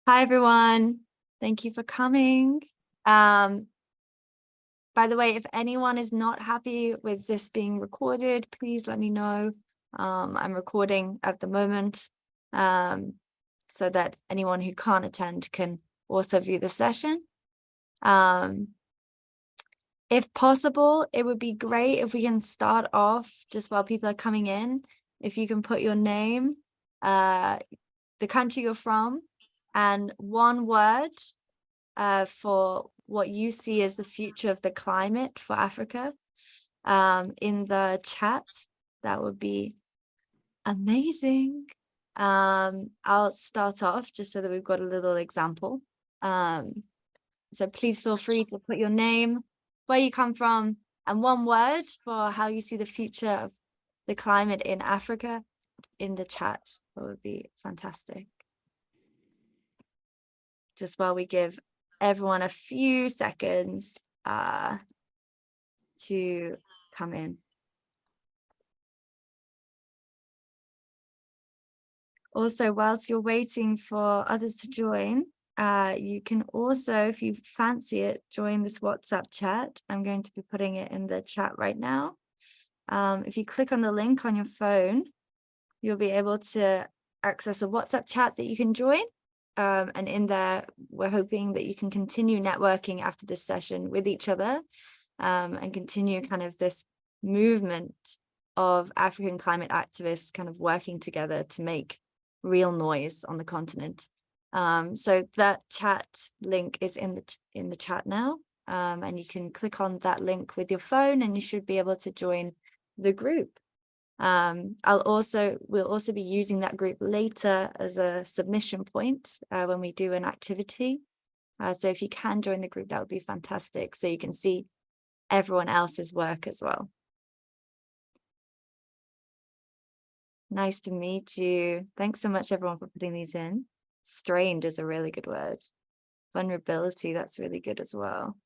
Hi, everyone. Thank you for coming. By the way, if anyone is not happy with this being recorded, please let me know. I'm recording at the moment so that anyone who can't attend can also view the session. If possible, it would be great if we can start off just while people are coming in. If you can put your name, the country you're from, and one word for what you see as the future of the climate for Africa in the chat, that would be amazing. I'll start off just so that we've got a little example. So please feel free to put your name, where you come from, and one word for how you see the future of the climate in Africa in the chat. That would be fantastic. Just while we give everyone a few seconds to come in. Also, whilst you're waiting for others to join, you can also, if you fancy it, join this WhatsApp chat. I'm going to be putting it in the chat right now. If you click on the link on your phone, you'll be able to access a WhatsApp chat that you can join. And in there, we're hoping that you can continue networking after this session with each other and continue kind of this movement of African climate activists kind of working together to make real noise on the continent. So that chat link is in the chat now, and you can click on that link with your phone and you should be able to join the group. We'll also be using that group later as a submission point when we do an activity. So if you can join the group, that would be fantastic. So you can see everyone else's work as well. Nice to meet you. Thanks so much, everyone, for putting these in. Strained is a really good word. Vulnerability, that's really good as well.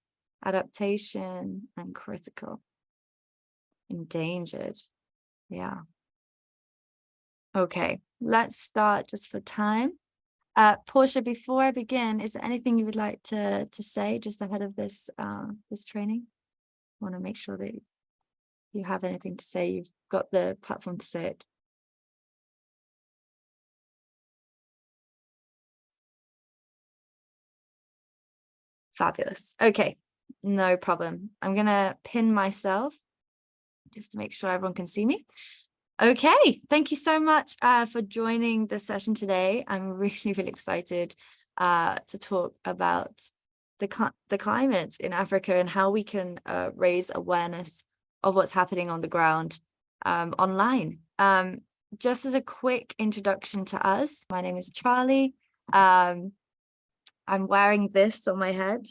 Adaptation and critical. Endangered. Yeah. Okay, let's start just for time. Portia, before I begin, is there anything you would like to say just ahead of this this training? I want to make sure that you have anything to say. You've got the platform to say it. Fabulous. Okay, no problem. I'm gonna pin myself just to make sure everyone can see me. Okay, thank you so much for joining the session today. I'm really, really excited to talk about the climate in Africa and how we can raise awareness of what's happening on the ground online. Just as a quick introduction to us, my name is Charlie. I'm wearing this on my head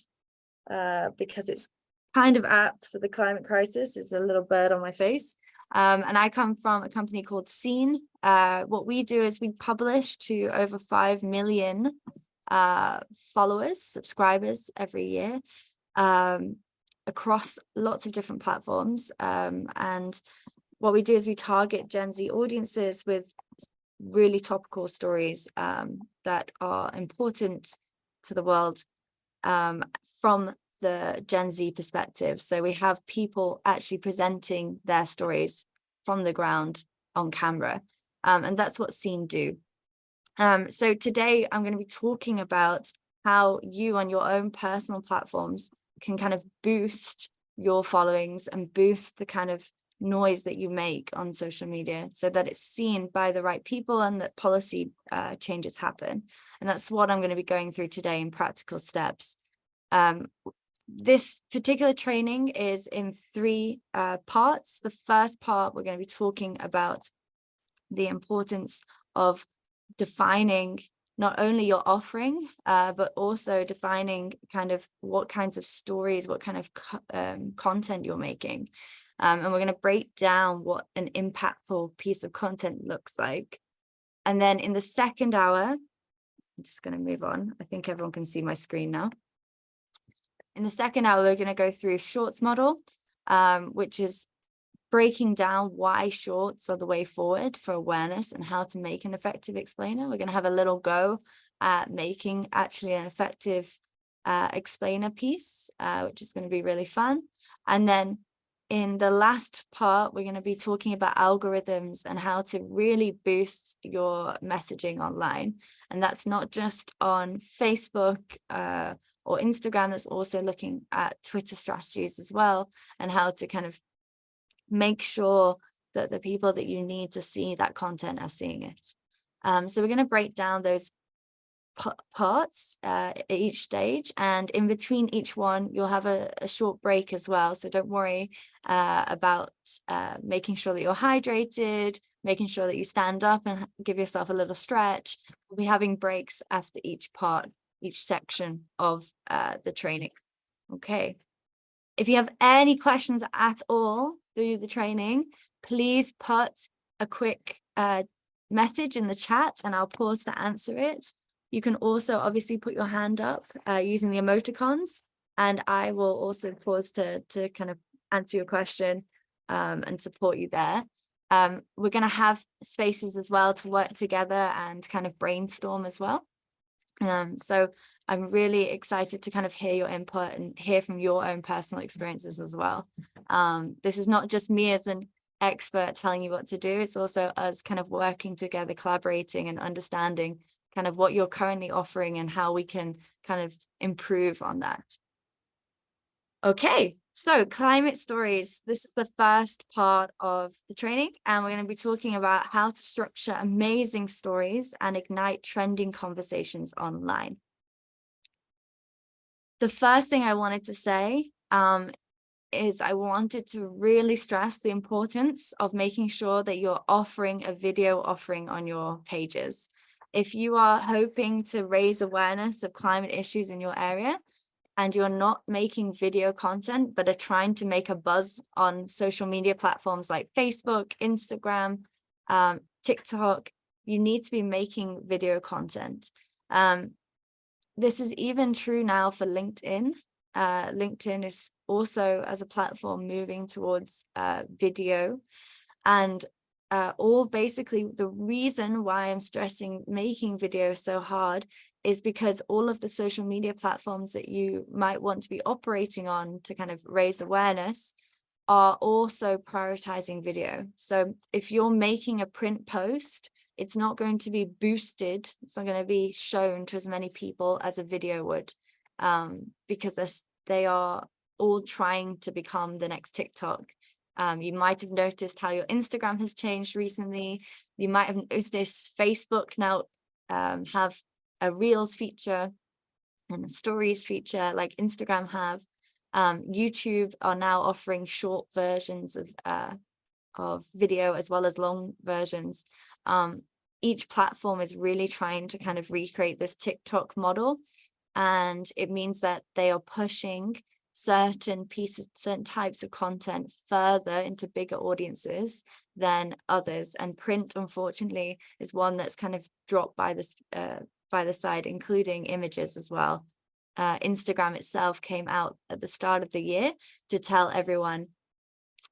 because it's kind of apt for the climate crisis. It's a little bird on my face. And I come from a company called Scene. What we do is we publish to over 5 million followers, subscribers every year across lots of different platforms. And what we do is we target Gen Z audiences with really topical stories that are important to the world from the Gen Z perspective. So we have people actually presenting their stories from the ground on camera. And that's what Scene do. So today I'm going to be talking about how you on your own personal platforms can kind of boost your followings and boost the kind of noise that you make on social media so that it's seen by the right people and that policy changes happen. And that's what I'm going to be going through today in practical steps. This particular training is in 3 parts. The first part, we're going to be talking about the importance of defining not only your offering, but also defining kind of what kinds of stories, what kind of content you're making. And we're going to break down what an impactful piece of content looks like. And then in the second hour, I'm just going to move on. I think everyone can see my screen now. In the second hour, we're going to go through Shorts model, which is breaking down why shorts are the way forward for awareness and how to make an effective explainer. We're going to have a little go at making actually an effective explainer piece, which is going to be really fun. And then in the last part, we're going to be talking about algorithms and how to really boost your messaging online. And that's not just on Facebook or Instagram, that's also looking at Twitter strategies as well, and how to kind of make sure that the people that you need to see that content are seeing it. So we're going to break down those parts at each stage, and in between each one you'll have a short break as well. So don't worry about making sure that you're hydrated, making sure that you stand up and give yourself a little stretch. We'll be having breaks after each part, each section of the training. Okay. If you have any questions at all through the training, please put a quick message in the chat and I'll pause to answer it. You can also obviously put your hand up using the emoticons, and I will also pause to kind of answer your question and support you there. We're going to have spaces as well to work together and kind of brainstorm as well. So I'm really excited to kind of hear your input and hear from your own personal experiences as well. This is not just me as an expert telling you what to do, it's also us kind of working together, collaborating and understanding kind of what you're currently offering and how we can kind of improve on that. Okay, so climate stories. This is the first part of the training, and we're going to be talking about how to structure amazing stories and ignite trending conversations online. The first thing I wanted to say is I wanted to really stress the importance of making sure that you're offering a video offering on your pages. If you are hoping to raise awareness of climate issues in your area, and you're not making video content, but are trying to make a buzz on social media platforms like Facebook, Instagram, TikTok, you need to be making video content. This is even true now for LinkedIn. LinkedIn is also, as a platform, moving towards video. And all basically the reason why I'm stressing making videos so hard is because all of the social media platforms that you might want to be operating on to kind of raise awareness are also prioritizing video. So if you're making a print post, it's not going to be boosted. It's not going to be shown to as many people as a video would, because they are all trying to become the next TikTok. You might have noticed how your Instagram has changed recently. You might have noticed Facebook now have a Reels feature and a Stories feature like Instagram have. YouTube are now offering short versions of video as well as long versions. Each platform is really trying to kind of recreate this TikTok model, and it means that they are pushing certain types of content further into bigger audiences than others, and print unfortunately is one that's kind of dropped by the side, including images as well. Instagram itself came out at the start of the year to tell everyone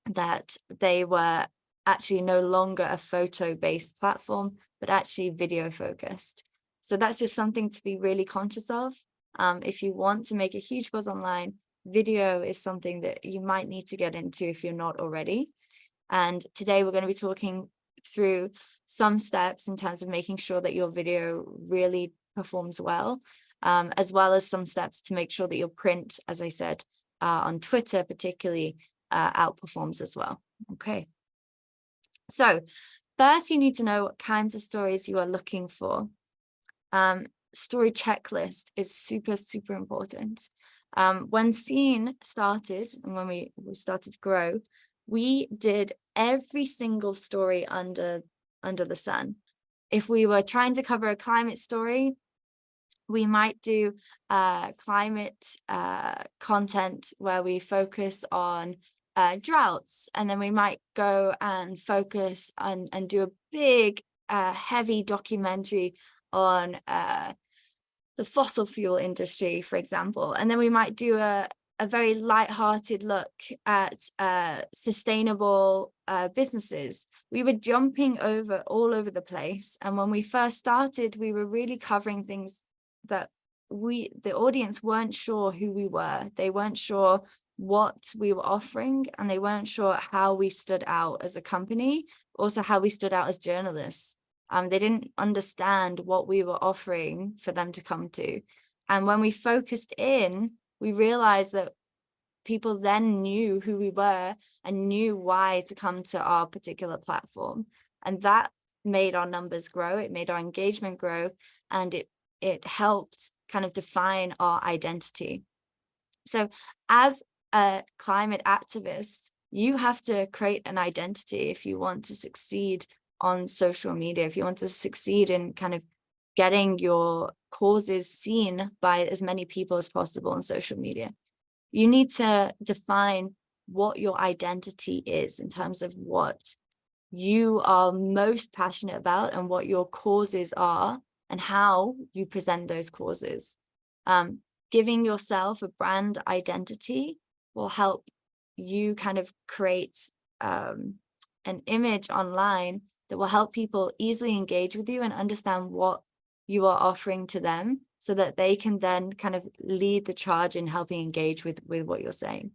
that they were actually no longer a photo-based platform, but actually video focused. So that's just something to be really conscious of. If you want to make a huge buzz online, video is something that you might need to get into if you're not already. And today we're going to be talking through some steps in terms of making sure that your video really performs well, as well as some steps to make sure that your print, as I said, on Twitter particularly, outperforms as well. Okay. So first you need to know what kinds of stories you are looking for. Story checklist is super, super important. When Scene started and when we started to grow, we did every single story under the sun. If we were trying to cover a climate story, we might do climate content where we focus on droughts, and then we might go and focus on and do a big heavy documentary on the fossil fuel industry, for example. And then we might do a a very light-hearted look at sustainable businesses. We were jumping all over the place. And when we first started, we were really covering things that the audience weren't sure who we were. They weren't sure what we were offering, and they weren't sure how we stood out as a company, also how we stood out as journalists. They didn't understand what we were offering for them to come to. And when we focused in, we realized that people then knew who we were and knew why to come to our particular platform. And that made our numbers grow, it made our engagement grow, and it helped kind of define our identity. So as a climate activist, you have to create an identity if you want to succeed on social media, if you want to succeed in kind of getting your causes seen by as many people as possible on social media. You need to define what your identity is in terms of what you are most passionate about and what your causes are and how you present those causes. Giving yourself a brand identity will help you kind of create an image online that will help people easily engage with you and understand what you are offering to them, so that they can then kind of lead the charge in helping engage with what you're saying.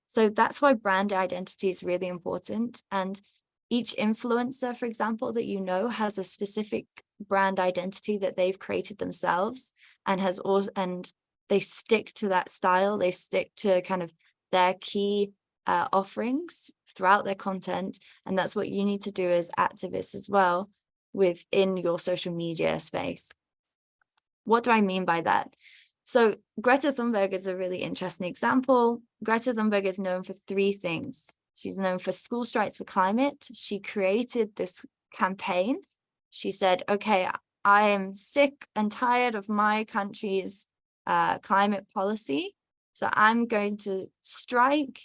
So that's why brand identity is really important. And each influencer, for example, that you know has a specific brand identity that they've created themselves and they stick to that style. They stick to kind of their key offerings throughout their content. And that's what you need to do as activists as well within your social media space. What do I mean by that? So Greta Thunberg is a really interesting example. Greta Thunberg is known for 3 things. She's known for school strikes for climate. She created this campaign. She said, okay, I am sick and tired of my country's climate policy. So I'm going to strike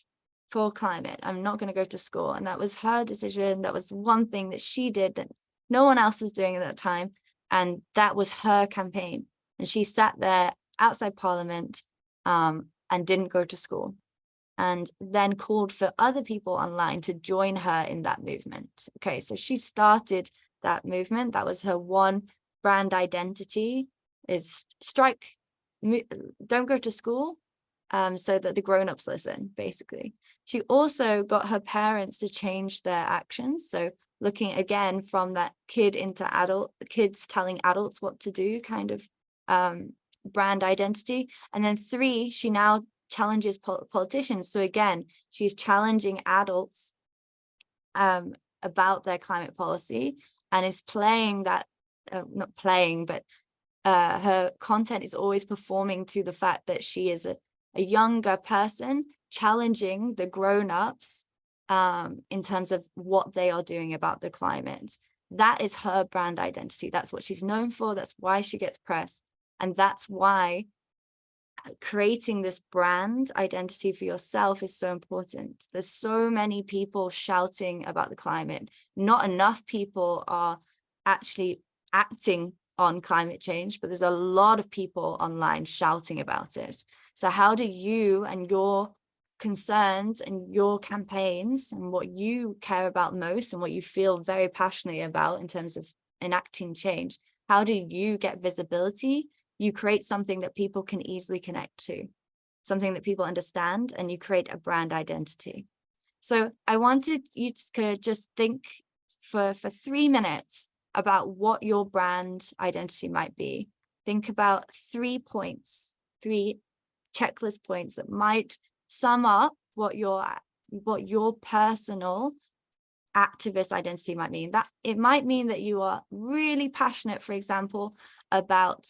for climate. I'm not going to go to school. And that was her decision. That was one thing that she did that no one else was doing at that time. And that was her campaign. And she sat there outside Parliament and didn't go to school, and then called for other people online to join her in that movement. Okay, so she started that movement. That was her one brand identity, is strike, don't go to school, so that the grown-ups listen, basically. She also got her parents to change their actions. So looking again from that kids telling adults what to do kind of brand identity. And then 3, she now challenges politicians. So again, she's challenging adults about their climate policy, and is playing that, not playing, but her content is always performing to the fact that she is a younger person challenging the grown-ups in terms of what they are doing about the climate. That is her brand identity. That's what she's known for. That's why she gets press. And that's why creating this brand identity for yourself is so important. There's so many people shouting about the climate. Not enough people are actually acting on climate change, but there's a lot of people online shouting about it. So how do you and your concerns and your campaigns and what you care about most and what you feel very passionately about in terms of enacting change, how do you get visibility? You create something that people can easily connect to, something that people understand, and you create a brand identity. So I wanted you to just think for 3 minutes about what your brand identity might be. Think about 3 points, 3 checklist points that might sum up what your personal activist identity might mean. That it might mean that you are really passionate, for example, about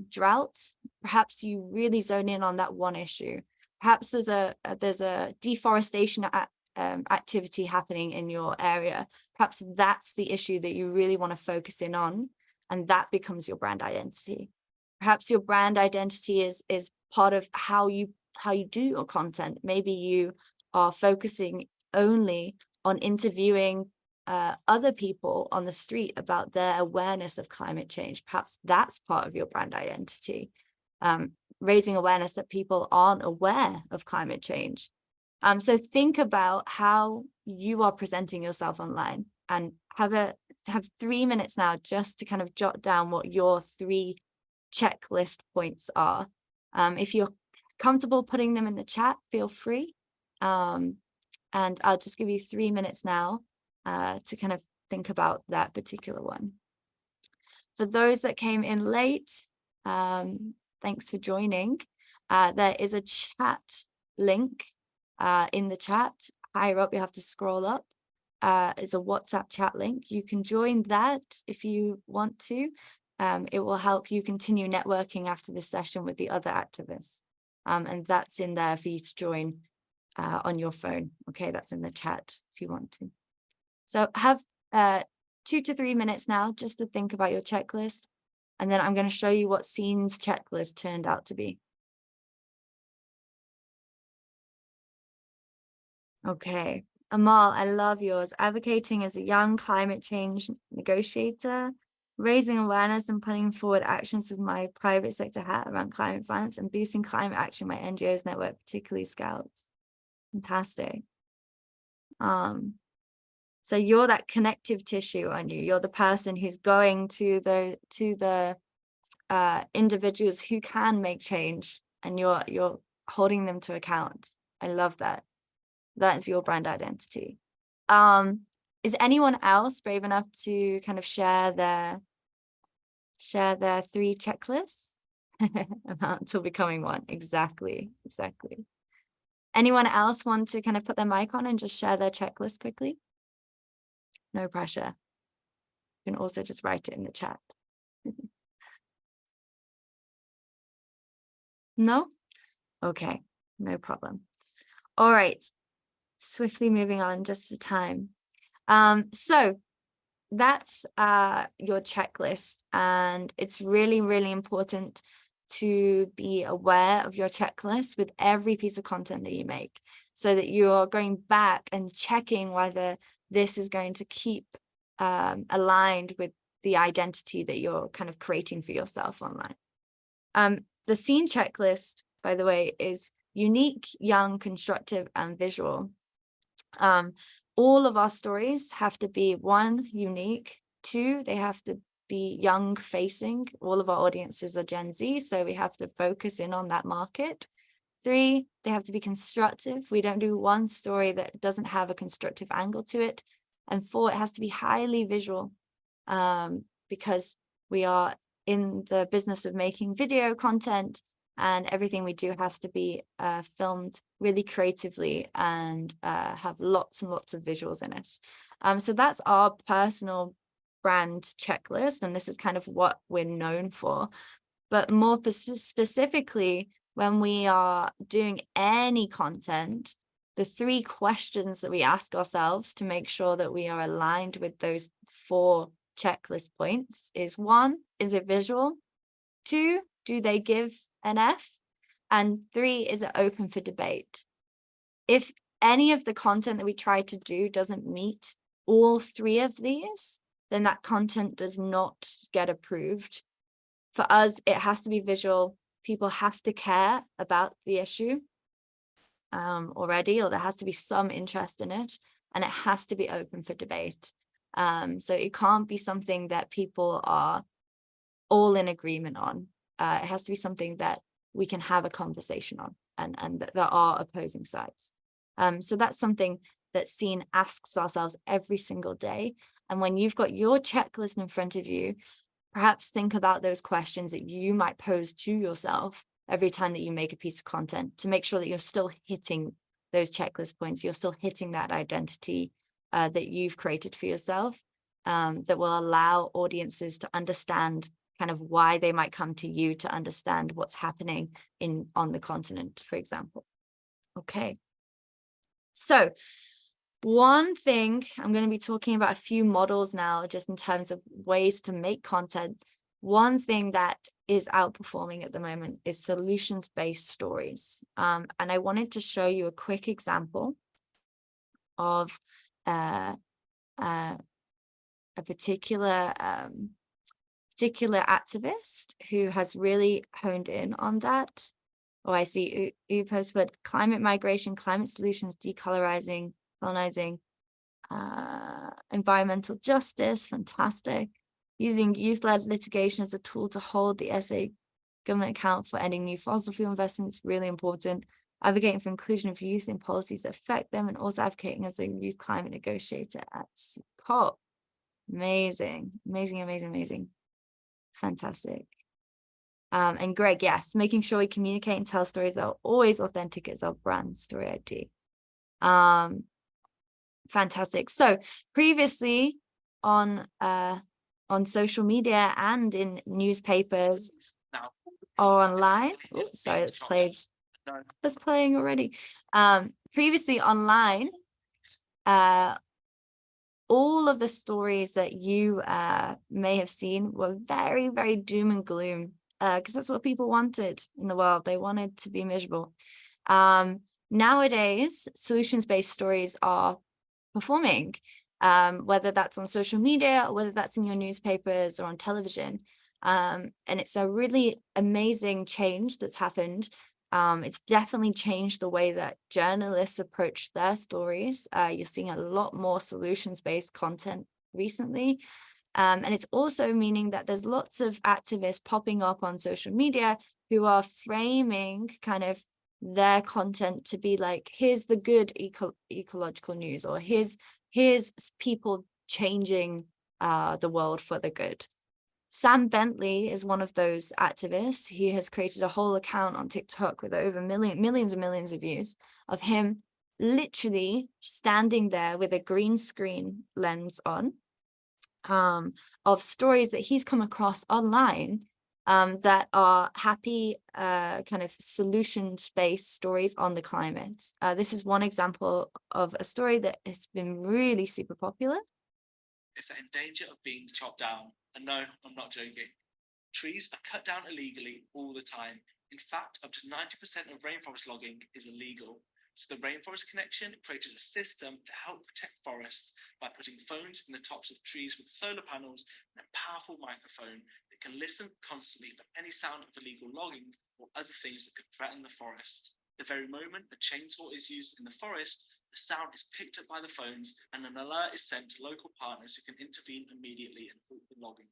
drought. Perhaps you really zone in on that one issue. Perhaps there's a deforestation activity happening in your area. Perhaps that's the issue that you really want to focus in on, and that becomes your brand identity. Perhaps your brand identity is part of how you do your content. Maybe you are focusing only on interviewing other people on the street about their awareness of climate change. Perhaps that's part of your brand identity. raising awareness that people aren't aware of climate change. So think about how you are presenting yourself online, and have 3 minutes now just to kind of jot down what your 3 checklist points are. If you're comfortable putting them in the chat, feel free. And I'll just give you 3 minutes now to kind of think about that particular one. For those that came in late, thanks for joining. There is a chat link in the chat. Higher up, you have to scroll up. Is a WhatsApp chat link. You can join that if you want to. It will help you continue networking after this session with the other activists. And that's in there for you to join on your phone. Okay, that's in the chat if you want to. So have 2 to 3 minutes now just to think about your checklist. And then I'm going to show you what Scene's checklist turned out to be. Okay, Amal, I love yours. Advocating as a young climate change negotiator, raising awareness and putting forward actions with my private sector hat around climate finance, and boosting climate action, my NGOs network, particularly Scouts. Fantastic. So you're that connective tissue, aren't you? You're the person who's going to the individuals who can make change, and you're holding them to account. I love that. That's your brand identity. Is anyone else brave enough to kind of share their 3 checklists? Until becoming one. Exactly. Anyone else want to kind of put their mic on and just share their checklist quickly? No pressure. You can also just write it in the chat. No? Okay, no problem. All right, swiftly moving on just for time. So that's your checklist, and it's really, really important to be aware of your checklist with every piece of content that you make, so that you're going back and checking whether this is going to keep aligned with the identity that you're kind of creating for yourself online. The scene checklist, by the way, is unique, young, constructive, and visual. All of our stories have to be 1, unique, 2, they have to be young facing. All of our audiences are Gen Z, so we have to focus in on that market. 3, they have to be constructive. We don't do one story that doesn't have a constructive angle to it. And 4, it has to be highly visual, because we are in the business of making video content, and everything we do has to be filmed really creatively and have lots and lots of visuals in it. So that's our personal brand checklist, and this is kind of what we're known for. But more specifically, when we are doing any content, the 3 questions that we ask ourselves to make sure that we are aligned with those 4 checklist points is: 1, is it visual? 2, do they give an F? And 3, is it open for debate? If any of the content that we try to do doesn't meet all 3 of these, then that content does not get approved. For us, it has to be visual. People have to care about the issue already, or there has to be some interest in it, and it has to be open for debate. So it can't be something that people are all in agreement on. It has to be something that we can have a conversation on, and that there are opposing sides. So that's something that Scene asks ourselves every single day. And when you've got your checklist in front of you, perhaps think about those questions that you might pose to yourself every time that you make a piece of content, to make sure that you're still hitting those checklist points, you're still hitting that identity that you've created for yourself, that will allow audiences to understand kind of why they might come to you, to understand what's happening on the continent, for example. Okay. So one thing, I'm going to be talking about a few models now, just in terms of ways to make content. One thing that is outperforming at the moment is solutions-based stories. And I wanted to show you a quick example of a particular particular activist who has really honed in on that. Oh, I see. Post put climate migration, climate solutions, decolonizing, environmental justice, fantastic. Using youth-led litigation as a tool to hold the SA government account for ending new fossil fuel investments, really important. Advocating for inclusion of youth in policies that affect them, and also advocating as a youth climate negotiator at COP. Amazing, amazing, amazing, amazing. Fantastic. And Greg, yes, making sure we communicate and tell stories that are always authentic is our brand story ID. Fantastic. So previously on social media and in newspapers or online, oops, sorry, that's playing already. Previously online, all of the stories that you may have seen were very, very doom and gloom, because that's what people wanted in the world. They wanted to be miserable. Nowadays, solutions-based stories are performing, whether that's on social media or whether that's in your newspapers or on television. And it's a really amazing change that's happened. It's definitely changed the way that journalists approach their stories. You're seeing a lot more solutions-based content recently. And it's also meaning that there's lots of activists popping up on social media who are framing kind of their content to be like, here's the good ecological news, or here's people changing the world for the good. Sam Bentley is one of those activists. He has created a whole account on TikTok with over millions and millions of views of him literally standing there with a green screen lens on, of stories that he's come across online that are happy kind of solutions-based stories on the climate. This is one example of a story that has been really super popular. If they're in danger of being chopped down, and no, I'm not joking, trees are cut down illegally all the time. In fact, up to 90% of rainforest logging is illegal. So the Rainforest Connection created a system to help protect forests by putting phones in the tops of trees with solar panels and a powerful microphone that can listen constantly for any sound of illegal logging or other things that could threaten the forest. The very moment a chainsaw is used in the forest, the sound is picked up by the phones and an alert is sent to local partners who can intervene immediately and halt the logging.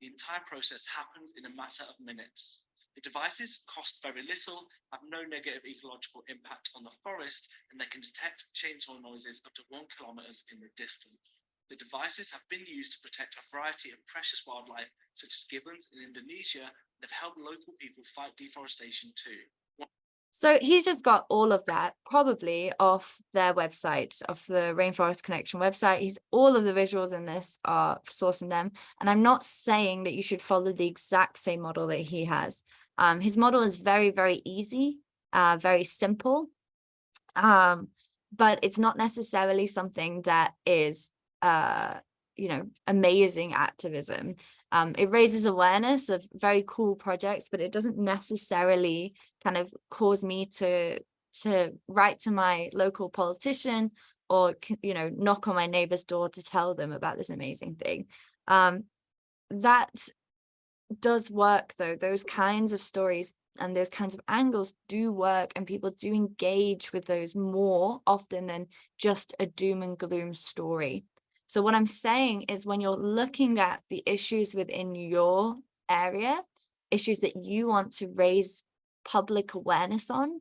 The entire process happens in a matter of minutes. The devices cost very little, have no negative ecological impact on the forest, and they can detect chainsaw noises up to 1 kilometer in the distance. The devices have been used to protect a variety of precious wildlife, such as gibbons in Indonesia, and have helped local people fight deforestation too. So he's just got all of that probably off their website, off the Rainforest Connection website. All of the visuals in this are sourcing them. And I'm not saying that you should follow the exact same model that he has. His model is very, very easy, very simple. But it's not necessarily something that is amazing activism. It raises awareness of very cool projects, but it doesn't necessarily kind of cause me to write to my local politician or knock on my neighbor's door to tell them about this amazing thing. That does work though. Those kinds of stories and those kinds of angles do work, and people do engage with those more often than just a doom and gloom story. So what I'm saying is, when you're looking at the issues within your area, issues that you want to raise public awareness on,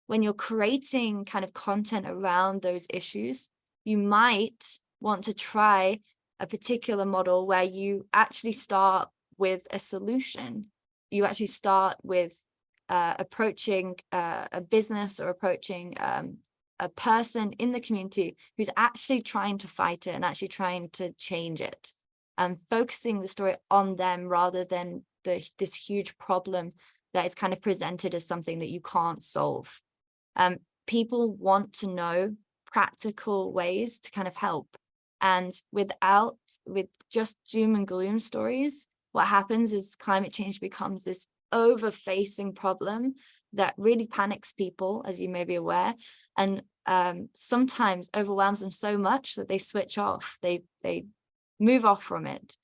when you're creating kind of content around those issues, you might want to try a particular model where you actually start with a solution. You actually start with approaching a business or approaching a person in the community who's actually trying to fight it and actually trying to change it, and focusing the story on them rather than this huge problem that is kind of presented as something that you can't solve. People want to know practical ways to kind of help, and with just doom and gloom stories, what happens is climate change becomes this over-facing problem that really panics people, as you may be aware, and sometimes overwhelms them so much that they switch off, they move off from it.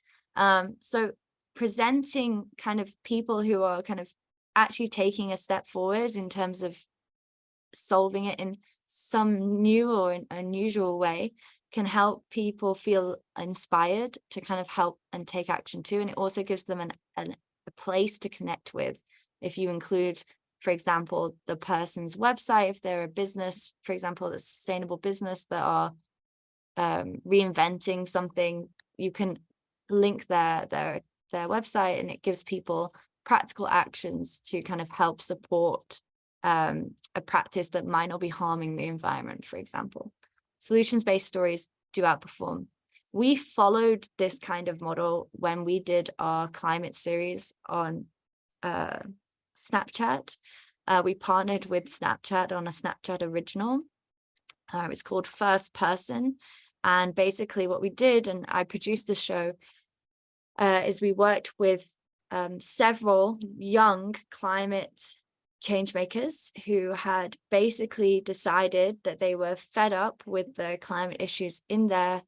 So presenting kind of people who are kind of actually taking a step forward in terms of solving it in some new or an unusual way can help people feel inspired to kind of help and take action too. And it also gives them a place to connect with. If you include, for example, the person's website, if they're a business, for example, a sustainable business that are reinventing something, you can link their website, and it gives people practical actions to kind of help support a practice that might not be harming the environment, for example. Solutions-based stories do outperform. We followed this kind of model when we did our climate series on Snapchat. We partnered with Snapchat on a Snapchat original. It's called First Person. And basically what we did, and I produced this show, is we worked with several young climate change makers who had basically decided that they were fed up with the climate issues in their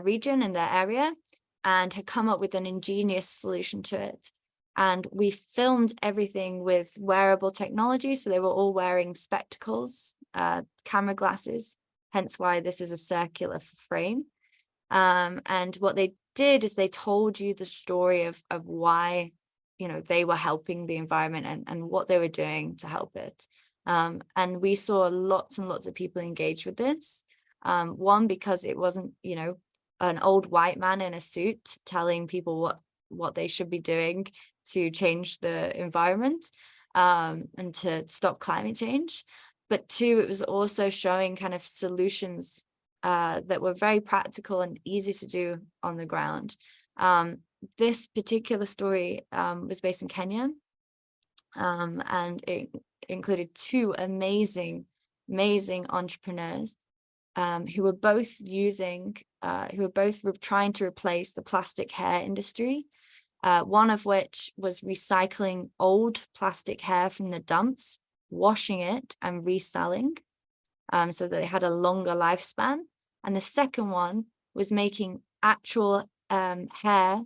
region, in their area, and had come up with an ingenious solution to it. And we filmed everything with wearable technology. So they were all wearing spectacles, camera glasses, hence why this is a circular frame. And what they did is they told you the story of why, you know, they were helping the environment and what they were doing to help it. And we saw lots and lots of people engage with this. One, because it wasn't, you know, an old white man in a suit telling people what they should be doing to change the environment and to stop climate change. But two, it was also showing kind of solutions that were very practical and easy to do on the ground. This particular story was based in Kenya, and it included two amazing entrepreneurs who were both trying to replace the plastic hair industry. One of which was recycling old plastic hair from the dumps, washing it and reselling, so that they had a longer lifespan. And the second one was making actual hair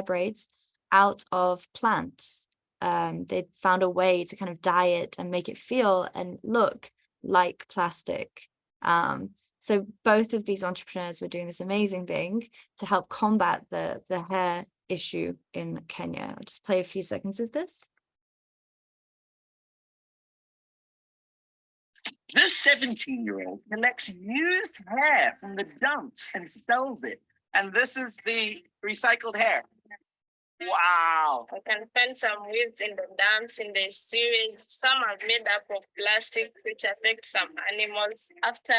braids out of plants. They found a way to kind of dye it and make it feel and look like plastic. So both of these entrepreneurs were doing this amazing thing to help combat the hair issue in Kenya. I'll just play a few seconds of this. This 17-year-old collects used hair from the dumps and sells it. And this is the recycled hair. Wow. I can find some weeds in the dumps, in the sewage. Some are made up of plastic, which affect some animals. After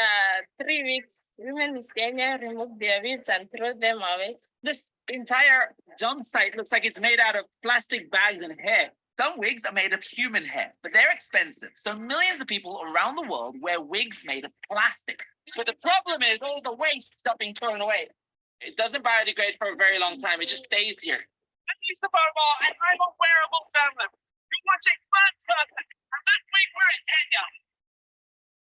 3 weeks, women in Kenya remove their weeds and throw them away. This entire dump site looks like it's made out of plastic bags and hair. Some wigs are made of human hair, but they're expensive. So millions of people around the world wear wigs made of plastic. But the problem is all the waste stuff being thrown away. It doesn't biodegrade for a very long time. It just stays here. I'm Lisa Barbaugh, and I'm a wearable journalist. You're watching First Person, and this week we're in Kenya.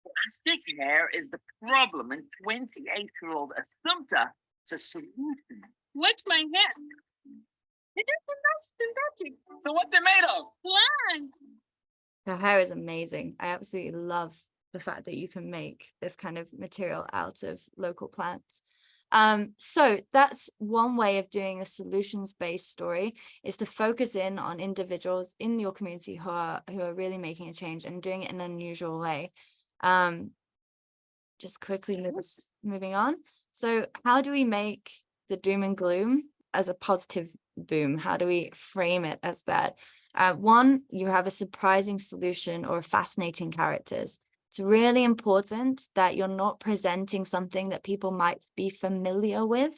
Plastic hair is the problem, and 28-year-old Assumpta is a solution. What's my hair? It is synthetic. So what's it made of? Plant. Her hair is amazing. I absolutely love the fact that you can make this kind of material out of local plants. So that's one way of doing a solutions-based story, is to focus in on individuals in your community who are really making a change and doing it in an unusual way. Just quickly moving on. So how do we make the doom and gloom as a positive boom? How do we frame it as that? One, you have a surprising solution or fascinating characters. It's really important that you're not presenting something that people might be familiar with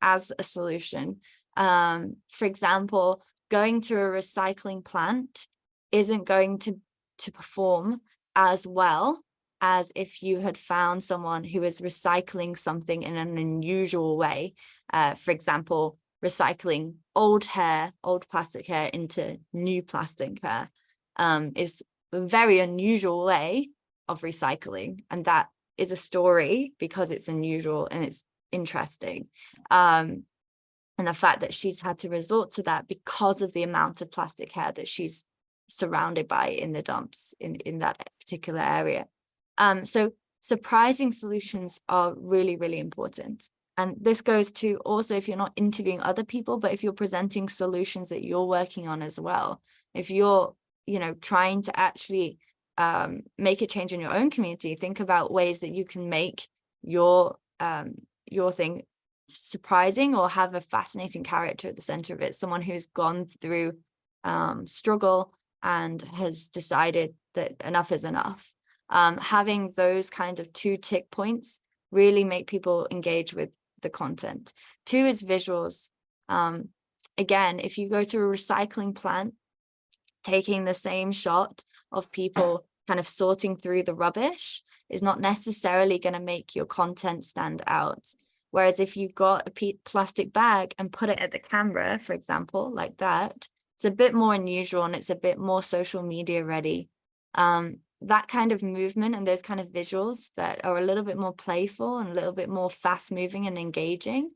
as a solution. For example, going to a recycling plant isn't going to perform as well as if you had found someone who is recycling something in an unusual way. For example, recycling old plastic hair into new plastic hair is a very unusual way of recycling, and that is a story because it's unusual and it's interesting. And and the fact that she's had to resort to that because of the amount of plastic hair that she's surrounded by in the dumps in that particular area. So surprising solutions are really, really important. And this goes to also if you're not interviewing other people, but if you're presenting solutions that you're working on as well. If you're, trying to actually make a change in your own community, think about ways that you can make your thing surprising or have a fascinating character at the center of it, someone who's gone through struggle and has decided that enough is enough. Having those kind of 2 tick points really make people engage with the content. 2 is visuals. Again, if you go to a recycling plant, taking the same shot of people kind of sorting through the rubbish is not necessarily going to make your content stand out. Whereas if you've got a plastic bag and put it at the camera, for example, like that, it's a bit more unusual and it's a bit more social media ready. That kind of movement and those kind of visuals that are a little bit more playful and a little bit more fast moving and engaging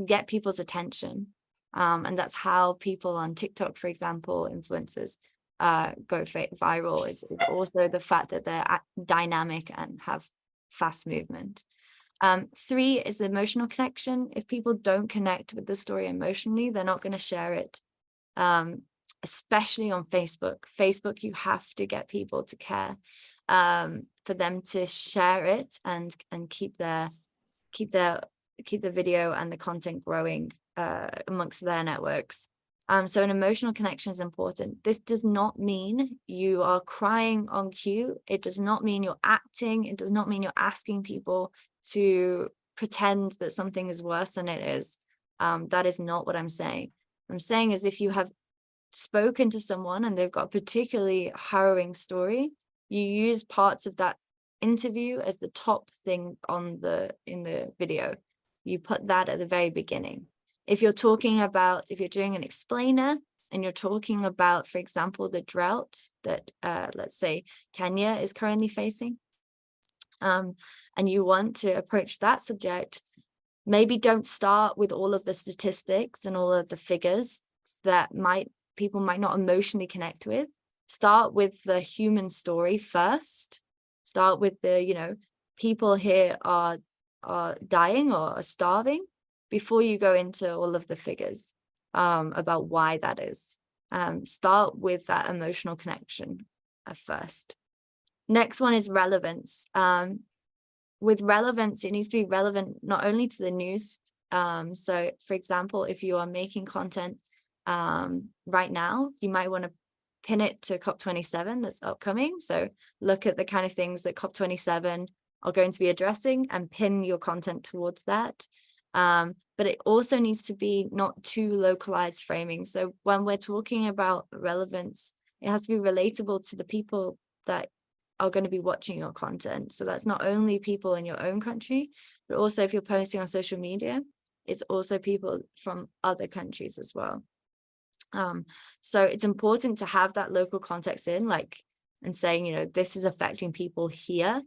get people's attention. And that's how people on TikTok, for example, influencers go viral is also the fact that they're dynamic and have fast movement. 3 is the emotional connection. If people don't connect with the story emotionally, they're not going to share it. Especially on Facebook. Facebook, you have to get people to care for them to share it and keep the video and the content growing amongst their networks. So an emotional connection is important. This does not mean you are crying on cue. It does not mean you're acting. It does not mean you're asking people to pretend that something is worse than it is. That is not what I'm saying. What I'm saying is if you have spoken to someone and they've got a particularly harrowing story, you use parts of that interview as the top thing in the video. You put that at the very beginning. If you're doing an explainer and you're talking about, for example, the drought that let's say Kenya is currently facing, and you want to approach that subject, maybe don't start with all of the statistics and all of the figures that people might not emotionally connect with. Start with the human story first. Start with the, people here are dying or are starving before you go into all of the figures about why that is. Start with that emotional connection first. Next one is relevance. With relevance, it needs to be relevant not only to the news. So, for example, if you are making content right now, you might want to pin it to COP27 that's upcoming. So look at the kind of things that COP27 are going to be addressing and pin your content towards that. But it also needs to be not too localized framing. So when we're talking about relevance, it has to be relatable to the people that are going to be watching your content. So that's not only people in your own country, but also if you're posting on social media, it's also people from other countries as well. So it's important to have that local context and saying, this is affecting people here.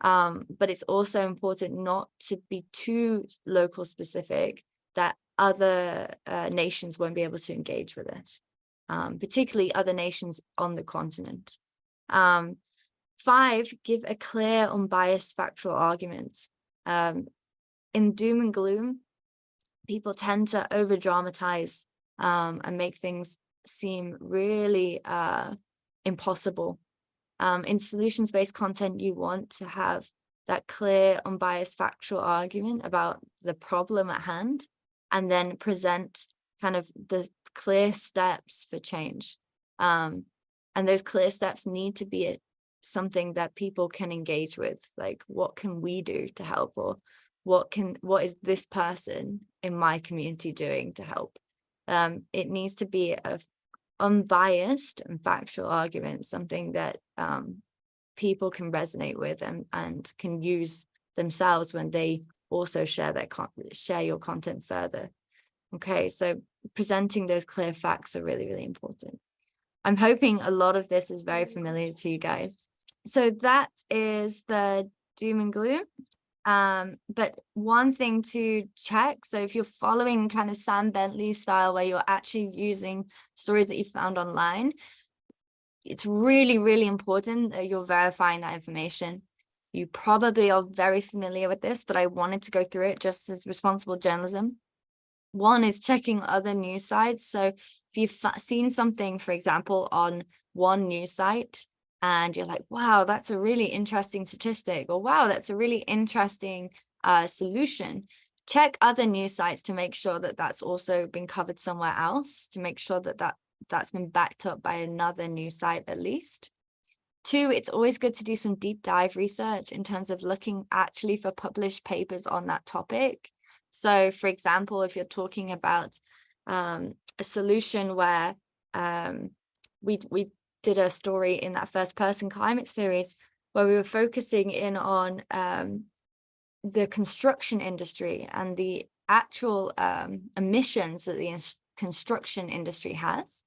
But it's also important not to be too local specific that other nations won't be able to engage with it, particularly other nations on the continent. 5, give a clear, unbiased, factual argument. In doom and gloom, people tend to over dramatize and make things seem really impossible. In solutions-based content, you want to have that clear, unbiased, factual argument about the problem at hand, and then present kind of the clear steps for change. And those clear steps need to be something that people can engage with, like what can we do to help, or what is this person in my community doing to help? It needs to be a unbiased and factual argument, something that people can resonate with and can use themselves when they also share your content further. Okay, so presenting those clear facts are really, really important. I'm hoping a lot of this is very familiar to you guys. So that is the doom and gloom. But one thing to check, so if you're following kind of Sam Bentley's style where you're actually using stories that you found online, it's really, really important that you're verifying that information. You probably are very familiar with this, but I wanted to go through it just as responsible journalism. One is checking other news sites. So if you've seen something, for example, on one news site, and you're like, wow, that's a really interesting statistic, or wow, that's a really interesting solution, check other news sites to make sure that that's also been covered somewhere else, to make sure that that's been backed up by another news site at least. Two, it's always good to do some deep dive research in terms of looking actually for published papers on that topic. So for example, if you're talking about a solution where we did a story in that first person climate series where we were focusing in on the construction industry and the actual emissions that the construction industry has.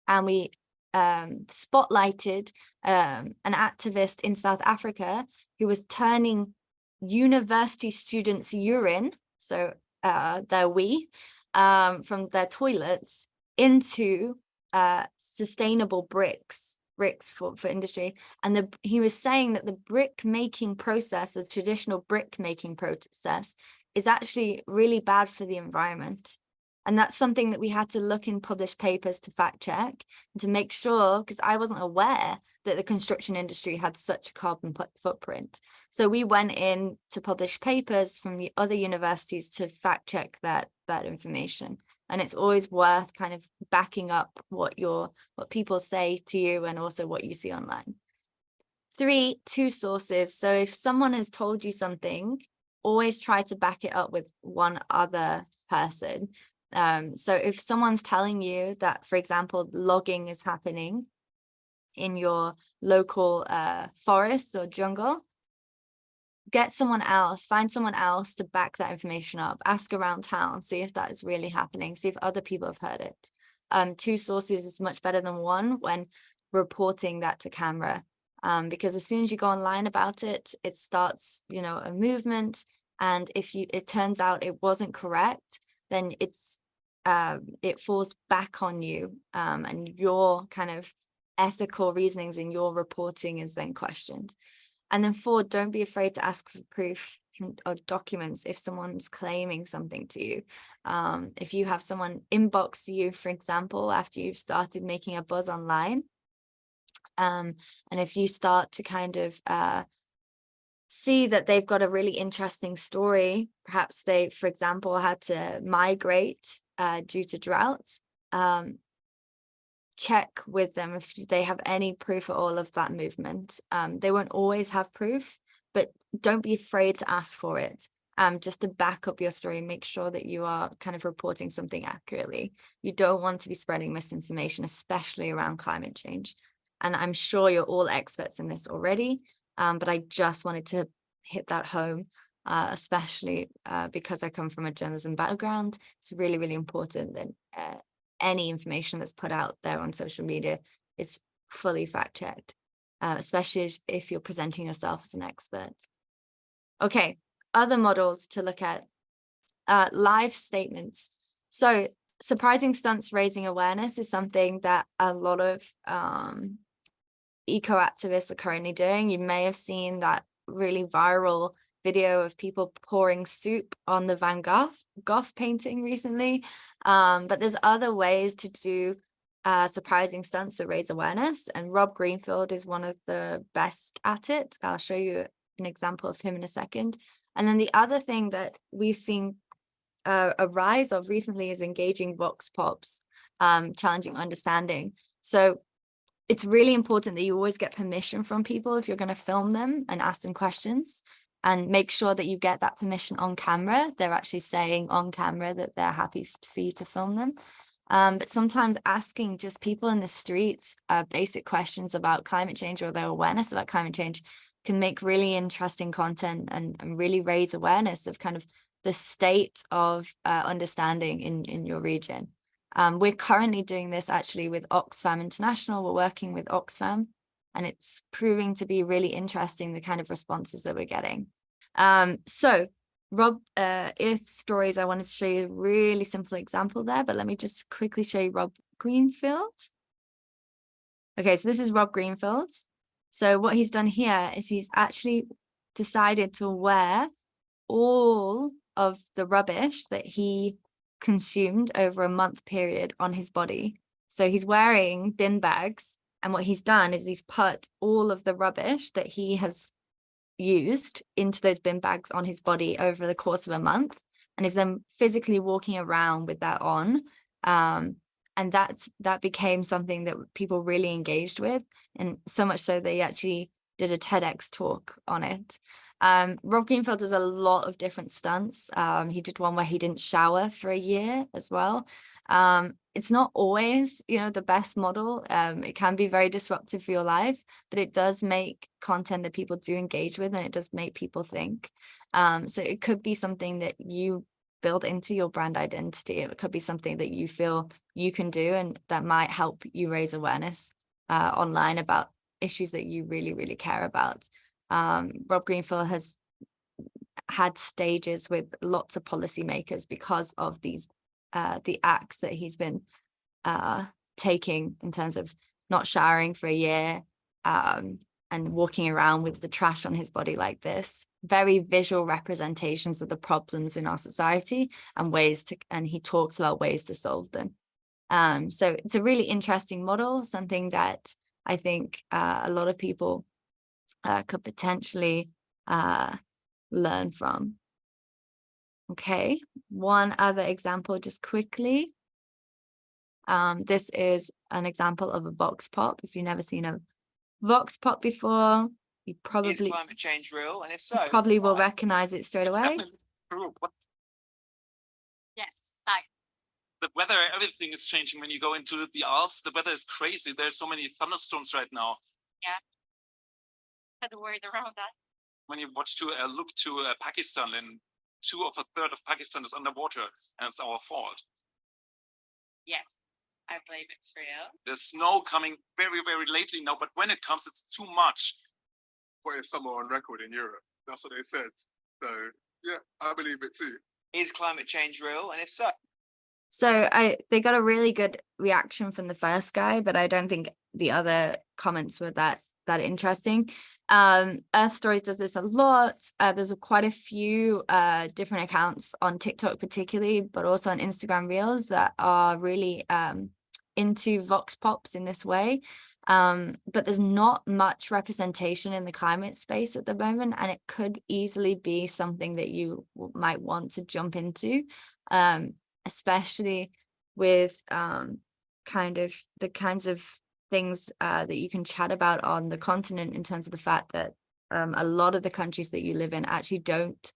And we spotlighted an activist in South Africa who was turning university students' urine, so their wee, from their toilets into sustainable bricks for industry. And he was saying that the brick making process, the traditional brick making process, is actually really bad for the environment. And that's something that we had to look in published papers to fact check and to make sure, because I wasn't aware that the construction industry had such a carbon footprint. So we went in to publish papers from the other universities to fact check that information. And it's always worth kind of backing up what people say to you and also what you see online. 3, 2 sources. So if someone has told you something, always try to back it up with one other person. So if someone's telling you that, for example, logging is happening in your local forest or jungle, get someone else, find someone else to back that information up, ask around town, see if that is really happening, see if other people have heard it. 2 sources is much better than one when reporting that to camera, because as soon as you go online about it, it starts, a movement. And if it turns out it wasn't correct, then it falls back on you, and your kind of ethical reasonings in your reporting is then questioned. And then 4, don't be afraid to ask for proof or documents if someone's claiming something to you. If you have someone inbox you, for example, after you've started making a buzz online, and if you start to kind of see that they've got a really interesting story, perhaps they, for example, had to migrate due to droughts, check with them if they have any proof at all of that movement. They won't always have proof, but don't be afraid to ask for it, just to back up your story. Make sure that you are kind of reporting something accurately. You don't want to be spreading misinformation, especially around climate change. And I'm sure you're all experts in this already, but I just wanted to hit that home, especially because I come from a journalism background. It's really, really important that any information that's put out there on social media is fully fact checked, especially if you're presenting yourself as an expert. Okay, other models to look at, live statements. So surprising stunts raising awareness is something that a lot of eco-activists are currently doing. You may have seen that really viral video of people pouring soup on the Van Gogh painting recently, but there's other ways to do surprising stunts to raise awareness, and Rob Greenfield is one of the best at it. I'll show you an example of him in a second. And then the other thing that we've seen a rise of recently is engaging vox pops, challenging understanding. So it's really important that you always get permission from people if you're going to film them and ask them questions, and make sure that you get that permission on camera. They're actually saying on camera that they're happy for you to film them. But sometimes asking just people in the streets basic questions about climate change or their awareness about climate change can make really interesting content and really raise awareness of kind of the state of understanding in your region. We're currently doing this actually with Oxfam International. We're working with Oxfam, and it's proving to be really interesting, the kind of responses that we're getting. So Rob, Earth Stories, I wanted to show you a really simple example there, but let me just quickly show you Rob Greenfield. Okay, so this is Rob Greenfield. So what he's done here is he's actually decided to wear all of the rubbish that he consumed over a month period on his body. So he's wearing bin bags, and what he's done is he's put all of the rubbish that he has used into those bin bags on his body over the course of a month, and is then physically walking around with that on. And that became something that people really engaged with, and so much so they actually did a TEDx talk on it. Rob Greenfield does a lot of different stunts. He did one where he didn't shower for a year as well. It's not always, the best model. It can be very disruptive for your life, but it does make content that people do engage with, and it does make people think. So it could be something that you build into your brand identity. It could be something that you feel you can do, and that might help you raise awareness online about issues that you really, really care about. Rob Greenfield has had stages with lots of policymakers because of these the acts that he's been taking in terms of not showering for a year, and walking around with the trash on his body like this. Very visual representations of the problems in our society and he talks about ways to solve them. So it's a really interesting model, something that I think a lot of people could potentially learn from. Okay, one other example just quickly. This is an example of a vox pop. If you've never seen a vox pop before, you probably Is climate change real? And if so, probably will why? recognize it straight It's away. definitely true. Yes, science. The weather, everything is changing when you go into the Alps. The weather is crazy. There's so many thunderstorms right now. Had the world around us. When you look to Pakistan, and a third of Pakistan is underwater, and it's our fault. Yes, I believe it's real. There's snow coming very, very lately now, but when it comes, it's too much. Put summer on record in Europe. That's what they said. So yeah, I believe it too. Is climate change real? And if so, So they got a really good reaction from the first guy, but I don't think the other comments were that interesting. Earth Stories does this a lot. There's quite a few different accounts on TikTok particularly, but also on Instagram Reels that are really into vox pops in this way. But there's not much representation in the climate space at the moment, and it could easily be something that you might want to jump into, especially with the kinds of things that you can chat about on the continent, in terms of the fact that a lot of the countries that you live in actually don't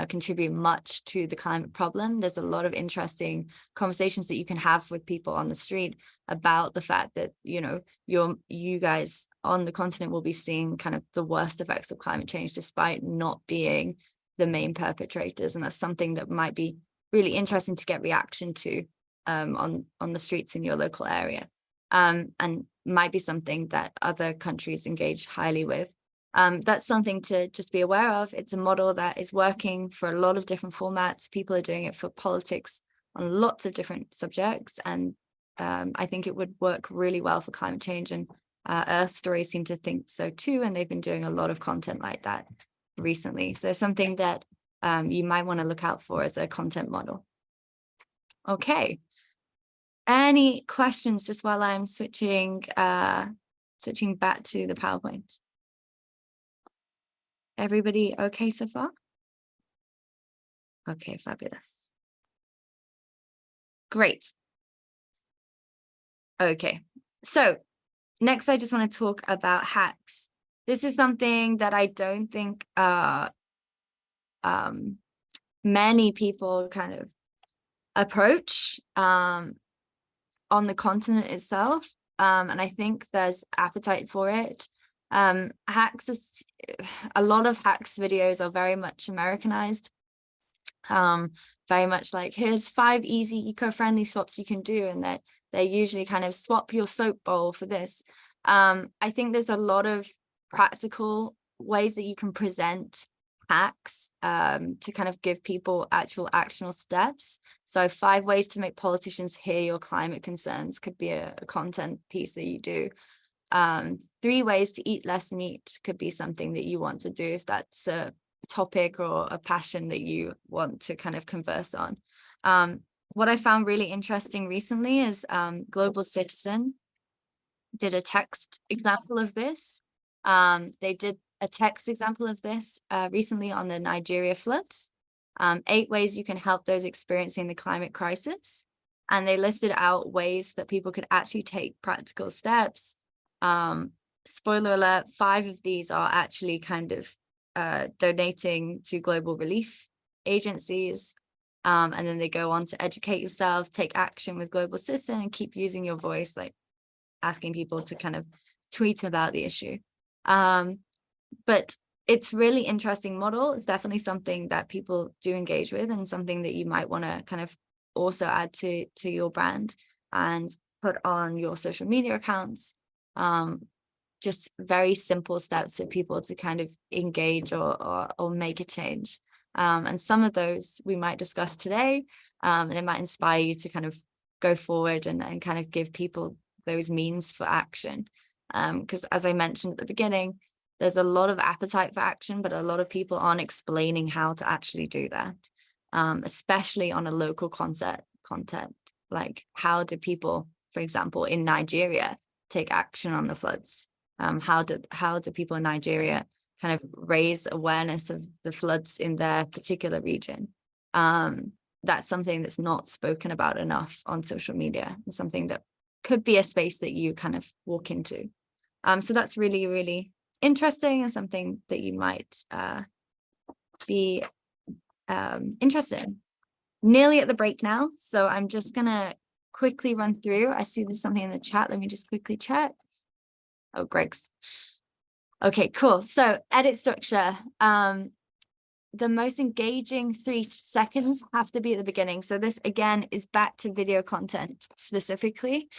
contribute much to the climate problem. There's a lot of interesting conversations that you can have with people on the street about the fact that, you guys on the continent will be seeing kind of the worst effects of climate change despite not being the main perpetrators. And that's something that might be really interesting to get reaction to on the streets in your local area, and might be something that other countries engage highly with. That's something to just be aware of. It's a model that is working for a lot of different formats. People are doing it for politics on lots of different subjects, and I think it would work really well for climate change, and Earth Stories seem to think so too, and they've been doing a lot of content like that recently. So something that you might want to look out for as a content model. Okay. Any questions just while I'm switching back to the PowerPoint? Everybody okay so far? Okay, fabulous. Great. Okay, so next I just want to talk about hacks. This is something that I don't think many people kind of approach on the continent itself, and I think there's appetite for it. Hacks, a lot of hacks videos are very much Americanized, very much like, here's 5 easy eco-friendly swaps you can do, and they usually kind of swap your soap bowl for this. I think there's a lot of practical ways that you can present hacks to kind of give people actual actionable steps. So 5 ways to make politicians hear your climate concerns could be a content piece that you do. 3 ways to eat less meat could be something that you want to do if that's a topic or a passion that you want to kind of converse on. What I found really interesting recently is Global Citizen did a text example of this. They did a text example of this recently on the Nigeria floods. 8 ways you can help those experiencing the climate crisis. And they listed out ways that people could actually take practical steps. Spoiler alert, 5 of these are actually kind of donating to global relief agencies. And then they go on to educate yourself, take action with Global Citizen, and keep using your voice, like asking people to kind of tweet about the issue. But it's really interesting model. It's definitely something that people do engage with, and something that you might want to kind of also add to your brand and put on your social media accounts. Just very simple steps for people to kind of engage or make a change. And some of those we might discuss today, and it might inspire you to kind of go forward and kind of give people those means for action. Because as I mentioned at the beginning, there's a lot of appetite for action, but a lot of people aren't explaining how to actually do that, especially on a local content. Like, how do people, for example, in Nigeria, take action on the floods? How do people in Nigeria kind of raise awareness of the floods in their particular region? That's something that's not spoken about enough on social media, and something that could be a space that you kind of walk into. So that's really, really interesting, and something that you might be interested in. Nearly at the break now, so I'm just gonna quickly run through. I see there's something in the chat. Let me just quickly check. Oh, Greg's. Okay, cool. So edit structure. The most engaging 3 seconds have to be at the beginning. So this again is back to video content specifically.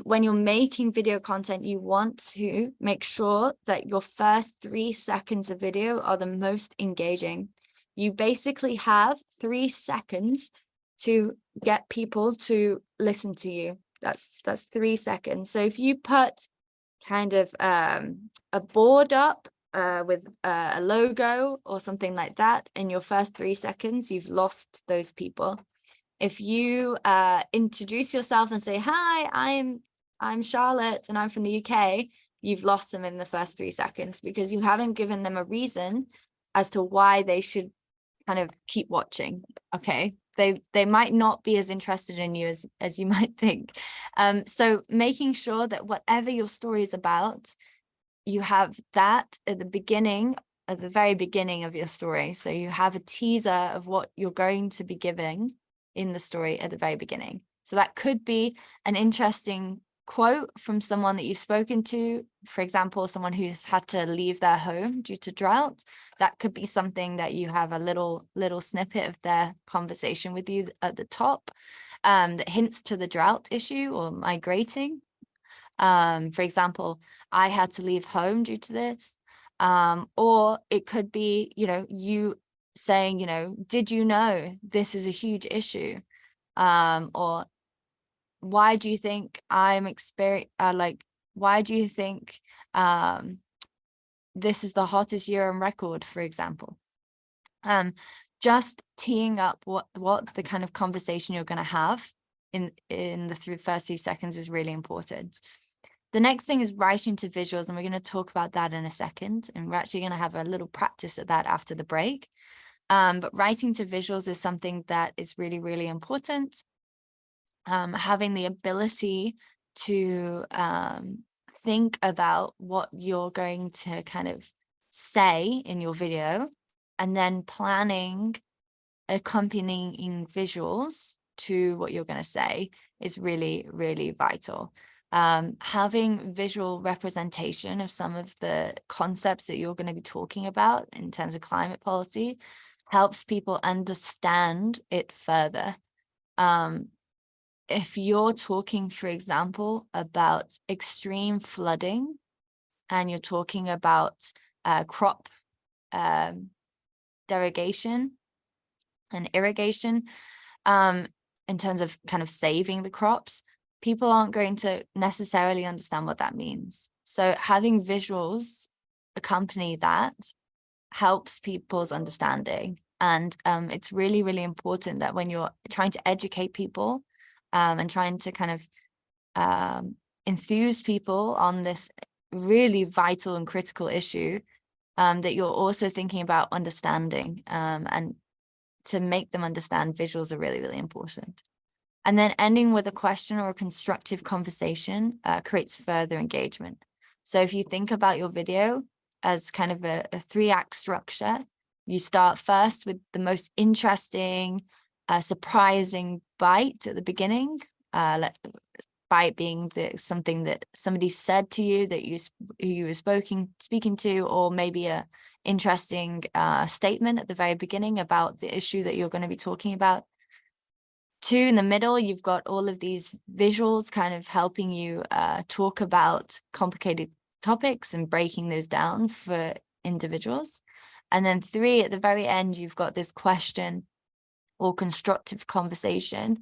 When you're making video content, you want to make sure that your first 3 seconds of video are the most engaging. You basically have 3 seconds to get people to listen to you. That's 3 seconds. So if you put kind of a board up with a logo or something like that in your first 3 seconds, you've lost those people. If you introduce yourself and say, hi, I'm Charlotte and I'm from the UK, you've lost them in the first 3 seconds, because you haven't given them a reason as to why they should kind of keep watching. Okay, they might not be as interested in you as you might think. So making sure that whatever your story is about, you have that at the beginning, at the very beginning of your story. So you have a teaser of what you're going to be giving in the story at the very beginning. So that could be an interesting quote from someone that you've spoken to. For example, someone who's had to leave their home due to drought. That could be something that you have a little snippet of their conversation with you at the top, that hints to the drought issue or migrating. For example, I had to leave home due to this. Or it could be, you saying, did you know this is a huge issue? Or why do you think I'm why do you think this is the hottest year on record, for example? Just teeing up what the kind of conversation you're going to have in the first 3 seconds is really important. The next thing is writing to visuals, and we're going to talk about that in a second, and we're actually going to have a little practice at that after the break. But writing to visuals is something that is really, really important. Having the ability to think about what you're going to kind of say in your video, and then planning accompanying visuals to what you're going to say is really, really vital. Having visual representation of some of the concepts that you're going to be talking about in terms of climate policy helps people understand it further. If you're talking, for example, about extreme flooding, and you're talking about crop derogation and irrigation, in terms of kind of saving the crops, people aren't going to necessarily understand what that means. So having visuals accompany that helps people's understanding. And it's really, really important that when you're trying to educate people and trying to kind of enthuse people on this really vital and critical issue, that you're also thinking about understanding, and to make them understand, visuals are really, really important. And then ending with a question or a constructive conversation creates further engagement. So if you think about your video as kind of a 3-act structure, you start first with the most interesting, surprising bite at the beginning. Bite being something that somebody said to you that you were speaking to, or maybe a interesting statement at the very beginning about the issue that you're going to be talking about. 2, in the middle, you've got all of these visuals kind of helping you talk about complicated topics and breaking those down for individuals. And then 3, at the very end, you've got this question or constructive conversation,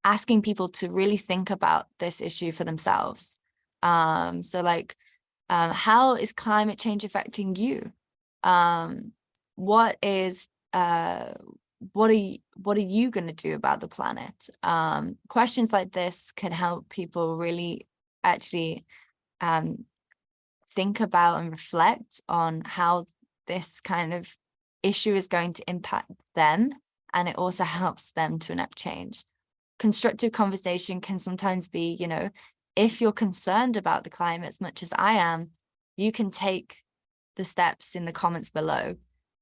asking people to really think about this issue for themselves. So like, how is climate change affecting you? What are you going to do about the planet? Questions like this can help people really actually think about and reflect on how this kind of issue is going to impact them, and it also helps them to enact change. Constructive conversation can sometimes be, you know, if you're concerned about the climate as much as I am, you can take the steps in the comments below,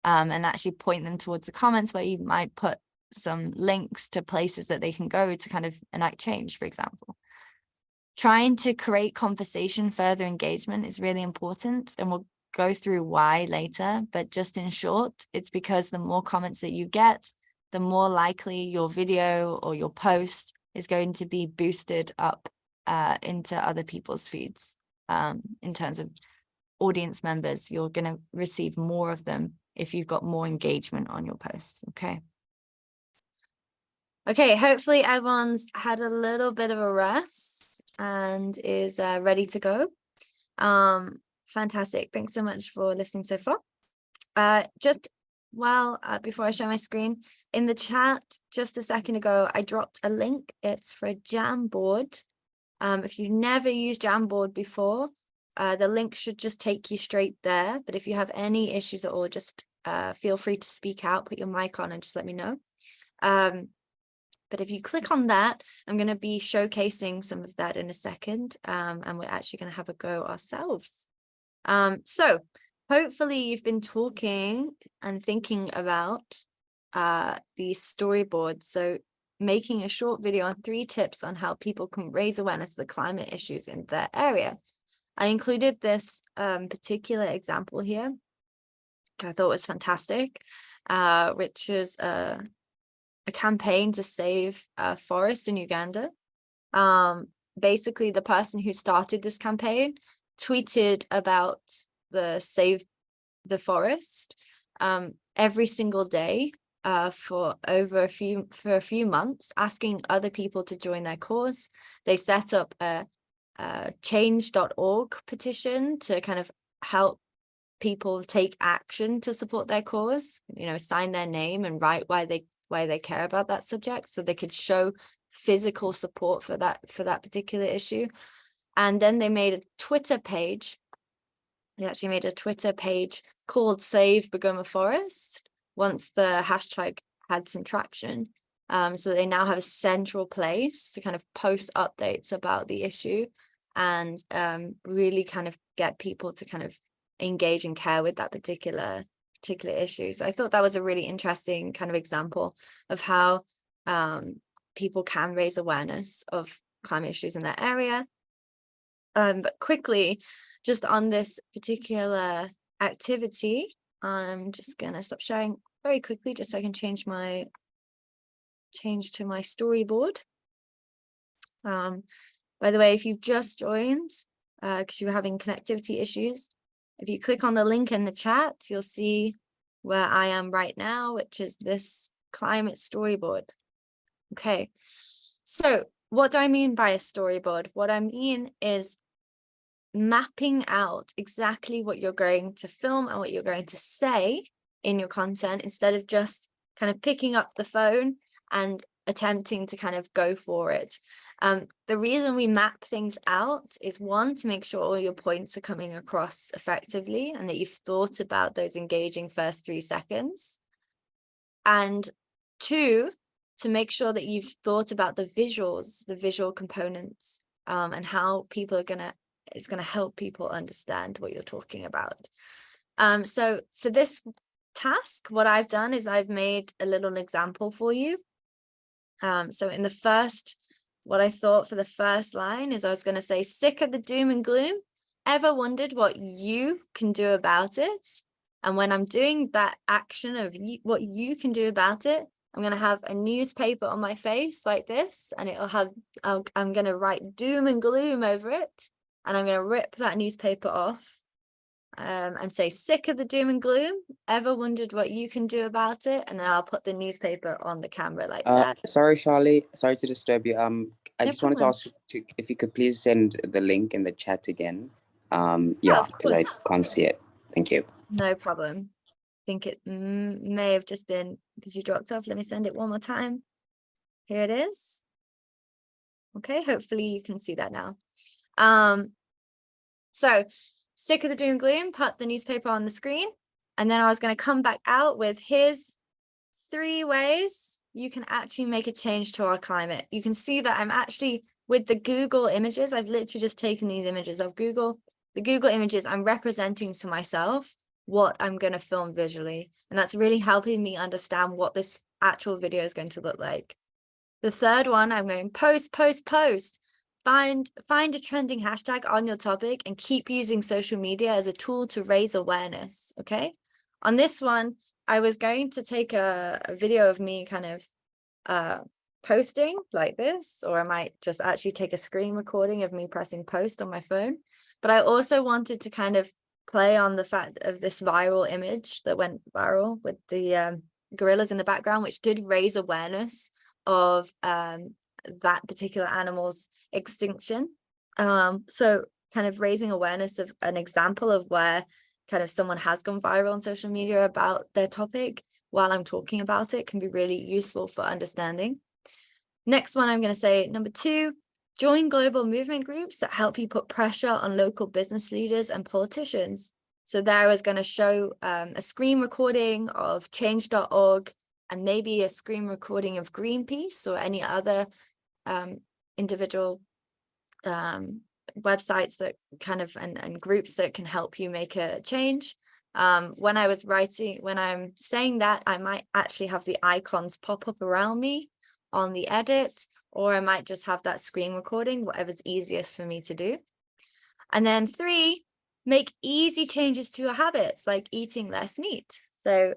and actually point them towards the comments where you might put some links to places that they can go to kind of enact change, for example. Trying to create conversation, further engagement is really important, and we'll go through why later, but just in short, it's because the more comments that you get, the more likely your video or your post is going to be boosted up into other people's feeds. In terms of audience members, you're going to receive more of them if you've got more engagement on your posts. Okay, hopefully everyone's had a little bit of a rest and is ready to go. Fantastic. Thanks so much for listening so far. Before I share my screen, in the chat just a second ago, I dropped a link. It's for a Jamboard. If you've never used Jamboard before, the link should just take you straight there. But if you have any issues at all, just feel free to speak out, put your mic on and just let me know. But if you click on that, I'm going to be showcasing some of that in a second, and we're actually going to have a go ourselves. So hopefully you've been talking and thinking about these storyboards. So making a short video on 3 tips on how people can raise awareness of the climate issues in their area. I included this particular example here, which I thought was fantastic, which is a campaign to save forests in Uganda. Basically, the person who started this campaign tweeted about the Save the Forest every single day for a few months, asking other people to join their cause. They set up a change.org petition to kind of help people take action to support their cause, you know, sign their name and write why they care about that subject, so they could show physical support for that particular issue. And then they made a Twitter page. They actually made a Twitter page called Save Bugoma Forest once the hashtag had some traction. So they now have a central place to kind of post updates about the issue and really kind of get people to kind of engage and care with that particular issues. I thought that was a really interesting kind of example of how people can raise awareness of climate issues in their area. But quickly, just on this particular activity, I'm just gonna stop sharing very quickly just so I can change to my storyboard. By the way, if you've just joined because you were having connectivity issues, if you click on the link in the chat, you'll see where I am right now, which is this climate storyboard. Okay, so what do I mean by a storyboard? What I mean is mapping out exactly what you're going to film and what you're going to say in your content, instead of just kind of picking up the phone and attempting to kind of go for it. The reason we map things out is, one, to make sure all your points are coming across effectively and that you've thought about those engaging first 3 seconds. And 2, to make sure that you've thought about the visuals, the visual components, and how people are it's gonna help people understand what you're talking about. So for this task, what I've done is I've made a little example for you. So in the first, what I thought for the first line is I was going to say, sick of the doom and gloom, ever wondered what you can do about it? And when I'm doing that action of what you can do about it, I'm going to have a newspaper on my face like this, and it'll have, I'm going to write doom and gloom over it, and I'm going to rip that newspaper off. And say, sick of the doom and gloom, ever wondered what you can do about it? And then I'll put the newspaper on the camera like that. Sorry, Charlie, sorry to disturb you. I No just wanted to problem. ask you if you could please send the link in the chat again. Yeah, Yeah, of because I course. can't see it. Thank you. No problem. I think it may have just been because you dropped off. Let me send it one more time. Here it is. Okay, hopefully you can see that now. So sick of the doom and gloom, put the newspaper on the screen, and then I was going to come back out with, here's 3 ways you can actually make a change to our climate. You can see that I'm actually, with the Google images, I've literally just taken these images of Google. The Google images, I'm representing to myself what I'm going to film visually. And that's really helping me understand what this actual video is going to look like. The third one, I'm going post. Find a trending hashtag on your topic and keep using social media as a tool to raise awareness. Okay. On this one, I was going to take a video of me kind of posting like this, or I might just actually take a screen recording of me pressing post on my phone. But I also wanted to kind of play on the fact of this viral image that went viral with the gorillas in the background, which did raise awareness of that particular animal's extinction. So kind of raising awareness of an example of where kind of someone has gone viral on social media about their topic while I'm talking about it can be really useful for understanding. Next one, I'm going to say number 2, join global movement groups that help you put pressure on local business leaders and politicians. So there I was going to show a screen recording of change.org and maybe a screen recording of Greenpeace or any other individual websites that kind of and groups that can help you make a change. When I'm saying that, I might actually have the icons pop up around me on the edit, or I might just have that screen recording, whatever's easiest for me to do. And then 3, make easy changes to your habits, like eating less meat. So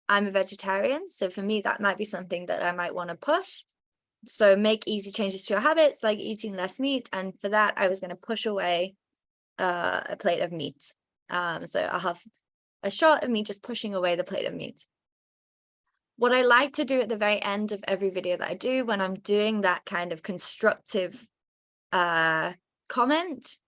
I'm a vegetarian, so for me, that might be something that I might want to push. So make easy changes to your habits, like eating less meat. And for that, I was going to push away a plate of meat. So I'll have a shot of me just pushing away the plate of meat. What I like to do at the very end of every video that I do, when I'm doing that kind of constructive comment,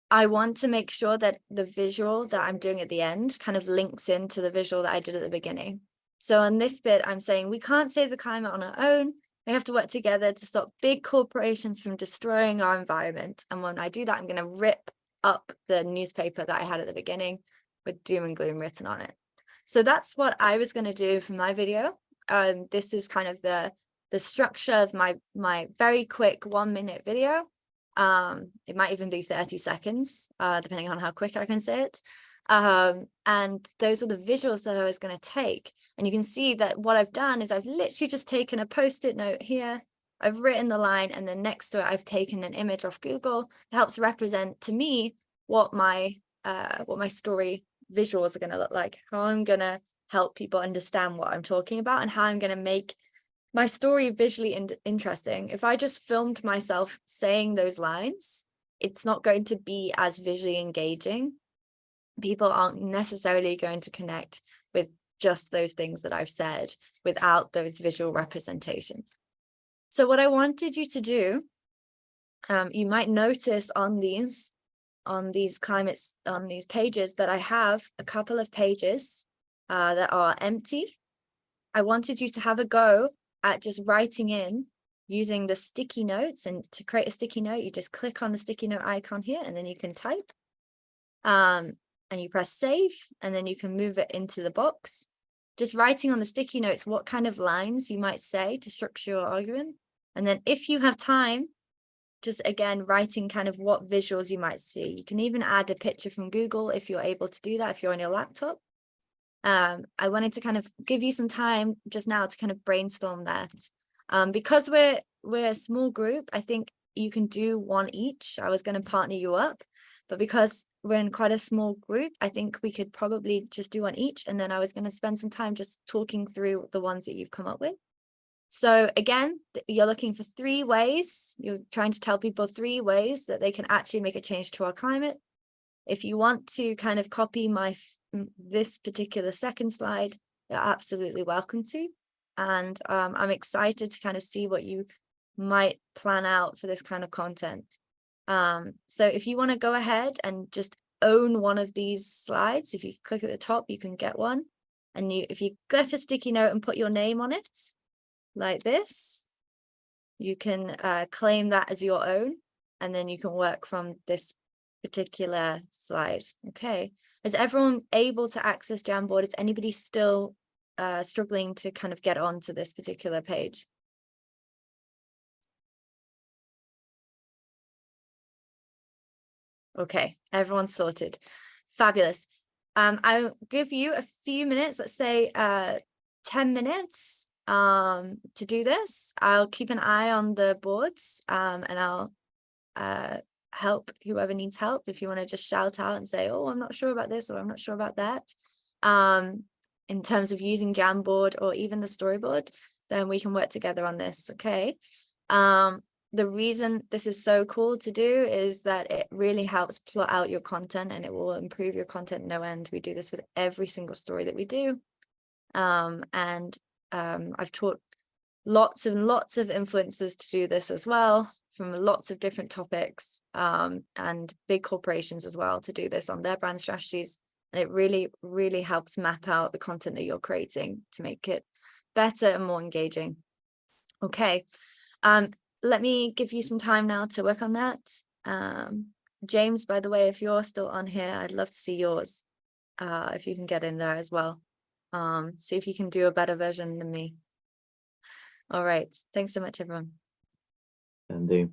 I want to make sure that the visual that I'm doing at the end kind of links into the visual that I did at the beginning. So on this bit, I'm saying we can't save the climate on our own. We have to work together to stop big corporations from destroying our environment. And when I do that, I'm going to rip up the newspaper that I had at the beginning with doom and gloom written on it. So that's what I was going to do for my video. This is kind of the structure of my very quick 1-minute video. It might even be 30 seconds, depending on how quick I can say it. And those are the visuals that I was going to take. And you can see that what I've done is I've literally just taken a post-it note here. I've written the line, and then next to it, I've taken an image off Google that helps represent to me what my story visuals are going to look like, how I'm going to help people understand what I'm talking about, and how I'm going to make my story visually interesting. If I just filmed myself saying those lines, it's not going to be as visually engaging. People aren't necessarily going to connect with just those things that I've said without those visual representations. So what I wanted you to do, you might notice on these pages that I have a couple of pages that are empty. I wanted you to have a go at just writing in using the sticky notes, and to create a sticky note, you just click on the sticky note icon here and then you can type. And you press save, and then you can move it into the box. Just writing on the sticky notes what kind of lines you might say to structure your argument. And then if you have time, just again, writing kind of what visuals you might see. You can even add a picture from Google if you're able to do that, if you're on your laptop. I wanted to kind of give you some time just now to kind of brainstorm that. Because we're a small group, I think you can do one each. I was going to partner you up, but because we're in quite a small group, I think we could probably just do one each. And then I was going to spend some time just talking through the ones that you've come up with. So again, you're looking for 3 ways. You're trying to tell people 3 ways that they can actually make a change to our climate. If you want to kind of copy this particular second slide, you're absolutely welcome to. And I'm excited to kind of see what you might plan out for this kind of content. So if you want to go ahead and just own one of these slides, if you click at the top, you can get one. And if you get a sticky note and put your name on it, like this, you can claim that as your own, and then you can work from this particular slide. Okay, is everyone able to access Jamboard? Is anybody still struggling to kind of get onto this particular page? Okay, everyone's sorted. Fabulous. I'll give you a few minutes, let's say 10 minutes to do this. I'll keep an eye on the boards and I'll help whoever needs help. If you want to just shout out and say, oh, I'm not sure about this, or I'm not sure about that, in terms of using Jamboard or even the storyboard, then we can work together on this. Okay. The reason this is so cool to do is that it really helps plot out your content, and it will improve your content no end. We do this with every single story that we do. I've taught lots and lots of influencers to do this as well, from lots of different topics, and big corporations as well, to do this on their brand strategies. And it really, really helps map out the content that you're creating to make it better and more engaging. Okay. Let me give you some time now to work on that. James, by the way, if you're still on here, I'd love to see yours, if you can get in there as well. See if you can do a better version than me. All right. Thanks so much, everyone. Can do.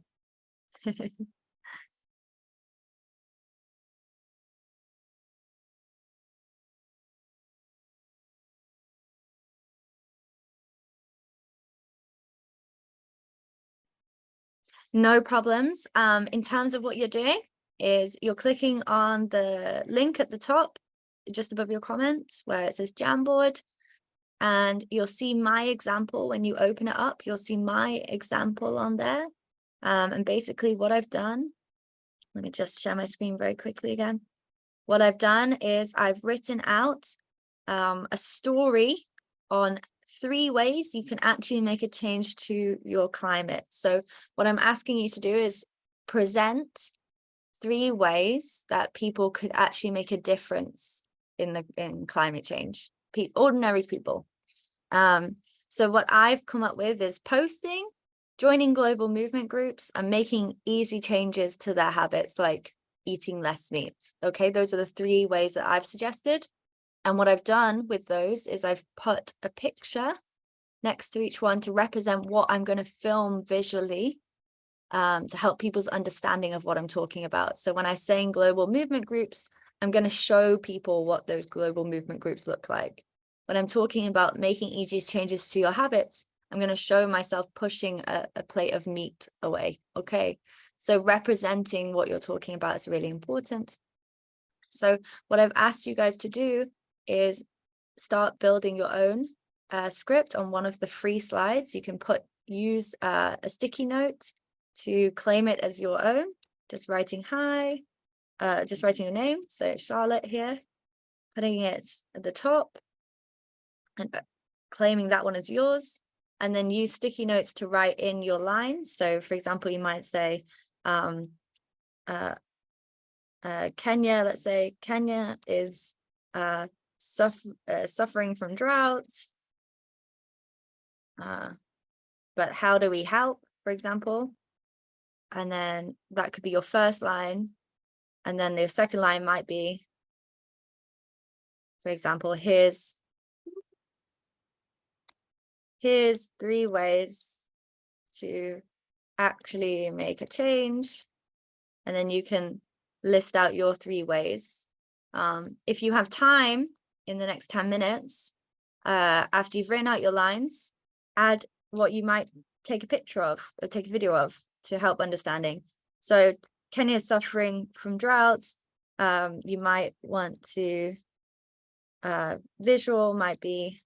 No problems. In terms of what you're doing is you're clicking on the link at the top, just above your comment, where it says Jamboard, and you'll see my example. When you open it up, you'll see my example on there. And basically what I've done, let me just share my screen very quickly again. What I've done is I've written out a story on 3 ways you can actually make a change to your climate. So what I'm asking you to do is present 3 ways that people could actually make a difference in climate change, ordinary people. So what I've come up with is posting, joining global movement groups, and making easy changes to their habits, like eating less meat. Okay, those are the 3 ways that I've suggested. And what I've done with those is I've put a picture next to each one to represent what I'm going to film visually, to help people's understanding of what I'm talking about. So when I say in global movement groups, I'm going to show people what those global movement groups look like. When I'm talking about making easy changes to your habits, I'm going to show myself pushing a plate of meat away. Okay, so representing what you're talking about is really important. So what I've asked you guys to do is start building your own script on one of the free slides. You can use a sticky note to claim it as your own, just writing hi, just writing your name. So Charlotte here, putting it at the top, and claiming that one as yours, and then use sticky notes to write in your lines. So for example, you might say, Kenya, let's say Kenya is suffering from drought, but how do we help, for example? And then that could be your first line. And then the second line might be, for example, here's 3 ways to actually make a change. And then you can list out your 3 ways. If you have time in the next 10 minutes, after you've written out your lines, add what you might take a picture of or take a video of to help understanding. So Kenya is suffering from droughts. You might want to, visual might be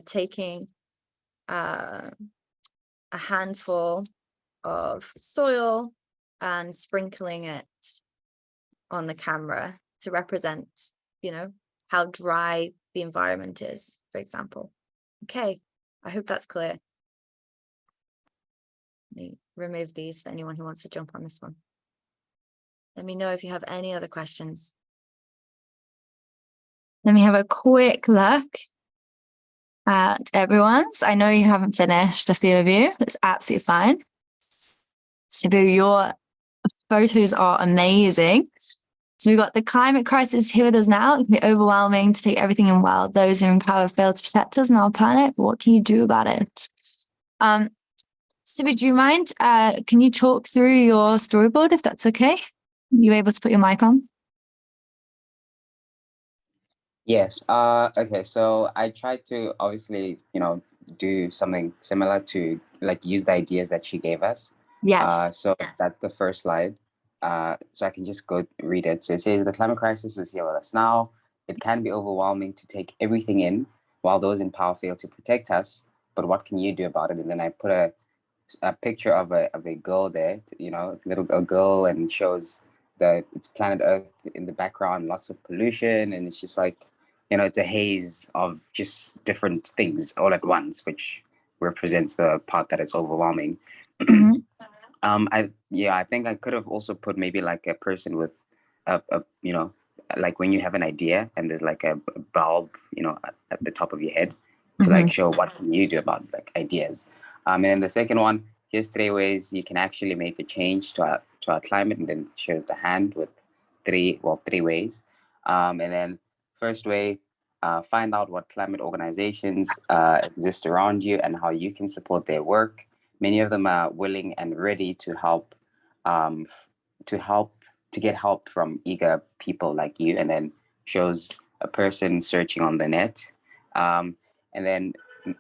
taking a handful of soil and sprinkling it on the camera to represent, you know, how dry the environment is, for example. Okay, I hope that's clear. Let me remove these for anyone who wants to jump on this one. Let me know if you have any other questions. Let me have a quick look at everyone's. I know you haven't finished, a few of you. It's absolutely fine. Sibu, your photos are amazing. So we've got the climate crisis here with us now. It can be overwhelming to take everything in while those who are in power fail to protect us and our planet. But what can you do about it? Sibu, do you mind? Can you talk through your storyboard if that's okay? You able to put your mic on? Yes. Okay. So I tried to obviously, do something similar to like use the ideas that she gave us. Yes. So that's the first slide. So I can just go read it. So it says the climate crisis is here with us now. It can be overwhelming to take everything in while those in power fail to protect us. But what can you do about it? And then I put a picture of a girl there, a girl, and it shows that it's planet Earth in the background, lots of pollution, and it's just like, it's a haze of just different things all at once, which represents the part that is overwhelming. Mhm. I think I could have also put maybe like a person with like when you have an idea and there's like a bulb, at the top of your head to like show what can you do about like ideas. And then the second one, here's 3 ways you can actually make a change to our climate, and then shows the hand with 3 ways. And then first way, find out what climate organizations exist around you and how you can support their work. Many of them are willing and ready to help, to get help from eager people like you. And then shows a person searching on the net. And then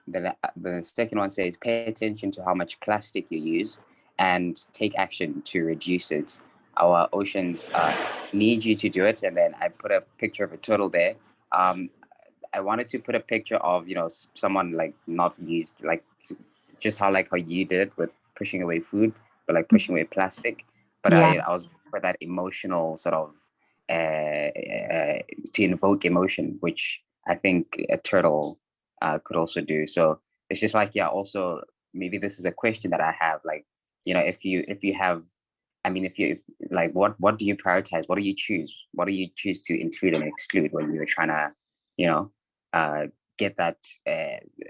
the second one says, pay attention to how much plastic you use and take action to reduce it. Our oceans need you to do it. And then I put a picture of a turtle there. I wanted to put a picture of, someone like not used, like just how you did with pushing away food, but like pushing away plastic. But Yeah. I was for that emotional sort of to invoke emotion, which I think a turtle could also do. So it's just like, also maybe this is a question that I have, like, if you have, I mean, if like, what do you prioritize? What do you choose? What do you choose to include and exclude when you're trying to, get that?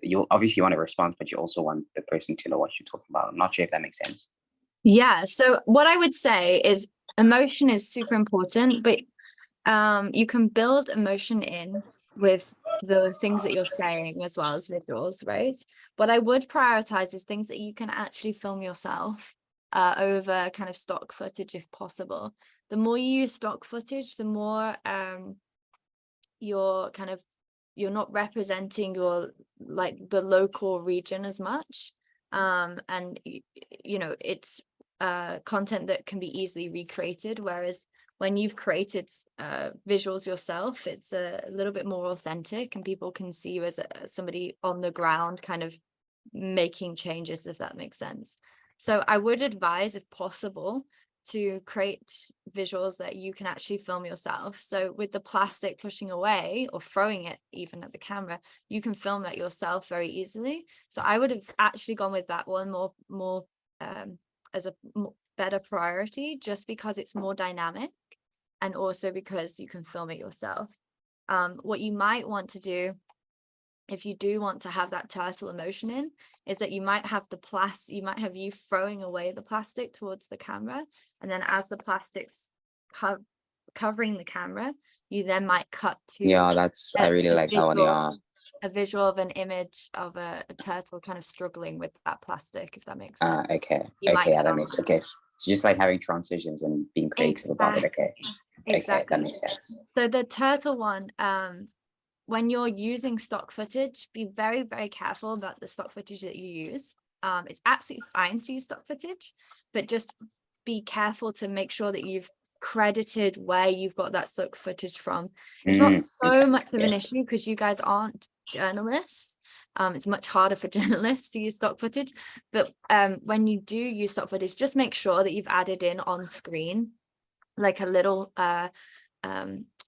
You obviously want a response, but you also want the person to know what you're talking about. I'm not sure if that makes sense. Yeah. So what I would say is emotion is super important, but you can build emotion in with the things that you're saying as well as visuals, right? What I would prioritize is things that you can actually film yourself over kind of stock footage if possible. The more you use stock footage, the more you're not representing your the local region as much, and it's content that can be easily recreated, whereas when you've created visuals yourself, it's a little bit more authentic and people can see you as somebody on the ground kind of making changes, if that makes sense. So I would advise, if possible, to create visuals that you can actually film yourself. So with the plastic pushing away or throwing it even at the camera, you can film that yourself very easily. So I would have actually gone with that one more as a better priority, just because it's more dynamic and also because you can film it yourself. What you might want to do, if you do want to have that turtle emotion in, is that you might have you throwing away the plastic towards the camera, and then as the plastic's covering the camera, you then might cut to I really like that one. Yeah. a visual of an image of a turtle kind of struggling with that plastic, if that makes sense. Okay, that makes okay. So just like having transitions and being creative about it. Okay, exactly. That makes sense. So the turtle one, when you're using stock footage, be very, very careful about the stock footage that you use. It's absolutely fine to use stock footage, but just be careful to make sure that you've credited where you've got that stock footage from. It's not so much of an issue because you guys aren't journalists. It's much harder for journalists to use stock footage, but when you do use stock footage, just make sure that you've added in on screen like a little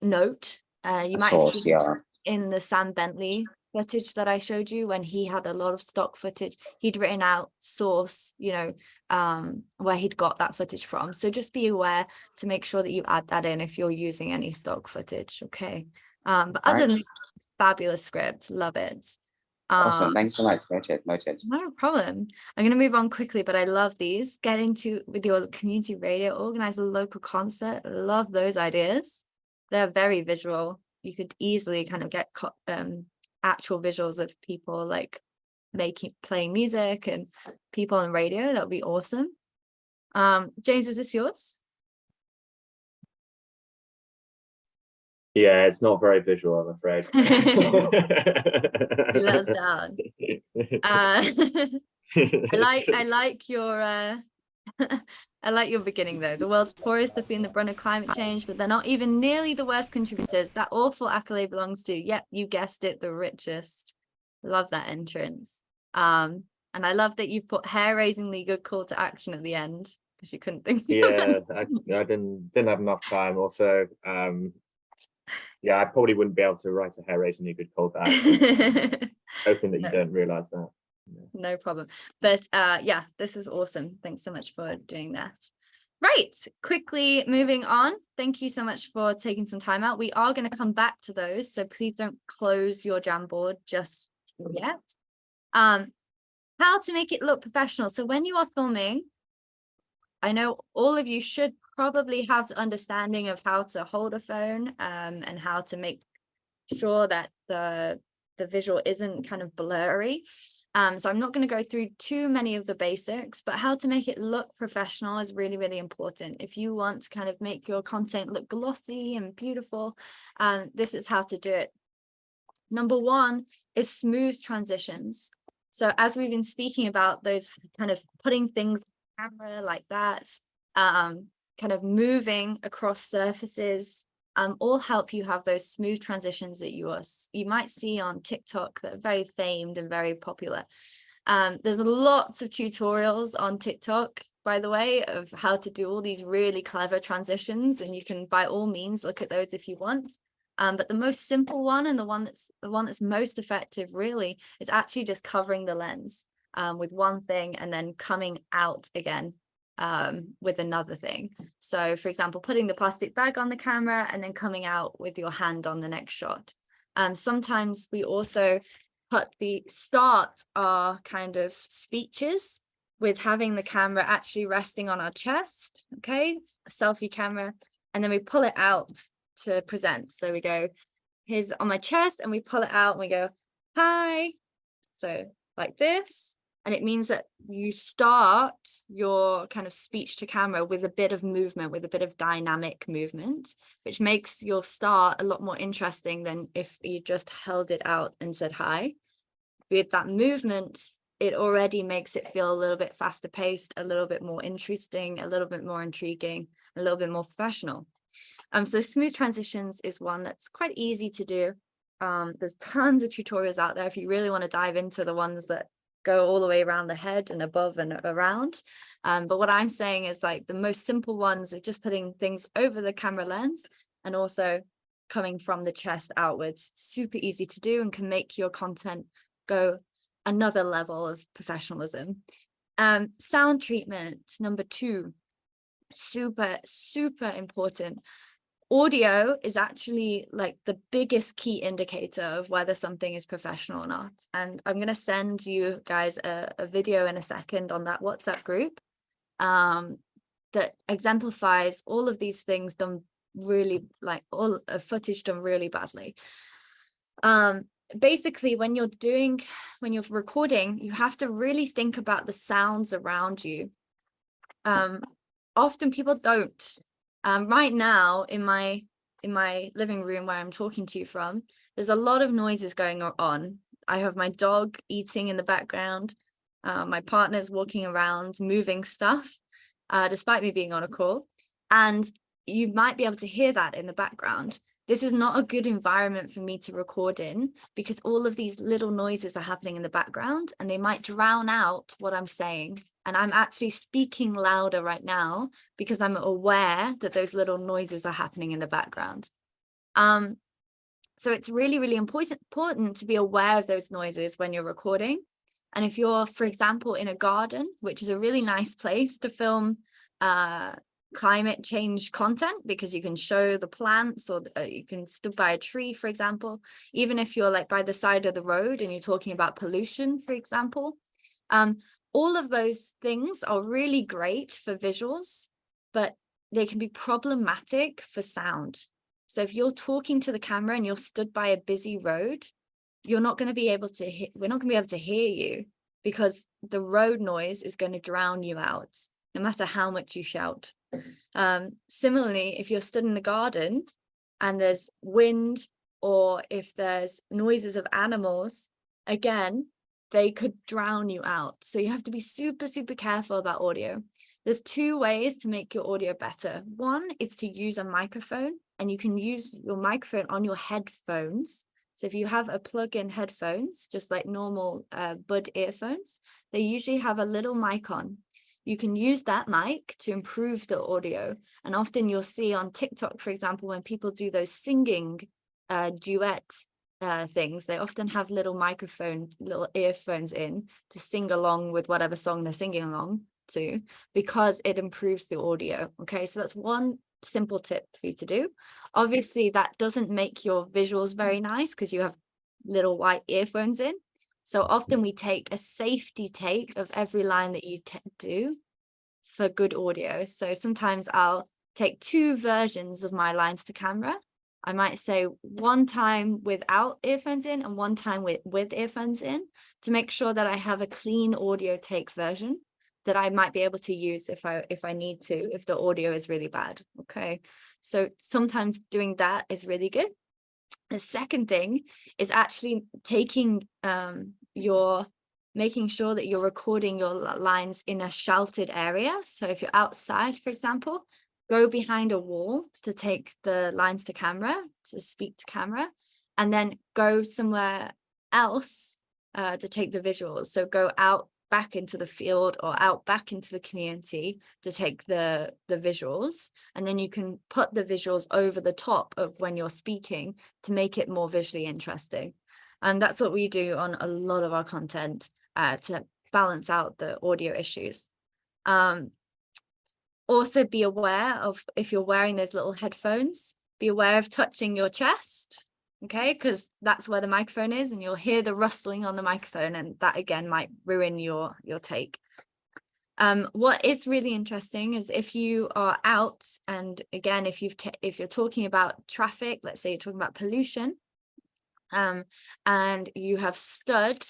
note. You might have seen in the Sam Bentley footage that I showed you, when he had a lot of stock footage, he'd written out source, where he'd got that footage from. So just be aware to make sure that you add that in if you're using any stock footage. Okay. But other than fabulous script, love it. Awesome, thanks so much. Noted. No problem. I'm going to move on quickly, but I love these. Get into with your community radio, organize a local concert. Love those ideas. They're very visual. You could easily kind of get actual visuals of people like playing music and people on radio. That would be awesome. James, is this yours? Yeah, it's not very visual, I'm afraid. You let us down. I like your I like your beginning though. The world's poorest have been the brunt of climate change, but they're not even nearly the worst contributors. That awful accolade belongs to, yep, you guessed it, the richest. Love that entrance. And I love that you put hair-raisingly good call to action at the end, because you couldn't think. Yeah, I didn't have enough time. Also, yeah, I probably wouldn't be able to write a hair-raisingly good call to action. Hoping that you don't realize that. No problem. But yeah, this is awesome. Thanks so much for doing that. Right, quickly moving on. Thank you so much for taking some time out. We are going to come back to those, so please don't close your Jamboard just yet. How to make it look professional. So when you are filming, I know all of you should probably have the understanding of how to hold a phone and how to make sure that the visual isn't kind of blurry. So I'm not going to go through too many of the basics, but how to make it look professional is really, really important. If you want to kind of make your content look glossy and beautiful, this is how to do it. Number one is smooth transitions. So as we've been speaking about, those kind of putting things on camera like that, kind of moving across surfaces, all help you have those smooth transitions that you might see on TikTok that are very famed and very popular. There's lots of tutorials on TikTok, by the way, of how to do all these really clever transitions, and you can by all means look at those if you want. But the most simple one, and the one that's most effective really, is actually just covering the lens with one thing and then coming out again with another thing. So for example, putting the plastic bag on the camera and then coming out with your hand on the next shot. Sometimes we also start our kind of speeches with having the camera actually resting on our chest, okay, a selfie camera, and then we pull it out to present. So we go, here's on my chest, and we pull it out and we go, hi. So like this. And it means that you start your kind of speech to camera with a bit of movement, with a bit of dynamic movement, which makes your start a lot more interesting than if you just held it out and said hi. With that movement, it already makes it feel a little bit faster paced, a little bit more interesting, a little bit more intriguing, a little bit more professional. So smooth transitions is one that's quite easy to do. There's tons of tutorials out there if you really want to dive into the ones that go all the way around the head and above and around. But what I'm saying is like the most simple ones are just putting things over the camera lens and also coming from the chest outwards. Super easy to do and can make your content go another level of professionalism. Sound treatment, number 2, super important. Audio is actually like the biggest key indicator of whether something is professional or not. And I'm going to send you guys a video in a second on that WhatsApp group that exemplifies all of these things done really, like all footage done really badly. Basically, when you're recording, you have to really think about the sounds around you. Often people don't. Right now in my living room where I'm talking to you from, there's a lot of noises going on. I have my dog eating in the background. My partner's walking around moving stuff, despite me being on a call. And you might be able to hear that in the background. This is not a good environment for me to record in because all of these little noises are happening in the background and they might drown out what I'm saying. And I'm actually speaking louder right now because I'm aware that those little noises are happening in the background. So it's really important to be aware of those noises when you're recording. And if you're, for example, in a garden, which is a really nice place to film climate change content because you can show the plants, or you can stood by a tree, for example, even if you're like by the side of the road and you're talking about pollution, for example. All of those things are really great for visuals, but they can be problematic for sound. So if you're talking to the camera and you're stood by a busy road, you're not going to be able to we're not going to be able to hear you because the road noise is going to drown you out, no matter how much you shout. Similarly, if you're stood in the garden and there's wind, or if there's noises of animals, again, they could drown you out. So you have to be super careful about audio. There's 2 ways to make your audio better. One is to use a microphone, and you can use your microphone on your headphones. So if you have a plug-in headphones, just like normal bud earphones, they usually have a little mic on. You can use that mic to improve the audio. And often you'll see on TikTok, for example, when people do those singing duet things, they often have little earphones in to sing along with whatever song they're singing along to, because it improves the audio. Okay, so that's one simple tip for you to do. Obviously that doesn't make your visuals very nice because you have little white earphones in. So often we take a safety take of every line that you do for good audio. So sometimes I'll take 2 versions of my lines to camera. I might say one time without earphones in and one time with earphones in, to make sure that I have a clean audio take version that I might be able to use if I need to, if the audio is really bad. Okay, so sometimes doing that is really good. The second thing is actually taking making sure that you're recording your lines in a sheltered area. So if you're outside, for example, go behind a wall to take the lines to camera, to speak to camera, and then go somewhere else to take the visuals. So go out back into the field or out back into the community to take the visuals, and then you can put the visuals over the top of when you're speaking to make it more visually interesting. And that's what we do on a lot of our content to balance out the audio issues. Also be aware of, if you're wearing those little headphones, be aware of touching your chest, okay, because that's where the microphone is, and you'll hear the rustling on the microphone, and that again might ruin your take. What is really interesting is if you are out, and again, if you're talking about traffic, let's say you're talking about pollution, and you have stood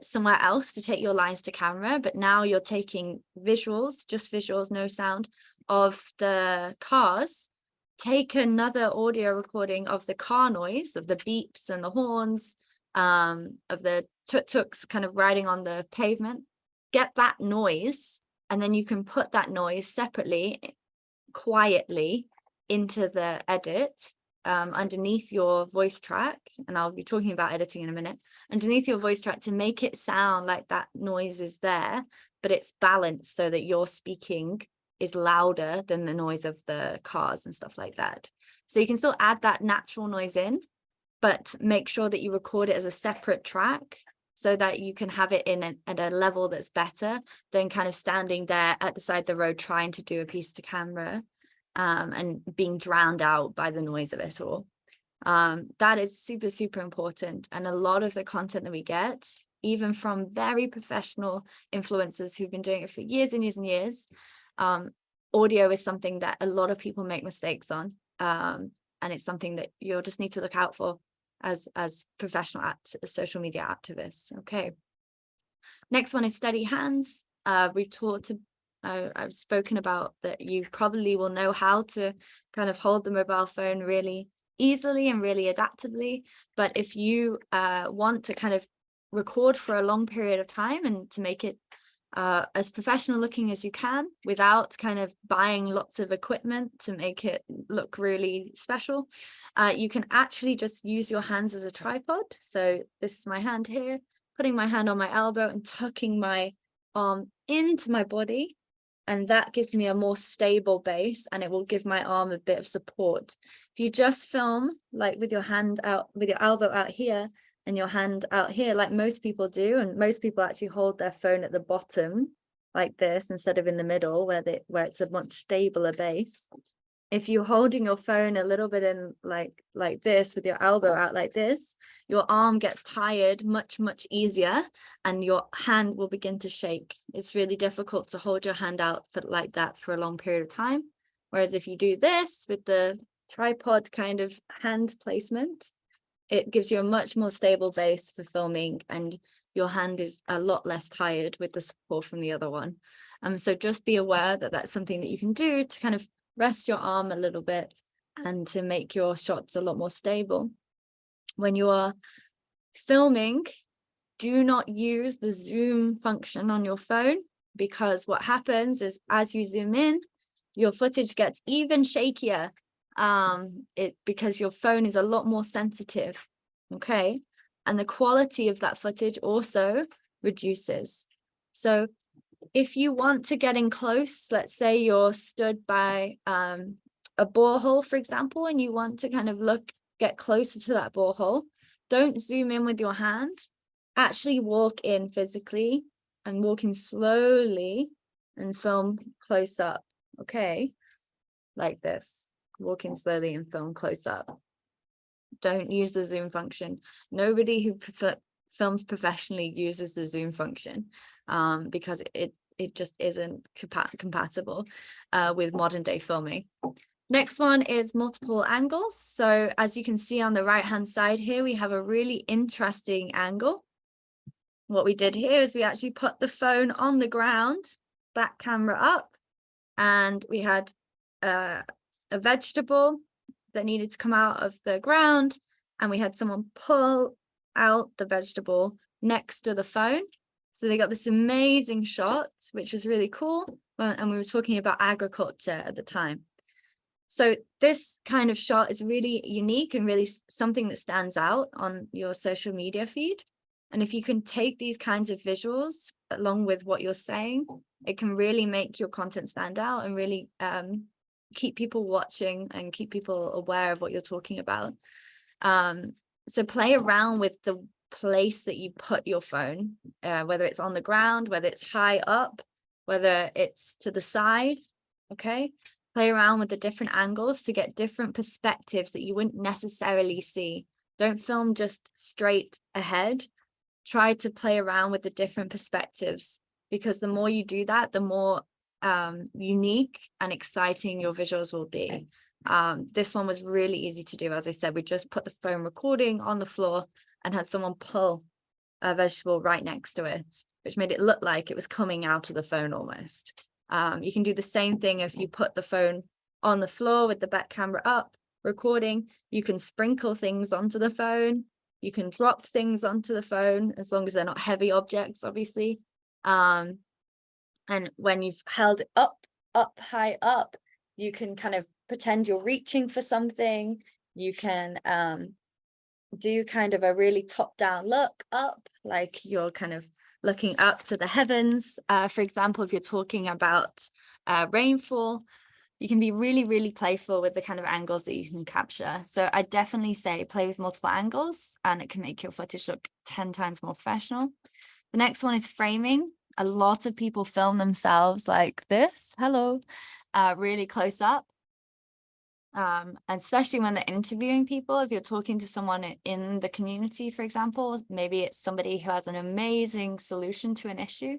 somewhere else to take your lines to camera, but now you're taking visuals, just visuals, no sound, of the cars, take another audio recording of the car noise, of the beeps and the horns, of the tuk-tuks kind of riding on the pavement, get that noise, and then you can put that noise separately, quietly, into the edit underneath your voice track, and I'll be talking about editing in a minute, underneath your voice track to make it sound like that noise is there, but it's balanced so that your speaking is louder than the noise of the cars and stuff like that. So you can still add that natural noise in, but make sure that you record it as a separate track so that you can have it in at a level that's better than kind of standing there at the side of the road trying to do a piece to camera and being drowned out by the noise of it all. That is super, super important. And a lot of the content that we get, even from very professional influencers who've been doing it for years and years and years, audio is something that a lot of people make mistakes on. And it's something that you'll just need to look out for as professional social media activists. Okay. Next one is steady hands. We've talked to, I've spoken about that you probably will know how to kind of hold the mobile phone really easily and really adaptively. But if you want to kind of record for a long period of time and to make it as professional looking as you can without kind of buying lots of equipment to make it look really special, you can actually just use your hands as a tripod. So this is my hand here, putting my hand on my elbow and tucking my arm into my body, and that gives me a more stable base and it will give my arm a bit of support. If you just film like with your hand out, with your elbow out here and your hand out here, like most people do, and most people actually hold their phone at the bottom like this instead of in the middle where it's a much stabler base. If you're holding your phone a little bit in like this with your elbow out like this, your arm gets tired much easier and your hand will begin to shake. It's really difficult to hold your hand out like that for a long period of time. Whereas if you do this with the tripod kind of hand placement, it gives you a much more stable base for filming and your hand is a lot less tired with the support from the other one. So just be aware that that's something that you can do to kind of rest your arm a little bit and to make your shots a lot more stable. When you are filming, do not use the zoom function on your phone, because what happens is as you zoom in, your footage gets even shakier. Because your phone is a lot more sensitive, okay, and the quality of that footage also reduces. So if you want to get in close, let's say you're stood by a borehole, for example, and you want to kind of get closer to that borehole, don't zoom in with your hand, actually walk in physically and walk in slowly and film close up, okay, like this. Walking slowly and film close up. Don't use the zoom function. Nobody who films professionally uses the zoom function because it just isn't compatible with modern day filming. Next one is multiple angles. So as you can see on the right hand side here, we have a really interesting angle. What we did here is we actually put the phone on the ground, back camera up, and we had a vegetable that needed to come out of the ground, and we had someone pull out the vegetable next to the phone. So they got this amazing shot, which was really cool. And we were talking about agriculture at the time. So this kind of shot is really unique and really something that stands out on your social media feed. And if you can take these kinds of visuals along with what you're saying, it can really make your content stand out and really keep people watching and keep people aware of what you're talking about. So play around with the place that you put your phone, whether it's on the ground, whether it's high up, whether it's to the side, okay? Play around with the different angles to get different perspectives that you wouldn't necessarily see. Don't film just straight ahead. Try to play around with the different perspectives, because the more you do that, the more unique and exciting your visuals will be. This one was really easy to do. As I said, we just put the phone recording on the floor and had someone pull a vegetable right next to it, which made it look like it was coming out of the phone almost. You can do the same thing if you put the phone on the floor with the back camera up recording. You can sprinkle things onto the phone. You can drop things onto the phone as long as they're not heavy objects, obviously. And when you've held it up high up, you can kind of pretend you're reaching for something. You can do kind of a really top-down look up, like you're kind of looking up to the heavens. For example, if you're talking about rainfall, you can be really, really playful with the kind of angles that you can capture. So I definitely say play with multiple angles, and it can make your footage look 10 times more professional. The next one is framing. A lot of people film themselves like this, hello, really close up. And especially when they're interviewing people, if you're talking to someone in the community, for example, maybe it's somebody who has an amazing solution to an issue,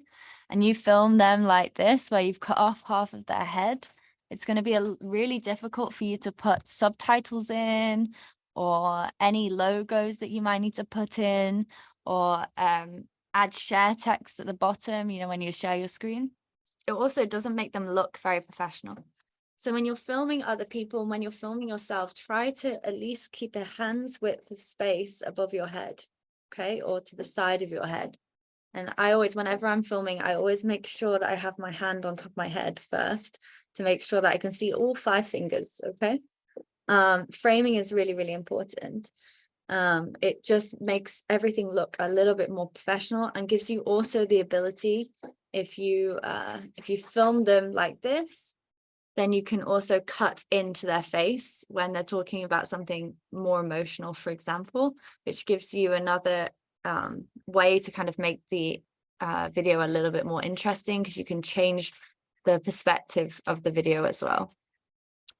and you film them like this, where you've cut off half of their head. It's going to be really difficult for you to put subtitles in, or any logos that you might need to put in, or add share text at the bottom, you know, when you share your screen. It also doesn't make them look very professional. So when you're filming other people, when you're filming yourself, try to at least keep a hand's width of space above your head, okay, or to the side of your head. And I always, whenever I'm filming, I always make sure that I have my hand on top of my head first to make sure that I can see all 5 fingers, okay? Framing is really, really important. It just makes everything look a little bit more professional, and gives you also the ability, if you film them like this, then you can also cut into their face when they're talking about something more emotional, for example, which gives you another way to kind of make the video a little bit more interesting, because you can change the perspective of the video as well.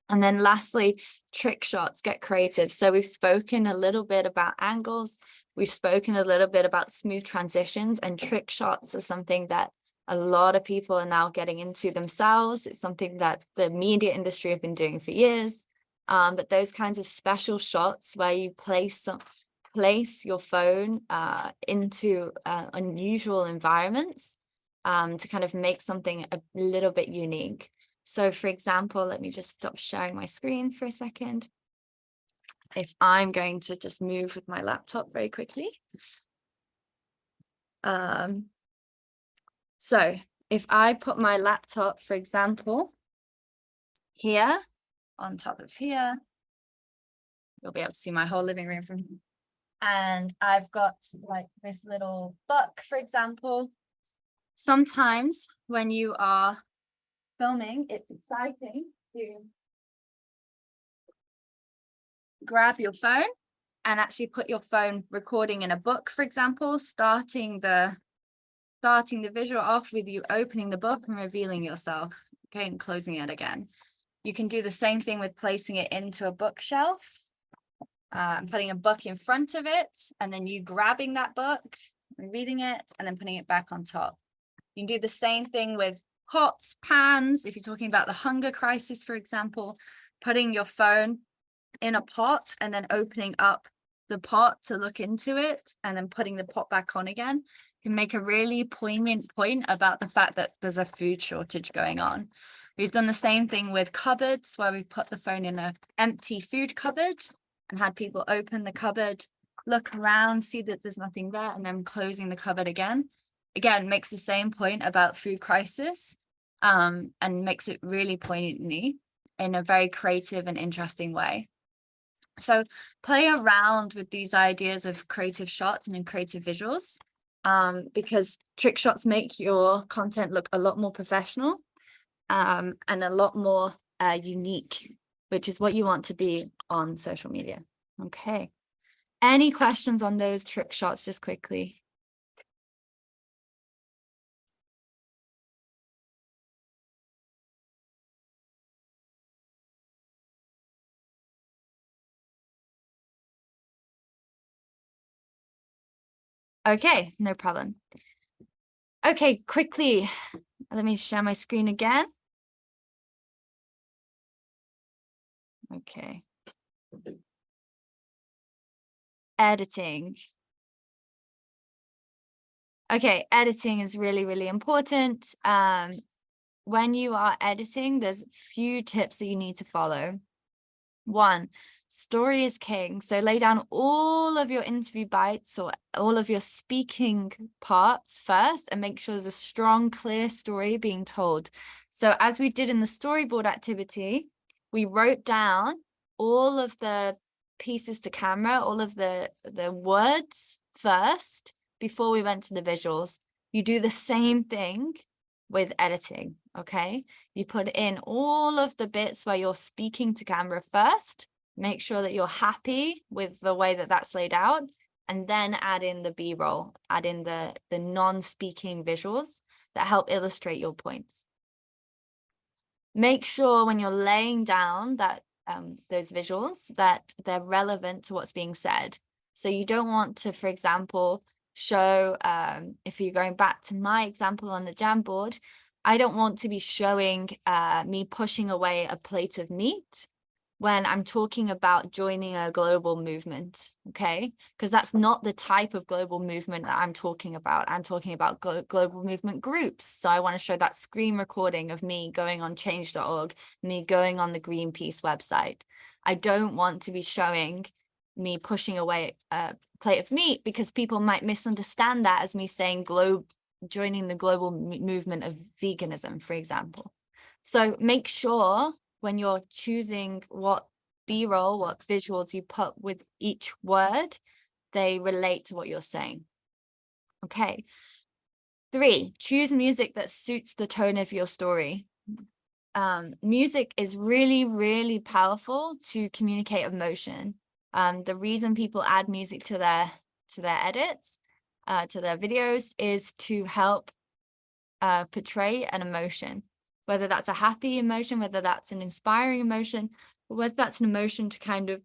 And then lastly, trick shots, get creative. So we've spoken a little bit about angles. We've spoken a little bit about smooth transitions, and trick shots are something that a lot of people are now getting into themselves. It's something that the media industry have been doing for years. But those kinds of special shots where you place your phone into unusual environments to kind of make something a little bit unique. So for example, let me just stop sharing my screen for a second. If I'm going to just move with my laptop very quickly. So if I put my laptop, for example, here on top of here, you'll be able to see my whole living room from here. And I've got like this little book, for example. Sometimes when you are filming, it's exciting to grab your phone and actually put your phone recording in a book, for example, starting the visual off with you opening the book and revealing yourself, okay, and closing it again. You can do the same thing with placing it into a bookshelf, putting a book in front of it, and then you grabbing that book and reading it, and then putting it back on top. You can do the same thing with pots, pans. If you're talking about the hunger crisis, for example, putting your phone in a pot and then opening up the pot to look into it, and then putting the pot back on again, can make a really poignant point about the fact that there's a food shortage going on. We've done the same thing with cupboards, where we put the phone in an empty food cupboard and had people open the cupboard, look around, see that there's nothing there, and then closing the cupboard again. Again, makes the same point about food crisis, and makes it really poignantly in a very creative and interesting way. So play around with these ideas of creative shots and in creative visuals, because trick shots make your content look a lot more professional and a lot more unique, which is what you want to be on social media. Okay. Any questions on those trick shots just quickly? Okay, no problem. Okay, quickly, let me share my screen again. Okay. Editing. Okay, editing is really, really important. When you are editing, there's a few tips that you need to follow. 1, story is king. So lay down all of your interview bites or all of your speaking parts first, and make sure there's a strong, clear story being told. So as we did in the storyboard activity, we wrote down all of the pieces to camera, all of the words first before we went to the visuals. You do the same thing with editing, okay? You put in all of the bits where you're speaking to camera first, make sure that you're happy with the way that that's laid out, and then add in the B-roll, add in the non-speaking visuals that help illustrate your points. Make sure when you're laying down that those visuals that they're relevant to what's being said. So you don't want to, for example, show, if you're going back to my example on the Jamboard, I don't want to be showing me pushing away a plate of meat when I'm talking about joining a global movement, okay? Because that's not the type of global movement that I'm talking about. I'm talking about global movement groups. So I want to show that screen recording of me going on change.org, me going on the Greenpeace website. I don't want to be showing me pushing away a plate of meat because people might misunderstand that as me saying joining the global movement of veganism, for example. So make sure when you're choosing what B-roll, what visuals you put with each word, they relate to what you're saying. Okay. 3, choose music that suits the tone of your story. Music is really, really powerful to communicate emotion. The reason people add music to their edits, to their videos, is to help portray an emotion, whether that's a happy emotion, whether that's an inspiring emotion, or whether that's an emotion to kind of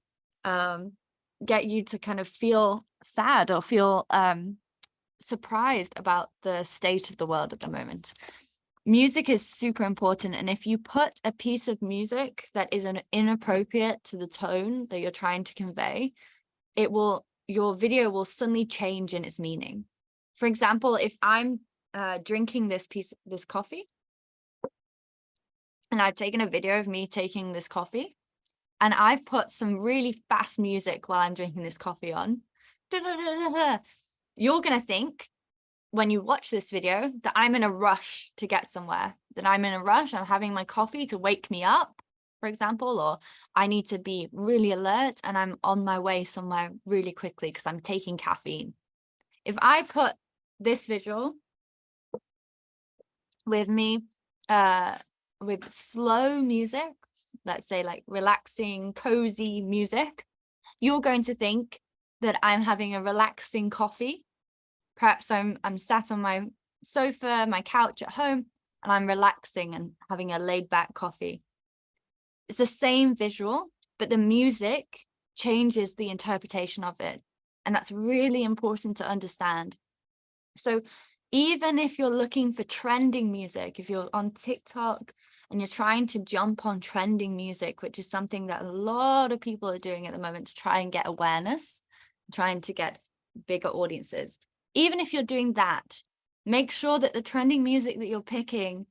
get you to kind of feel sad or feel surprised about the state of the world at the moment. Music is super important, and if you put a piece of music that is inappropriate to the tone that you're trying to convey, your video will suddenly change in its meaning. For example, if I'm drinking this coffee, and I've taken a video of me taking this coffee, and I've put some really fast music while I'm drinking this coffee on, you're going to think when you watch this video that I'm in a rush to get somewhere, that I'm in a rush, I'm having my coffee to wake me up, for example, or I need to be really alert and I'm on my way somewhere really quickly because I'm taking caffeine. If I put this visual with me, with slow music, let's say like relaxing, cozy music, you're going to think that I'm having a relaxing coffee. Perhaps I'm sat on my sofa, my couch at home, and I'm relaxing and having a laid back coffee. It's the same visual, but the music changes the interpretation of it. And that's really important to understand. So even if you're looking for trending music, if you're on TikTok and you're trying to jump on trending music, which is something that a lot of people are doing at the moment to try and get awareness, trying to get bigger audiences. Even if you're doing that, make sure that the trending music that you're picking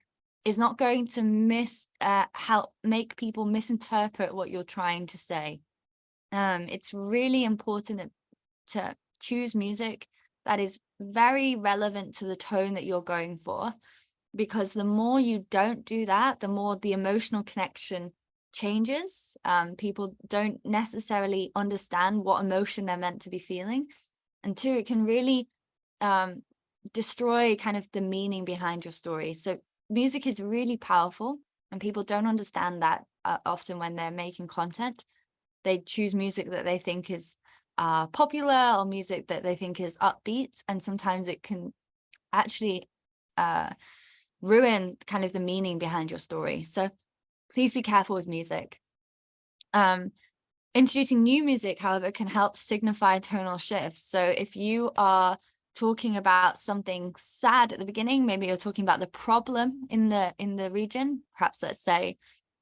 is not going to help make people misinterpret what you're trying to say. It's really important to choose music that is very relevant to the tone that you're going for, because the more you don't do that, the more the emotional connection changes. People don't necessarily understand what emotion they're meant to be feeling. And 2, it can really destroy kind of the meaning behind your story. So music is really powerful, and people don't understand that often when they're making content. They choose music that they think is popular, or music that they think is upbeat, and sometimes it can actually ruin kind of the meaning behind your story. So please be careful with music. Introducing new music, however, can help signify tonal shifts. So if you are talking about something sad at the beginning, maybe you're talking about the problem in the region, perhaps let's say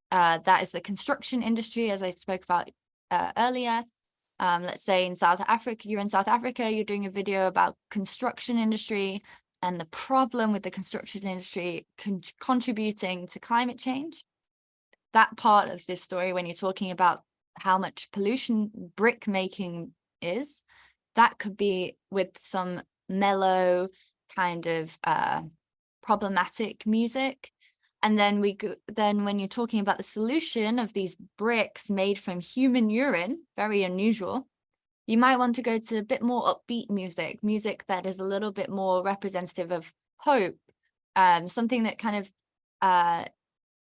that is the construction industry, as I spoke about earlier. Let's say in South Africa, you're in South Africa, you're doing a video about construction industry and the problem with the construction industry contributing to climate change. That part of this story, when you're talking about how much pollution brick making is, that could be with some mellow kind of problematic music. And then when you're talking about the solution of these bricks made from human urine, very unusual, you might want to go to a bit more upbeat music that is a little bit more representative of hope, something that kind of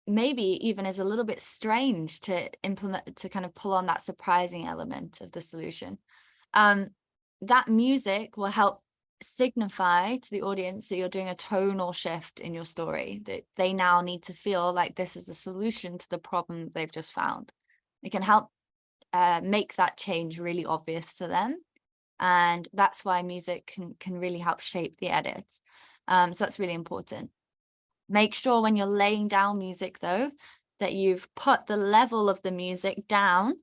maybe even is a little bit strange to implement, to kind of pull on that surprising element of the solution. That music will help signify to the audience that you're doing a tonal shift in your story, that they now need to feel like this is a solution to the problem they've just found. It can help make that change really obvious to them. And that's why music can really help shape the edit. So that's really important. Make sure when you're laying down music, though, that you've put the level of the music down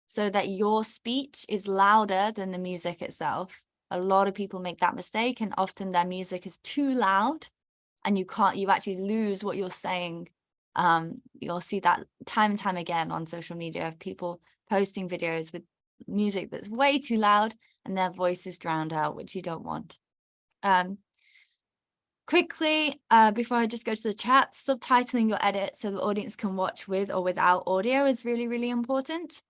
so that your speech is louder than the music itself. A lot of people make that mistake, and often their music is too loud and you actually lose what you're saying. You'll see that time and time again on social media of people posting videos with music that's way too loud and their voice is drowned out, which you don't want. Quickly, before I just go to the chat, subtitling your edit so the audience can watch with or without audio is really, really important.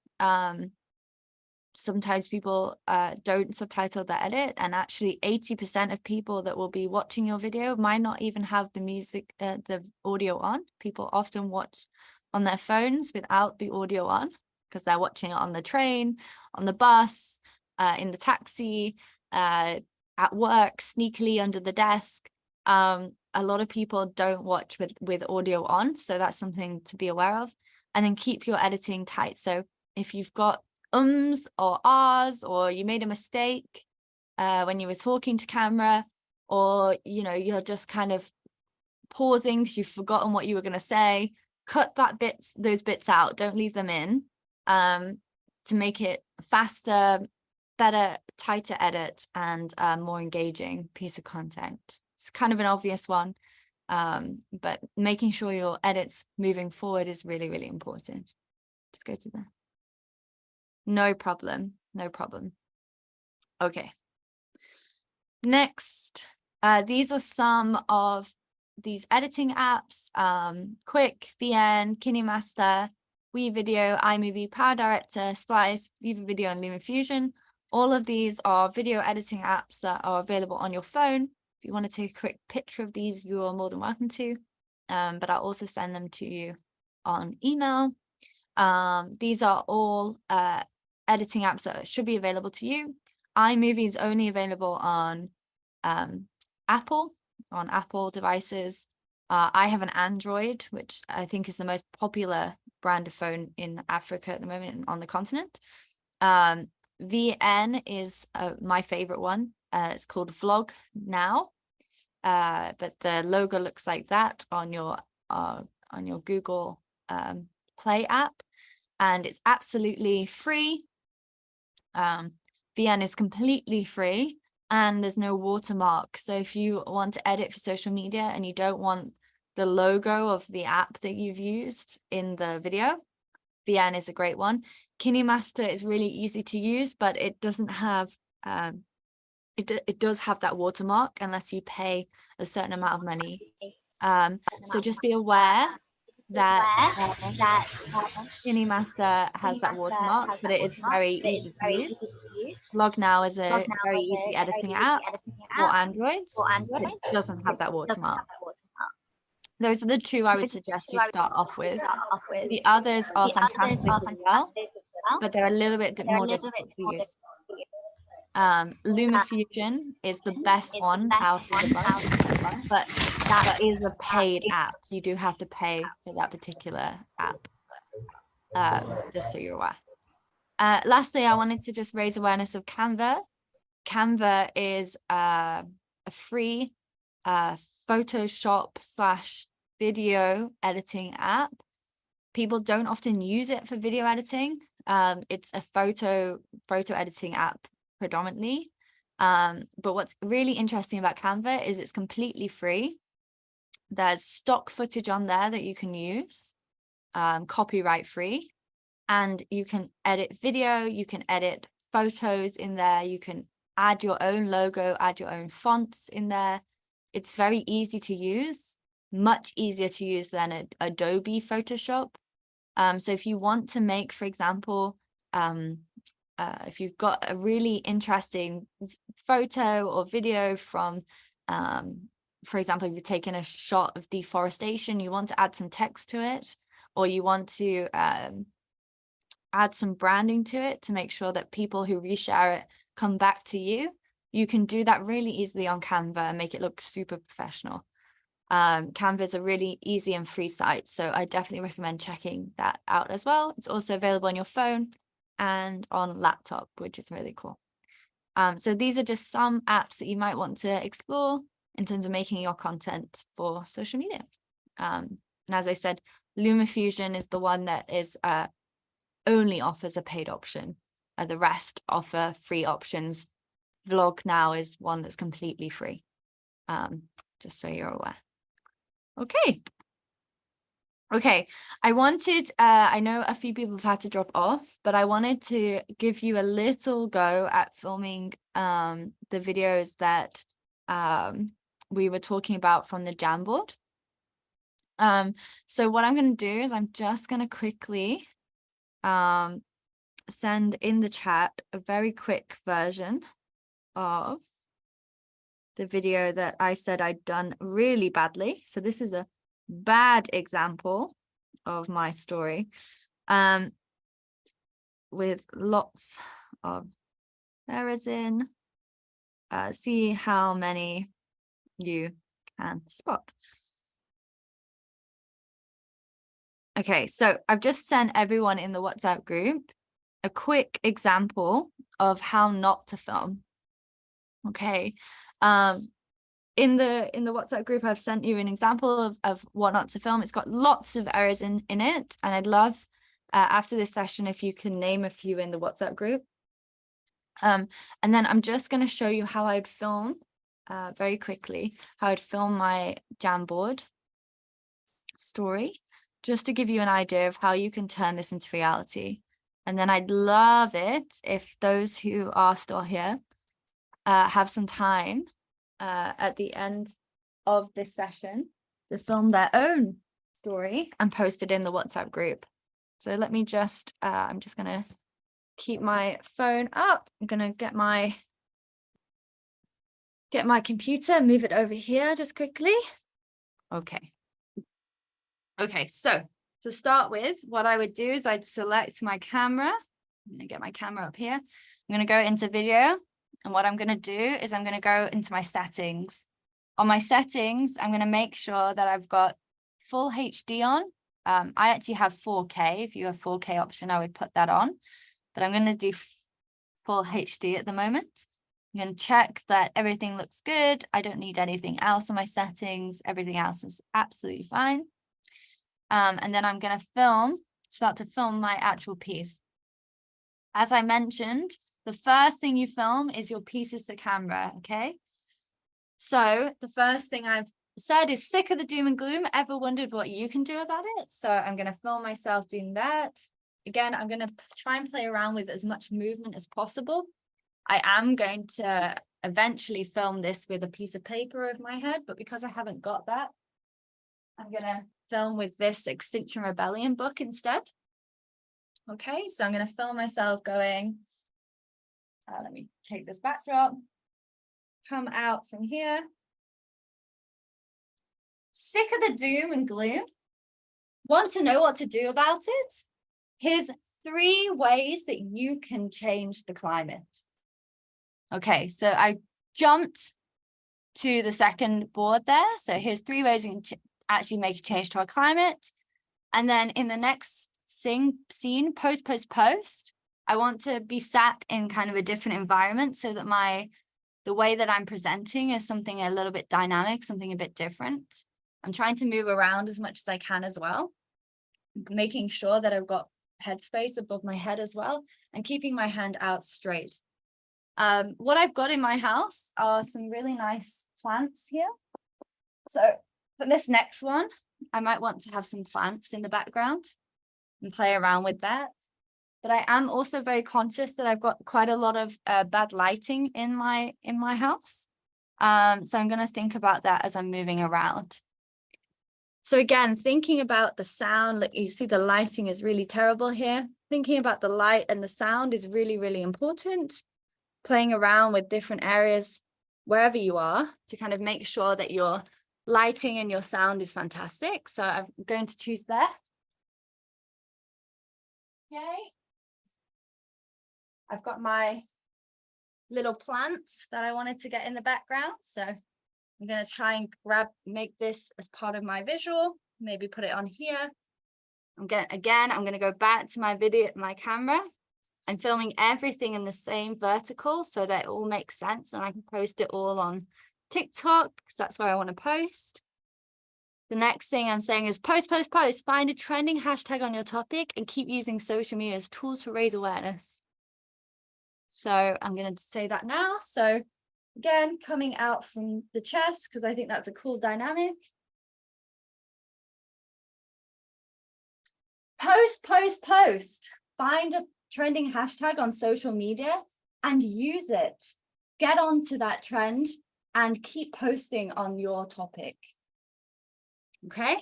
Sometimes people don't subtitle their edit, and actually 80% of people that will be watching your video might not even have the music, the audio on. People often watch on their phones without the audio on because they're watching it on the train, on the bus, in the taxi, at work, sneakily under the desk. A lot of people don't watch with audio on, so that's something to be aware of. And then keep your editing tight. So if you've got ums or ahs, or you made a mistake when you were talking to camera, or you're just kind of pausing because you've forgotten what you were going to say, cut those bits out. Don't leave them in, to make it faster, better, tighter edit and more engaging piece of content. It's kind of an obvious one, but making sure your edits moving forward is really, really important. Just go to the... No problem. Okay. Next, these are some of these editing apps: Quick, VN, KineMaster, WeVideo, iMovie, PowerDirector, Splice, Viva Video, and LumaFusion. All of these are video editing apps that are available on your phone. If you want to take a quick picture of these, you are more than welcome to, but I'll also send them to you on email. These are all editing apps that should be available to you. iMovie is only available on Apple devices. I have an Android, which I think is the most popular brand of phone in Africa at the moment on the continent. VN is my favorite one. It's called Vlog Now, but the logo looks like that on your Google Play app, and it's absolutely free. VN is completely free, and there's no watermark. So if you want to edit for social media and you don't want the logo of the app that you've used in the video, VN is a great one. KineMaster is really easy to use, but it doesn't have it does have that watermark unless you pay a certain amount of money. So just be aware that KineMaster has that watermark, but it is very easy to use. Vlog Now is a very easy editing app for Androids, but it doesn't have that watermark. Those are the two I would suggest you start off with. The others are fantastic as well, but they're a little bit more difficult to use. LumaFusion is the best one out of the bunch, but that is a paid app. You do have to pay for that particular app, just so you're aware. Lastly, I wanted to just raise awareness of Canva. Canva is a free Photoshop / video editing app. People don't often use it for video editing. It's a photo editing app predominantly. But what's really interesting about Canva is it's completely free. There's stock footage on there that you can use, copyright free, and you can edit video, you can edit photos in there, you can add your own logo, add your own fonts in there. It's very easy to use. much easier to use than Adobe Photoshop. So if you want to make, for example, if you've got a really interesting photo or video from, for example, if you've taken a shot of deforestation, you want to add some text to it, or you want to add some branding to it to make sure that people who reshare it come back to you, you can do that really easily on Canva and make it look super professional. Canva is a really easy and free site, so I definitely recommend checking that out as well. It's also available on your phone and on laptop, which is really cool. So these are just some apps that you might want to explore in terms of making your content for social media. And as I said, LumaFusion is the one that is only offers a paid option. The rest offer free options. Vlog Now is one that's completely free, just so you're aware. Okay, I wanted, I know a few people have had to drop off, but I wanted to give you a little go at filming the videos that we were talking about from the Jamboard. So what I'm going to do is I'm just going to quickly send in the chat a very quick version of the video that I said I'd done really badly. So this is a bad example of my story, with lots of errors in. See how many you can spot. Okay, so I've just sent everyone in the WhatsApp group a quick example of how not to film. Okay, in the WhatsApp group, I've sent you an example of what not to film. It's got lots of errors in it, and I'd love after this session if you can name a few in the WhatsApp group. And then I'm just going to show you how I'd film very quickly, how I'd film my Jamboard story, just to give you an idea of how you can turn this into reality. And then I'd love it if those who are still here have some time at the end of this session to film their own story and post it in the WhatsApp group. So let me just, I'm just going to keep my phone up. I'm going to get my computer, move it over here just quickly. Okay. Okay, so to start with, what I would do is I'd select my camera. I'm going to get my camera up here. I'm going to go into video. And what I'm going to do is I'm going to go into my settings. On my settings, I'm going to make sure that I've got full HD on. I actually have 4K. If you have 4K option, I would put that on. But I'm going to do full HD at the moment. I'm going to check that everything looks good. I don't need anything else on my settings. Everything else is absolutely fine. And then I'm going to start to film my actual piece. As I mentioned, the first thing you film is your pieces to camera, okay? So the first thing I've said is sick of the doom and gloom. Ever wondered what you can do about it? So I'm going to film myself doing that. Again, I'm going to try and play around with as much movement as possible. I am going to eventually film this with a piece of paper over my head, but because I haven't got that, I'm going to film with this Extinction Rebellion book instead. Okay, so I'm going to film myself going, let me take this backdrop, come out from here. Sick of the doom and gloom? Want to know what to do about it? Here's 3 ways that you can change the climate. Okay, so I jumped to the second board there. So here's 3 ways you can actually make a change to our climate. And then in the next scene, post, I want to be sat in kind of a different environment so that the way that I'm presenting is something a little bit dynamic, something a bit different. I'm trying to move around as much as I can as well, making sure that I've got headspace above my head as well, and keeping my hand out straight. What I've got in my house are some really nice plants here. So for this next one, I might want to have some plants in the background and play around with that. But I am also very conscious that I've got quite a lot of bad lighting in my house. So I'm going to think about that as I'm moving around. So again, thinking about the sound, like you see the lighting is really terrible here. Thinking about the light and the sound is really, really important. Playing around with different areas wherever you are to kind of make sure that your lighting and your sound is fantastic. So I'm going to choose that. Okay. I've got my little plants that I wanted to get in the background. So I'm going to try and make this as part of my visual, maybe put it on here. I'm going to go back to my camera. I'm filming everything in the same vertical so that it all makes sense and I can post it all on TikTok because that's where I want to post. The next thing I'm saying is post, find a trending hashtag on your topic and keep using social media as tools to raise awareness. So I'm going to say that now. So again, coming out from the chest because I think that's a cool dynamic. Post. Find a trending hashtag on social media and use it. Get onto that trend and keep posting on your topic. Okay.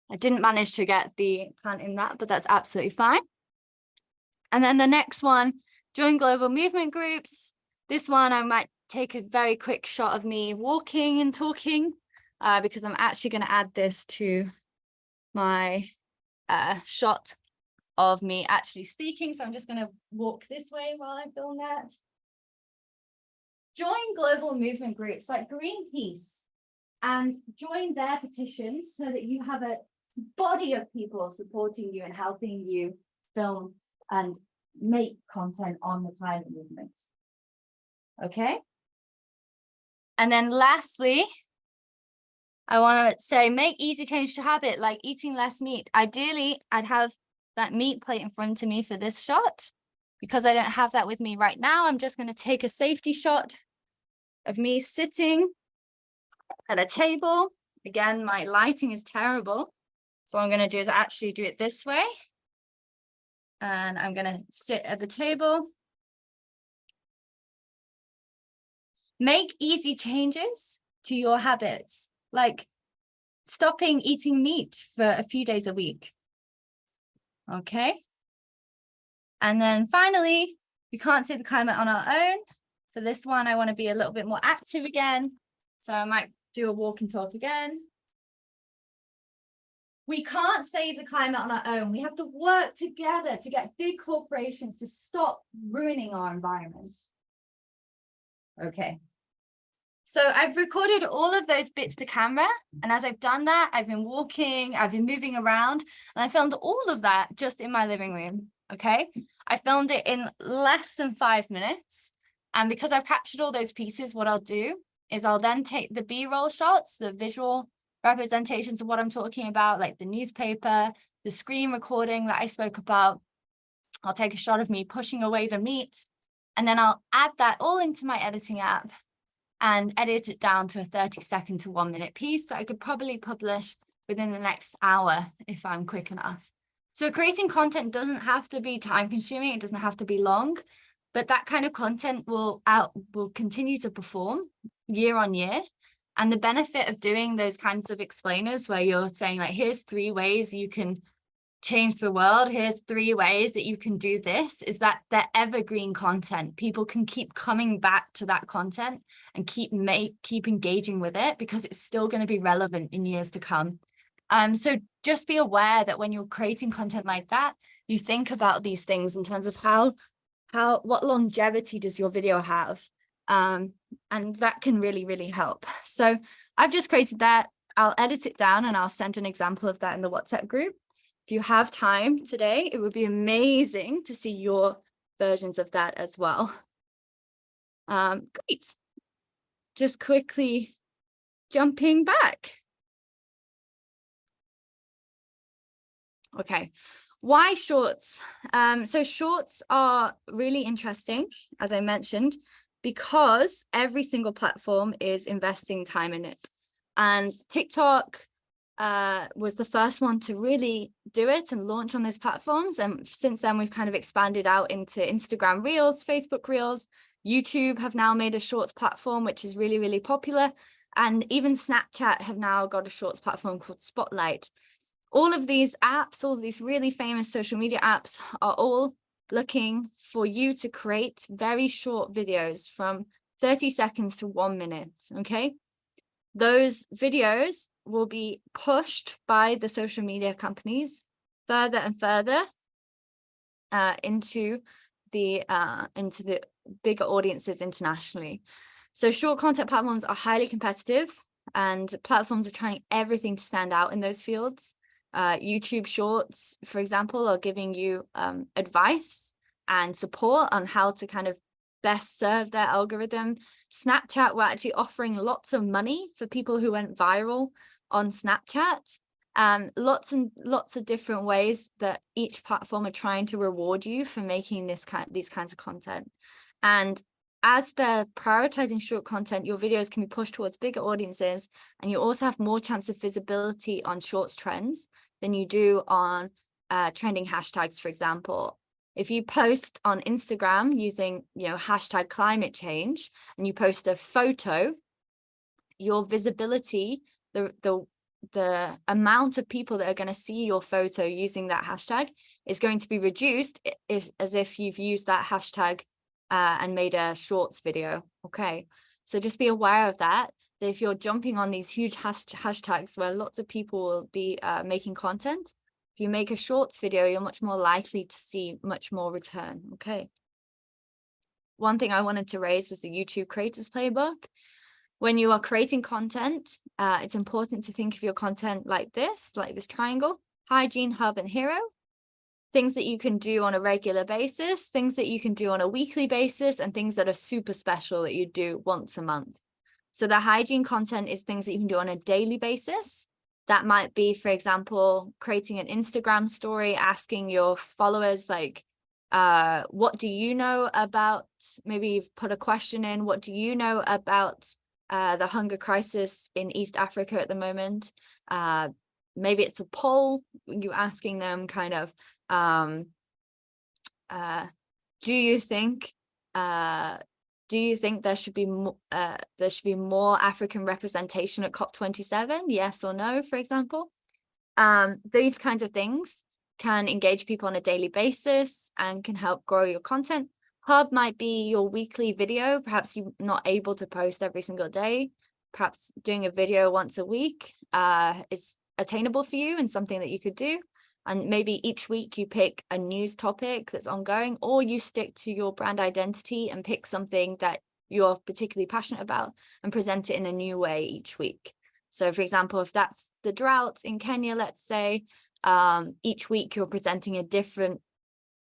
I didn't manage to get the plant in that, but that's absolutely fine. And then the next one, join global movement groups. This one, I might take a very quick shot of me walking and talking because I'm actually going to add this to my shot of me actually speaking. So I'm just going to walk this way while I film that. Join global movement groups like Greenpeace and join their petitions so that you have a body of people supporting you and helping you film and make content on the climate movement. Okay. And then lastly, I want to say make easy change to habit, like eating less meat. Ideally, I'd have that meat plate in front of me for this shot. Because I don't have that with me right now, I'm just going to take a safety shot of me sitting at a table. Again, my lighting is terrible. So what I'm going to do is actually do it this way. And I'm going to sit at the table. Make easy changes to your habits, like stopping eating meat for a few days a week. Okay. And then finally, we can't save the climate on our own. For this one, I want to be a little bit more active again. So I might do a walk and talk again. We can't save the climate on our own. We have to work together to get big corporations to stop ruining our environment. Okay. So I've recorded all of those bits to camera. And as I've done that, I've been walking, I've been moving around, and I filmed all of that just in my living room. Okay. I filmed it in less than 5 minutes. And because I've captured all those pieces, what I'll do is I'll then take the B-roll shots, the visual representations of what I'm talking about, like the newspaper, the screen recording that I spoke about. I'll take a shot of me pushing away the meat, and then I'll add that all into my editing app and edit it down to a 30-second to 1 minute piece that I could probably publish within the next hour if I'm quick enough. So creating content doesn't have to be time consuming. It doesn't have to be long, but that kind of content will continue to perform year on year. And the benefit of doing those kinds of explainers where you're saying like, here's 3 ways you can change the world, here's 3 ways that you can do this, is that they're evergreen content. People can keep coming back to that content and keep engaging with it because it's still going to be relevant in years to come. So just be aware that when you're creating content like that, you think about these things in terms of what longevity does your video have? And that can really, really help. So I've just created that. I'll edit it down and I'll send an example of that in the WhatsApp group. If you have time today, it would be amazing to see your versions of that as well. Great. Just quickly jumping back. Okay, why shorts? So shorts are really interesting, as I mentioned, because every single platform is investing time in it. And TikTok was the first one to really do it and launch on those platforms. And since then, we've kind of expanded out into Instagram Reels, Facebook Reels. YouTube have now made a shorts platform, which is really, really popular. And even Snapchat have now got a shorts platform called Spotlight. All of these apps, all of these really famous social media apps are all looking for you to create very short videos from 30 seconds to 1 minute, okay? Those videos will be pushed by the social media companies further and further into the bigger audiences internationally. So short content platforms are highly competitive, and platforms are trying everything to stand out in those fields. YouTube Shorts, for example, are giving you advice and support on how to kind of best serve their algorithm. Snapchat were actually offering lots of money for people who went viral on Snapchat. Lots and lots of different ways that each platform are trying to reward you for making these kinds of content. And as they're prioritizing short content, your videos can be pushed towards bigger audiences, and you also have more chance of visibility on shorts trends than you do on trending hashtags, for example. If you post on Instagram using, hashtag climate change, and you post a photo, your visibility, the amount of people that are going to see your photo using that hashtag is going to be reduced as if you've used that hashtag and made a shorts video. Okay, so just be aware of that if you're jumping on these huge hashtags where lots of people will be making content, if you make a shorts video, you're much more likely to see much more return. Okay. One thing I wanted to raise was the YouTube Creators Playbook. When you are creating content, it's important to think of your content like this triangle: hygiene, hub, and hero. Things that you can do on a regular basis, things that you can do on a weekly basis, and things that are super special that you do once a month. So the hygiene content is things that you can do on a daily basis. That might be, for example, creating an Instagram story, asking your followers, like, what do you know about, maybe you've put a question in, what do you know about the hunger crisis in East Africa at the moment? Maybe it's a poll, you asking them kind of, do you think there should be more African representation at COP27? Yes or no, for example. These kinds of things can engage people on a daily basis and can help grow your content. Hub might be your weekly video. Perhaps you're not able to post every single day. Perhaps doing a video once a week is attainable for you and something that you could do. And maybe each week you pick a news topic that's ongoing, or you stick to your brand identity and pick something that you're particularly passionate about and present it in a new way each week. So for example, if that's the drought in Kenya, let's say, each week you're presenting a different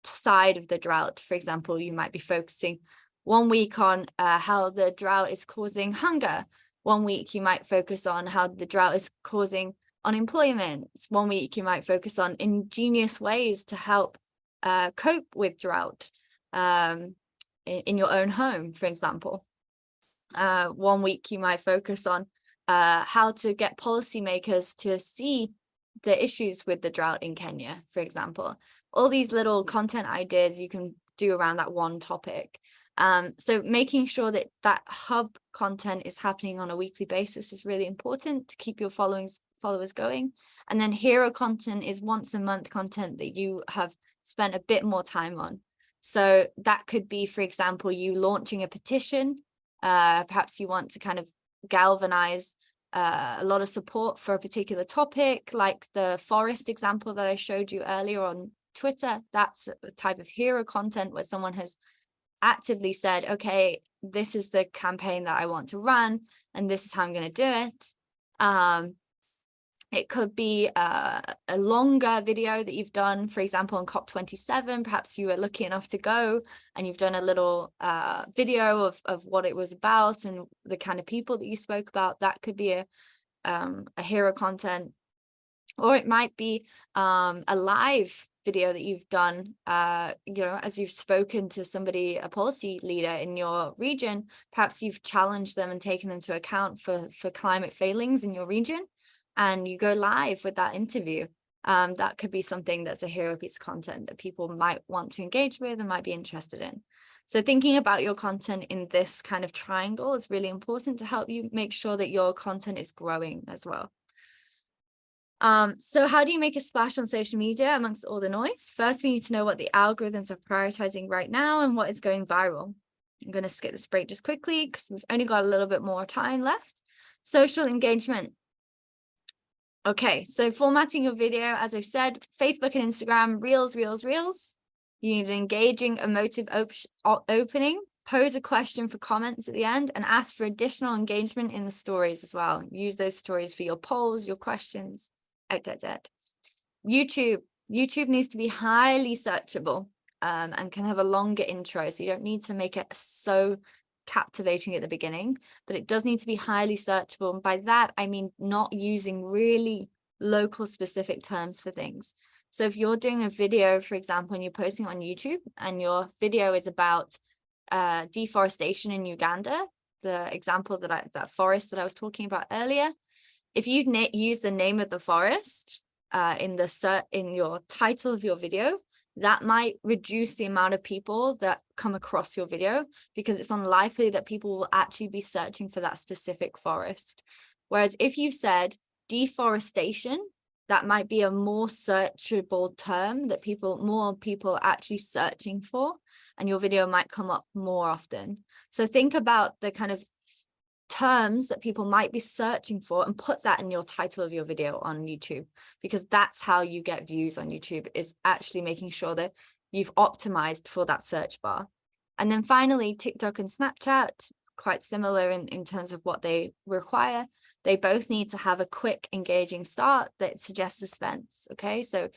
side of the drought. For example, you might be focusing one week on how the drought is causing hunger. One week you might focus on how the drought is causing unemployment. One week you might focus on ingenious ways to help cope with drought in your own home, for example. One week you might focus on how to get policymakers to see the issues with the drought in Kenya, for example. All these little content ideas you can do around that one topic. So making sure that that hub content is happening on a weekly basis is really important to keep your followers going. And then hero content is once a month content that you have spent a bit more time on. So that could be, for example, you launching a petition. Perhaps you want to kind of galvanize a lot of support for a particular topic, like the forest example that I showed you earlier on Twitter. That's a type of hero content where someone has actively said, okay, this is the campaign that I want to run, and this is how I'm going to do it. It could be a longer video that you've done, for example, on COP27. Perhaps you were lucky enough to go and you've done a little video of what it was about and the kind of people that you spoke about. That could be a hero content. Or it might be a live video that you've done, as you've spoken to somebody, a policy leader in your region. Perhaps you've challenged them and taken them to account for climate failings in your region, and you go live with that interview. That could be something that's a hero piece of content that people might want to engage with and might be interested in. So thinking about your content in this kind of triangle is really important to help you make sure that your content is growing as well. So how do you make a splash on social media amongst all the noise? First, we need to know what the algorithms are prioritizing right now and what is going viral. I'm going to skip this break just quickly because we've only got a little bit more time left. Social engagement. Okay, so formatting your video, as I've said, Facebook and Instagram, reels. You need an engaging, emotive opening, pose a question for comments at the end, and ask for additional engagement in the stories as well. Use those stories for your polls, your questions, etc. YouTube needs to be highly searchable and can have a longer intro. So you don't need to make it so captivating at the beginning, but it does need to be highly searchable. And by that, I mean not using really local specific terms for things. So if you're doing a video, for example, and you're posting on YouTube and your video is about deforestation in Uganda, the example that forest that I was talking about earlier, if you use the name of the forest in your title of your video, that might reduce the amount of people that come across your video because it's unlikely that people will actually be searching for that specific forest. Whereas if you said deforestation, that might be a more searchable term that more people are actually searching for, and your video might come up more often. So think about the kind of terms that people might be searching for and put that in your title of your video on YouTube, because that's how you get views on YouTube, is actually making sure that you've optimized for that search bar. And then finally, TikTok and Snapchat, quite similar in terms of what they require. They both need to have a quick, engaging start that suggests suspense. Okay, so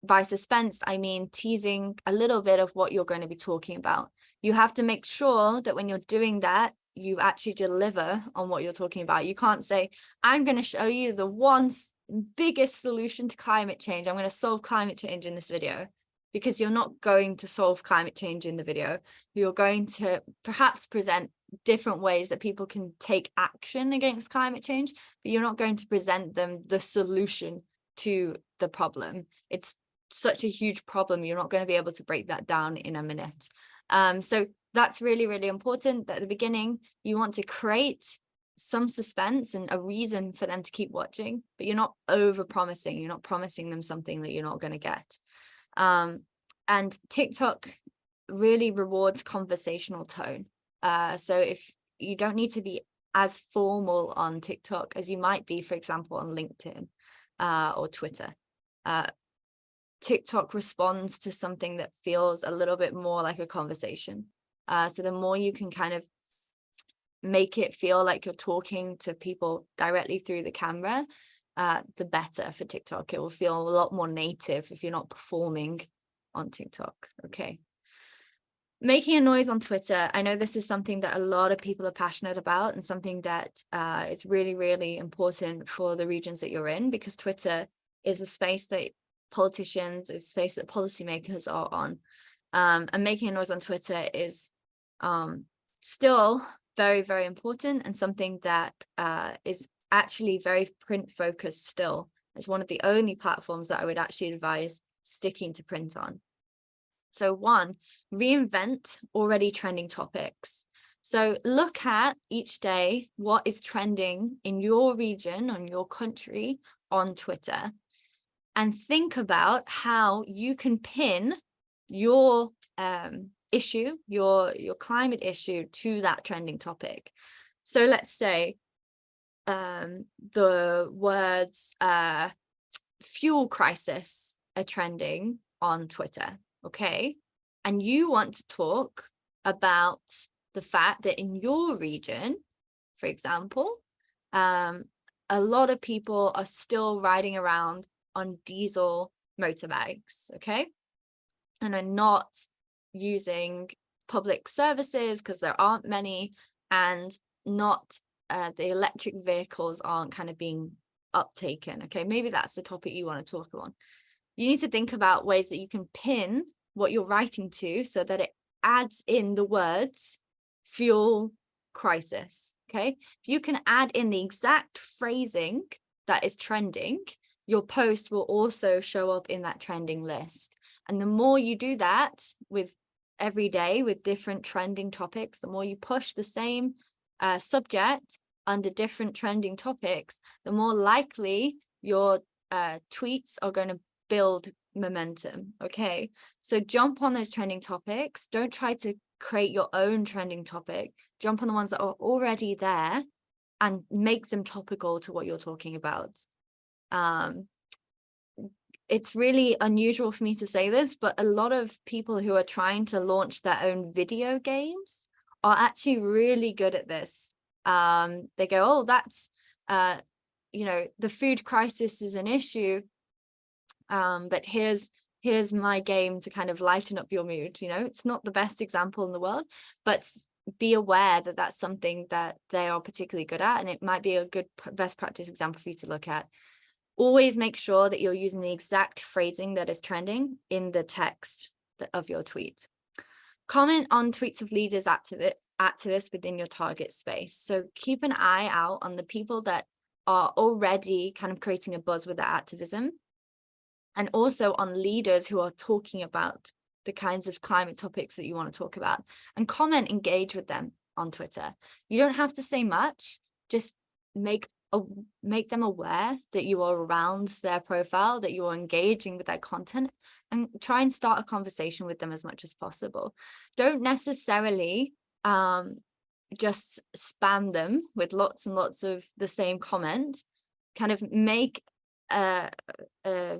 by suspense, I mean teasing a little bit of what you're going to be talking about. You have to make sure that when you're doing that, you actually deliver on what you're talking about. You can't say, I'm going to show you the one biggest solution to climate change. I'm going to solve climate change in this video, because you're not going to solve climate change in the video. You're going to perhaps present different ways that people can take action against climate change, but you're not going to present them the solution to the problem. It's such a huge problem. You're not going to be able to break that down in a minute. So that's really, really important that at the beginning, you want to create some suspense and a reason for them to keep watching, but you're not over promising. You're not promising them something that you're not going to get. And TikTok really rewards conversational tone. So if you don't need to be as formal on TikTok as you might be, for example, on LinkedIn or Twitter, TikTok responds to something that feels a little bit more like a conversation. So the more you can kind of make it feel like you're talking to people directly through the camera, the better for TikTok. It will feel a lot more native if you're not performing on TikTok. Okay. Making a noise on Twitter. I know this is something that a lot of people are passionate about, and something that is really, really important for the regions that you're in, because Twitter is a space that politicians, it's a space that policymakers are on. And making a noise on Twitter is still very, very important, and something that is actually very print focused still. It's one of the only platforms that I would actually advise sticking to print on. So one, reinvent already trending topics. So look at each day what is trending in your region, on your country, on Twitter, and think about how you can pin your issue, your climate issue, to that trending topic. So let's say the words fuel crisis are trending on Twitter, okay? And you want to talk about the fact that in your region, for example, a lot of people are still riding around on diesel motorbikes, okay? And are not using public services because there aren't many, and not the electric vehicles aren't kind of being uptaken. Okay, maybe that's the topic you want to talk on. You need to think about ways that you can pin what you're writing to so that it adds in the words fuel crisis. Okay, if you can add in the exact phrasing that is trending, your post will also show up in that trending list. And the more you do that with every day with different trending topics, the more you push the same subject under different trending topics, the more likely your tweets are going to build momentum. Okay, so jump on those trending topics. Don't try to create your own trending topic. Jump on the ones that are already there and make them topical to what you're talking about. It's really unusual for me to say this, but a lot of people who are trying to launch their own video games are actually really good at this. They go, oh, that's, the food crisis is an issue, but here's my game to kind of lighten up your mood. It's not the best example in the world, but be aware that that's something that they are particularly good at, and it might be a good best practice example for you to look at. Always make sure that you're using the exact phrasing that is trending in the text of your tweet. Comment on tweets of leaders, activists within your target space. So keep an eye out on the people that are already kind of creating a buzz with their activism, and also on leaders who are talking about the kinds of climate topics that you want to talk about, and engage with them on Twitter. You don't have to say much, just make them aware that you are around their profile, that you are engaging with their content, and try and start a conversation with them as much as possible. Don't necessarily just spam them with lots and lots of the same comment. Kind of make a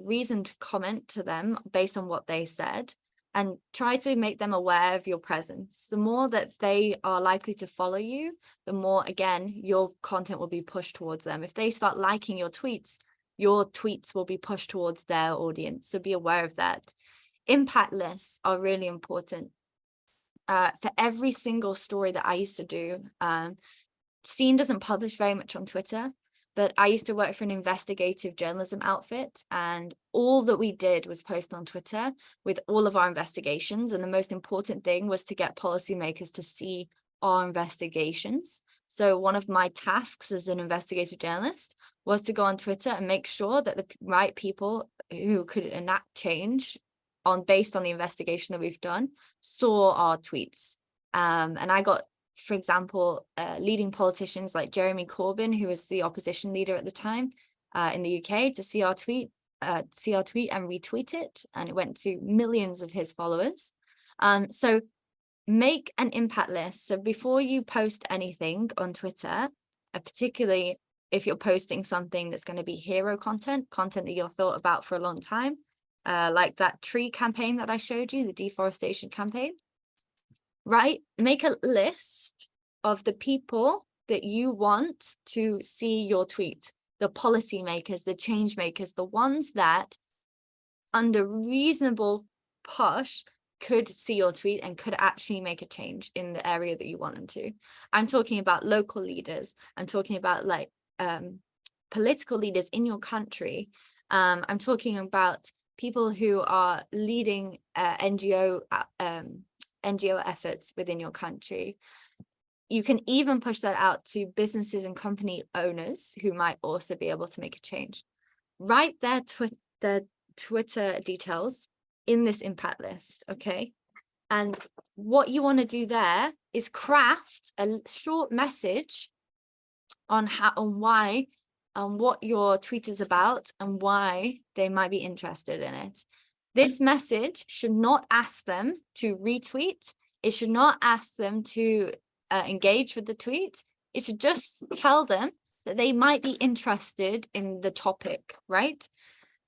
reasoned comment to them based on what they said, and try to make them aware of your presence. The more that they are likely to follow you, the more, again, your content will be pushed towards them. If they start liking your tweets will be pushed towards their audience. So be aware of that. Impact lists are really important. For every single story that I used to do, Scene doesn't publish very much on Twitter, but I used to work for an investigative journalism outfit, and all that we did was post on Twitter with all of our investigations. And the most important thing was to get policymakers to see our investigations. So one of my tasks as an investigative journalist was to go on Twitter and make sure that the right people who could enact change based on the investigation that we've done saw our tweets. And I got, for example, leading politicians like Jeremy Corbyn, who was the opposition leader at the time in the UK, to see our tweet and retweet it, and it went to millions of his followers. So make an impact list. So before you post anything on Twitter, particularly if you're posting something that's going to be hero content that you've thought about for a long time, like that tree campaign that I showed you, the deforestation campaign, right? Make a list of the people that you want to see your tweet, the policymakers, the change makers, the ones that under reasonable push could see your tweet and could actually make a change in the area that you want them to. I'm talking about local leaders. I'm talking about like political leaders in your country. I'm talking about people who are leading NGO efforts within your country. You can even push that out to businesses and company owners who might also be able to make a change. Write their Twitter details in this impact list, okay? And what you want to do there is craft a short message on why what your tweet is about and why they might be interested in it. This message should not ask them to retweet. It should not ask them to engage with the tweet. It should just tell them that they might be interested in the topic, right?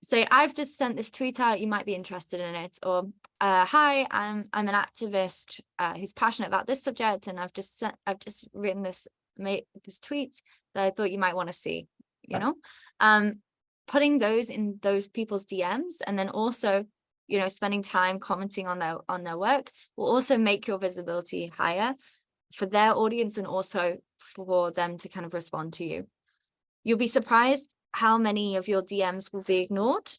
Say, I've just sent this tweet out, you might be interested in it. Or, hi, I'm an activist who's passionate about this subject, and I've just written this tweet that I thought you might want to see, you know? Putting those in those people's DMs, and then also, you know, spending time commenting on their work will also make your visibility higher for their audience, and also for them to kind of respond to you. You'll be surprised how many of your DMs will be ignored.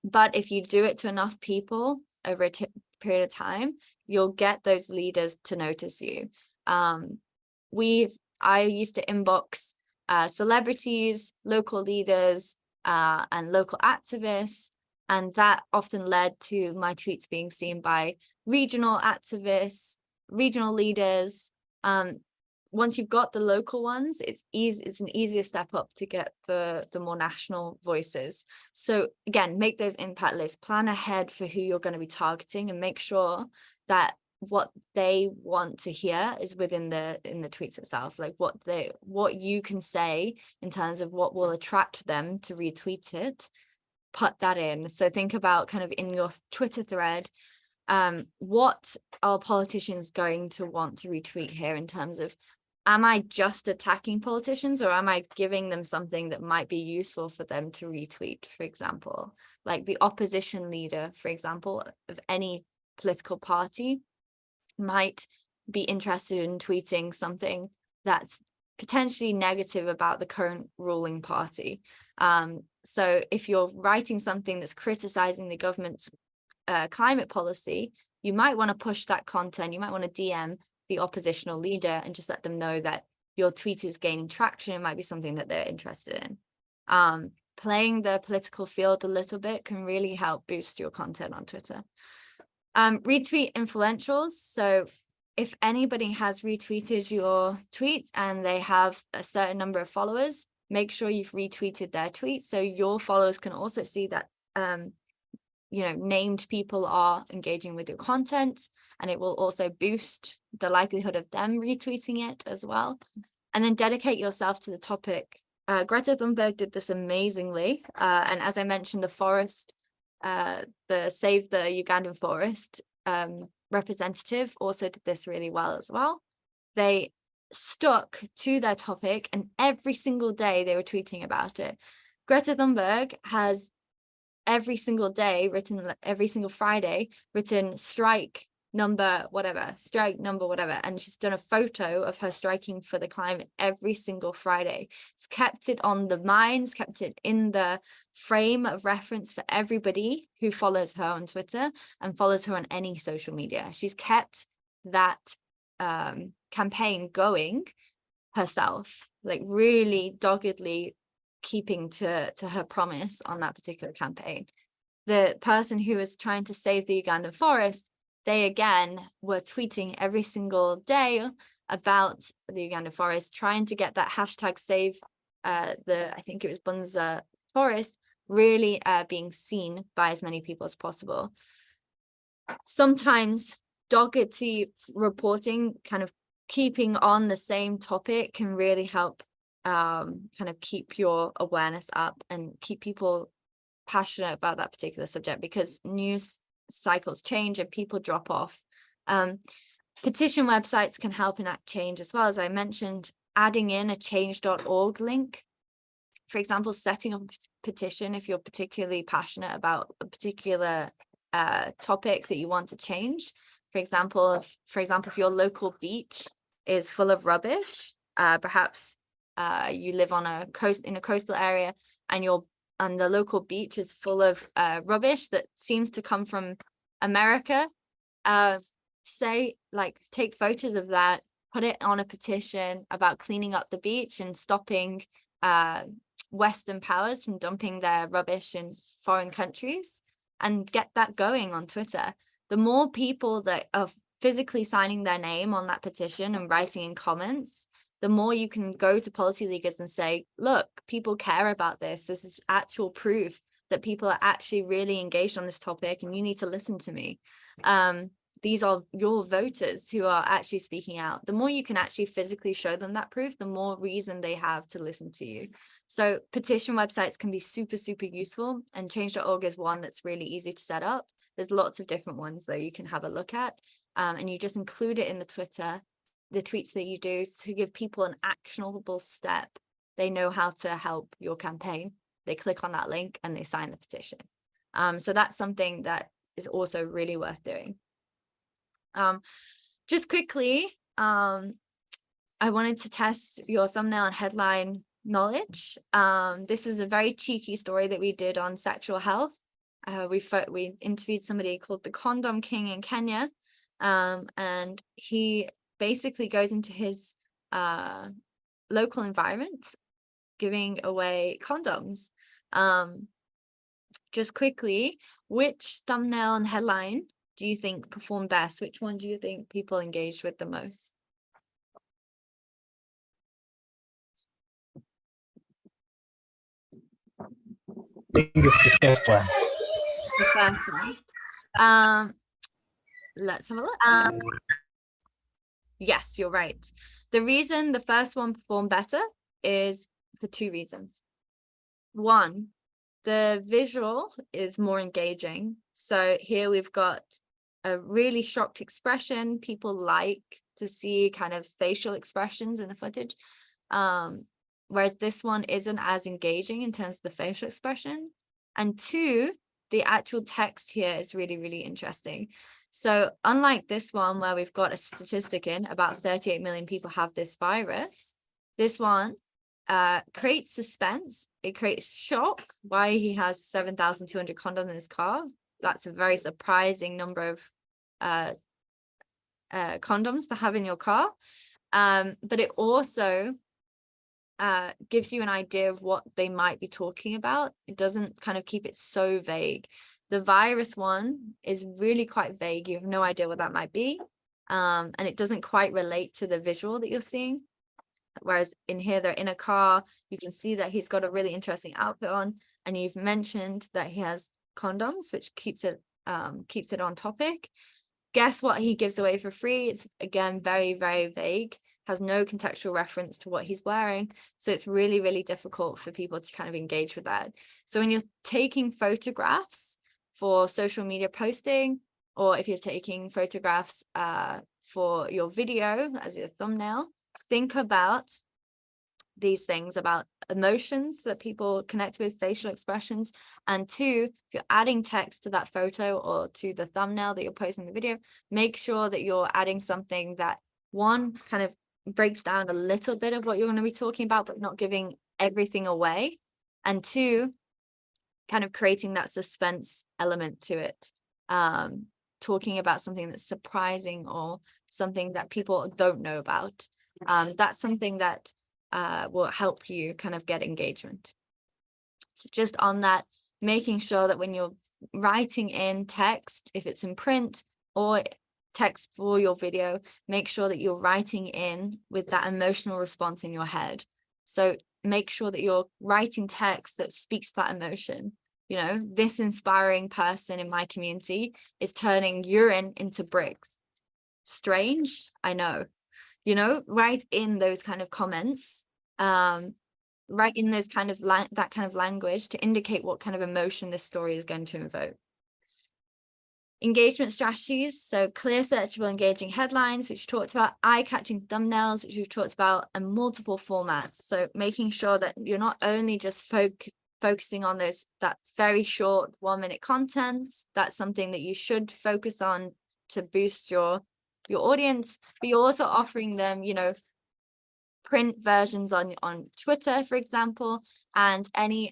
But if you do it to enough people over a period of time, you'll get those leaders to notice you. I used to inbox celebrities, local leaders, and local activists. And that often led to my tweets being seen by regional activists, regional leaders. Once you've got the local ones, it's an easier step up to get the more national voices. So again, make those impact lists, plan ahead for who you're going to be targeting, and make sure that what they want to hear is within the tweets itself, like what you can say in terms of what will attract them to retweet it. Put that in. So think about kind of in your Twitter thread, what are politicians going to want to retweet here in terms of, am I just attacking politicians, or am I giving them something that might be useful for them to retweet? For example, like the opposition leader, for example, of any political party might be interested in tweeting something that's potentially negative about the current ruling party. So if you're writing something that's criticizing the government's climate policy, you might want to push that content. You might want to DM the oppositional leader and just let them know that your tweet is gaining traction. It might be something that they're interested in. Playing the political field a little bit can really help boost your content on Twitter. Retweet influentials. So if anybody has retweeted your tweet and they have a certain number of followers, make sure you've retweeted their tweet so your followers can also see that named people are engaging with your content, and it will also boost the likelihood of them retweeting it as well. And then dedicate yourself to the topic. Greta Thunberg did this amazingly, and as I mentioned, the forest, the Save the Ugandan Forest representative also did this really well as well. They stuck to their topic, and every single day they were tweeting about it. Greta Thunberg has every single Friday written strike number whatever, and she's done a photo of her striking for the climate every single Friday. It's kept it on the minds, kept it in the frame of reference for everybody who follows her on Twitter and follows her on any social media. She's kept that campaign going herself, like really doggedly keeping to her promise on that particular campaign. The person who was trying to save the Ugandan forest, they again were tweeting every single day about the Ugandan forest, trying to get that hashtag save I think it was Bunza forest, really being seen by as many people as possible. Sometimes doggedly reporting, kind of keeping on the same topic, can really help kind of keep your awareness up and keep people passionate about that particular subject, because news cycles change and people drop off. Petition websites can help enact change as well. As I mentioned, adding in a change.org link, for example, setting up a petition if you're particularly passionate about a particular topic that you want to change. For example, if your local beach is full of rubbish, perhaps you live on in a coastal area, and the local beach is full of rubbish that seems to come from America. Take photos of that, put it on a petition about cleaning up the beach and stopping Western powers from dumping their rubbish in foreign countries, and get that going on Twitter. The more people that are physically signing their name on that petition and writing in comments, the more you can go to policy leaders and say, look, people care about this. This is actual proof that people are actually really engaged on this topic, and you need to listen to me. These are your voters who are actually speaking out. The more you can actually physically show them that proof, the more reason they have to listen to you. So petition websites can be super, super useful, and change.org is one that's really easy to set up. There's lots of different ones though you can have a look at, and you just include it in the tweets that you do to give people an actionable step. They know how to help your campaign. They click on that link and they sign the petition. So that's something that is also really worth doing. Just quickly, I wanted to test your thumbnail and headline knowledge. This is a very cheeky story that we did on sexual health. We interviewed somebody called the Condom King in Kenya, and he basically goes into his local environment giving away condoms. just quickly, which thumbnail and headline do you think performed best? Which one do you think people engaged with the most? I think it's the first one. The first one. Let's have a look. Yes, you're right. The reason the first one performed better is for two reasons. One, the visual is more engaging. So here we've got a really shocked expression. People like to see kind of facial expressions in the footage. Whereas this one isn't as engaging in terms of the facial expression. And two, the actual text here is really, really interesting. So unlike this one where we've got a statistic in about 38 million people have this virus, this one creates suspense. It creates shock. Why he has 7,200 condoms in his car. That's a very surprising number of condoms to have in your car. But it also gives you an idea of what they might be talking about. It doesn't kind of keep it so vague. The virus one is really quite vague. You have no idea what that might be. And it doesn't quite relate to the visual that you're seeing. Whereas in here, they're in a car. You can see that he's got a really interesting outfit on. And you've mentioned that he has condoms, which keeps it on topic. Guess what he gives away for free? It's again very, very vague, has no contextual reference to what he's wearing. So it's really, really difficult for people to kind of engage with that. So when you're taking photographs for social media posting, or if you're taking photographs for your video as your thumbnail, think about these things, about emotions that people connect with, facial expressions. And two, if you're adding text to that photo or to the thumbnail that you're posting the video, make sure that you're adding something that, one, kind of breaks down a little bit of what you're going to be talking about, but not giving everything away. And two, kind of creating that suspense element to it. Talking about something that's surprising or something that people don't know about. That's something that will help you kind of get engagement. So just on that, making sure that when you're writing in text, if it's in print or text for your video, make sure that you're writing in with that emotional response in your head. So make sure that you're writing text that speaks to that emotion. You know, this inspiring person in my community is turning urine into bricks. Strange, I know. You know, write in those kind of comments, write in those kind of that kind of language to indicate what kind of emotion this story is going to invoke. Engagement strategies, so clear, searchable, engaging headlines, which we talked about, eye-catching thumbnails, which we've talked about, and multiple formats. So making sure that you're not only just focusing on that very short 1-minute content. That's something that you should focus on to boost your audience, but you're also offering them, you know, print versions on Twitter, for example, and any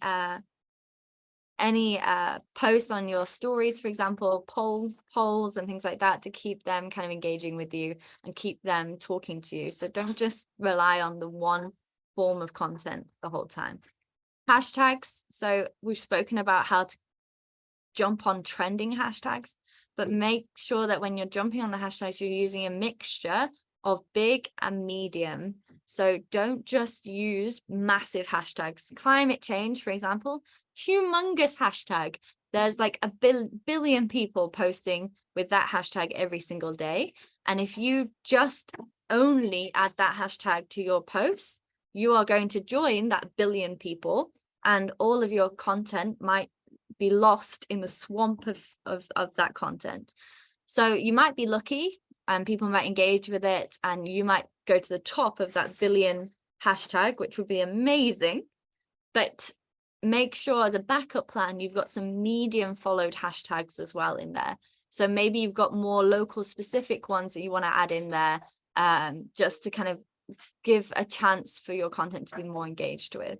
posts on your stories, for example, polls and things like that, to keep them kind of engaging with you and keep them talking to you. So don't just rely on the one form of content the whole time. Hashtags. So we've spoken about how to jump on trending hashtags, but make sure that when you're jumping on the hashtags, you're using a mixture of big and medium. So don't just use massive hashtags. Climate change, for example, humongous hashtag. There's like a billion people posting with that hashtag every single day. And if you just only add that hashtag to your posts, you are going to join that billion people, and all of your content might be lost in the swamp of that content. So you might be lucky and people might engage with it, and you might go to the top of that billion hashtag, which would be amazing. But make sure as a backup plan, you've got some medium followed hashtags as well in there. So maybe you've got more local specific ones that you want to add in there, just to kind of give a chance for your content to be more engaged with.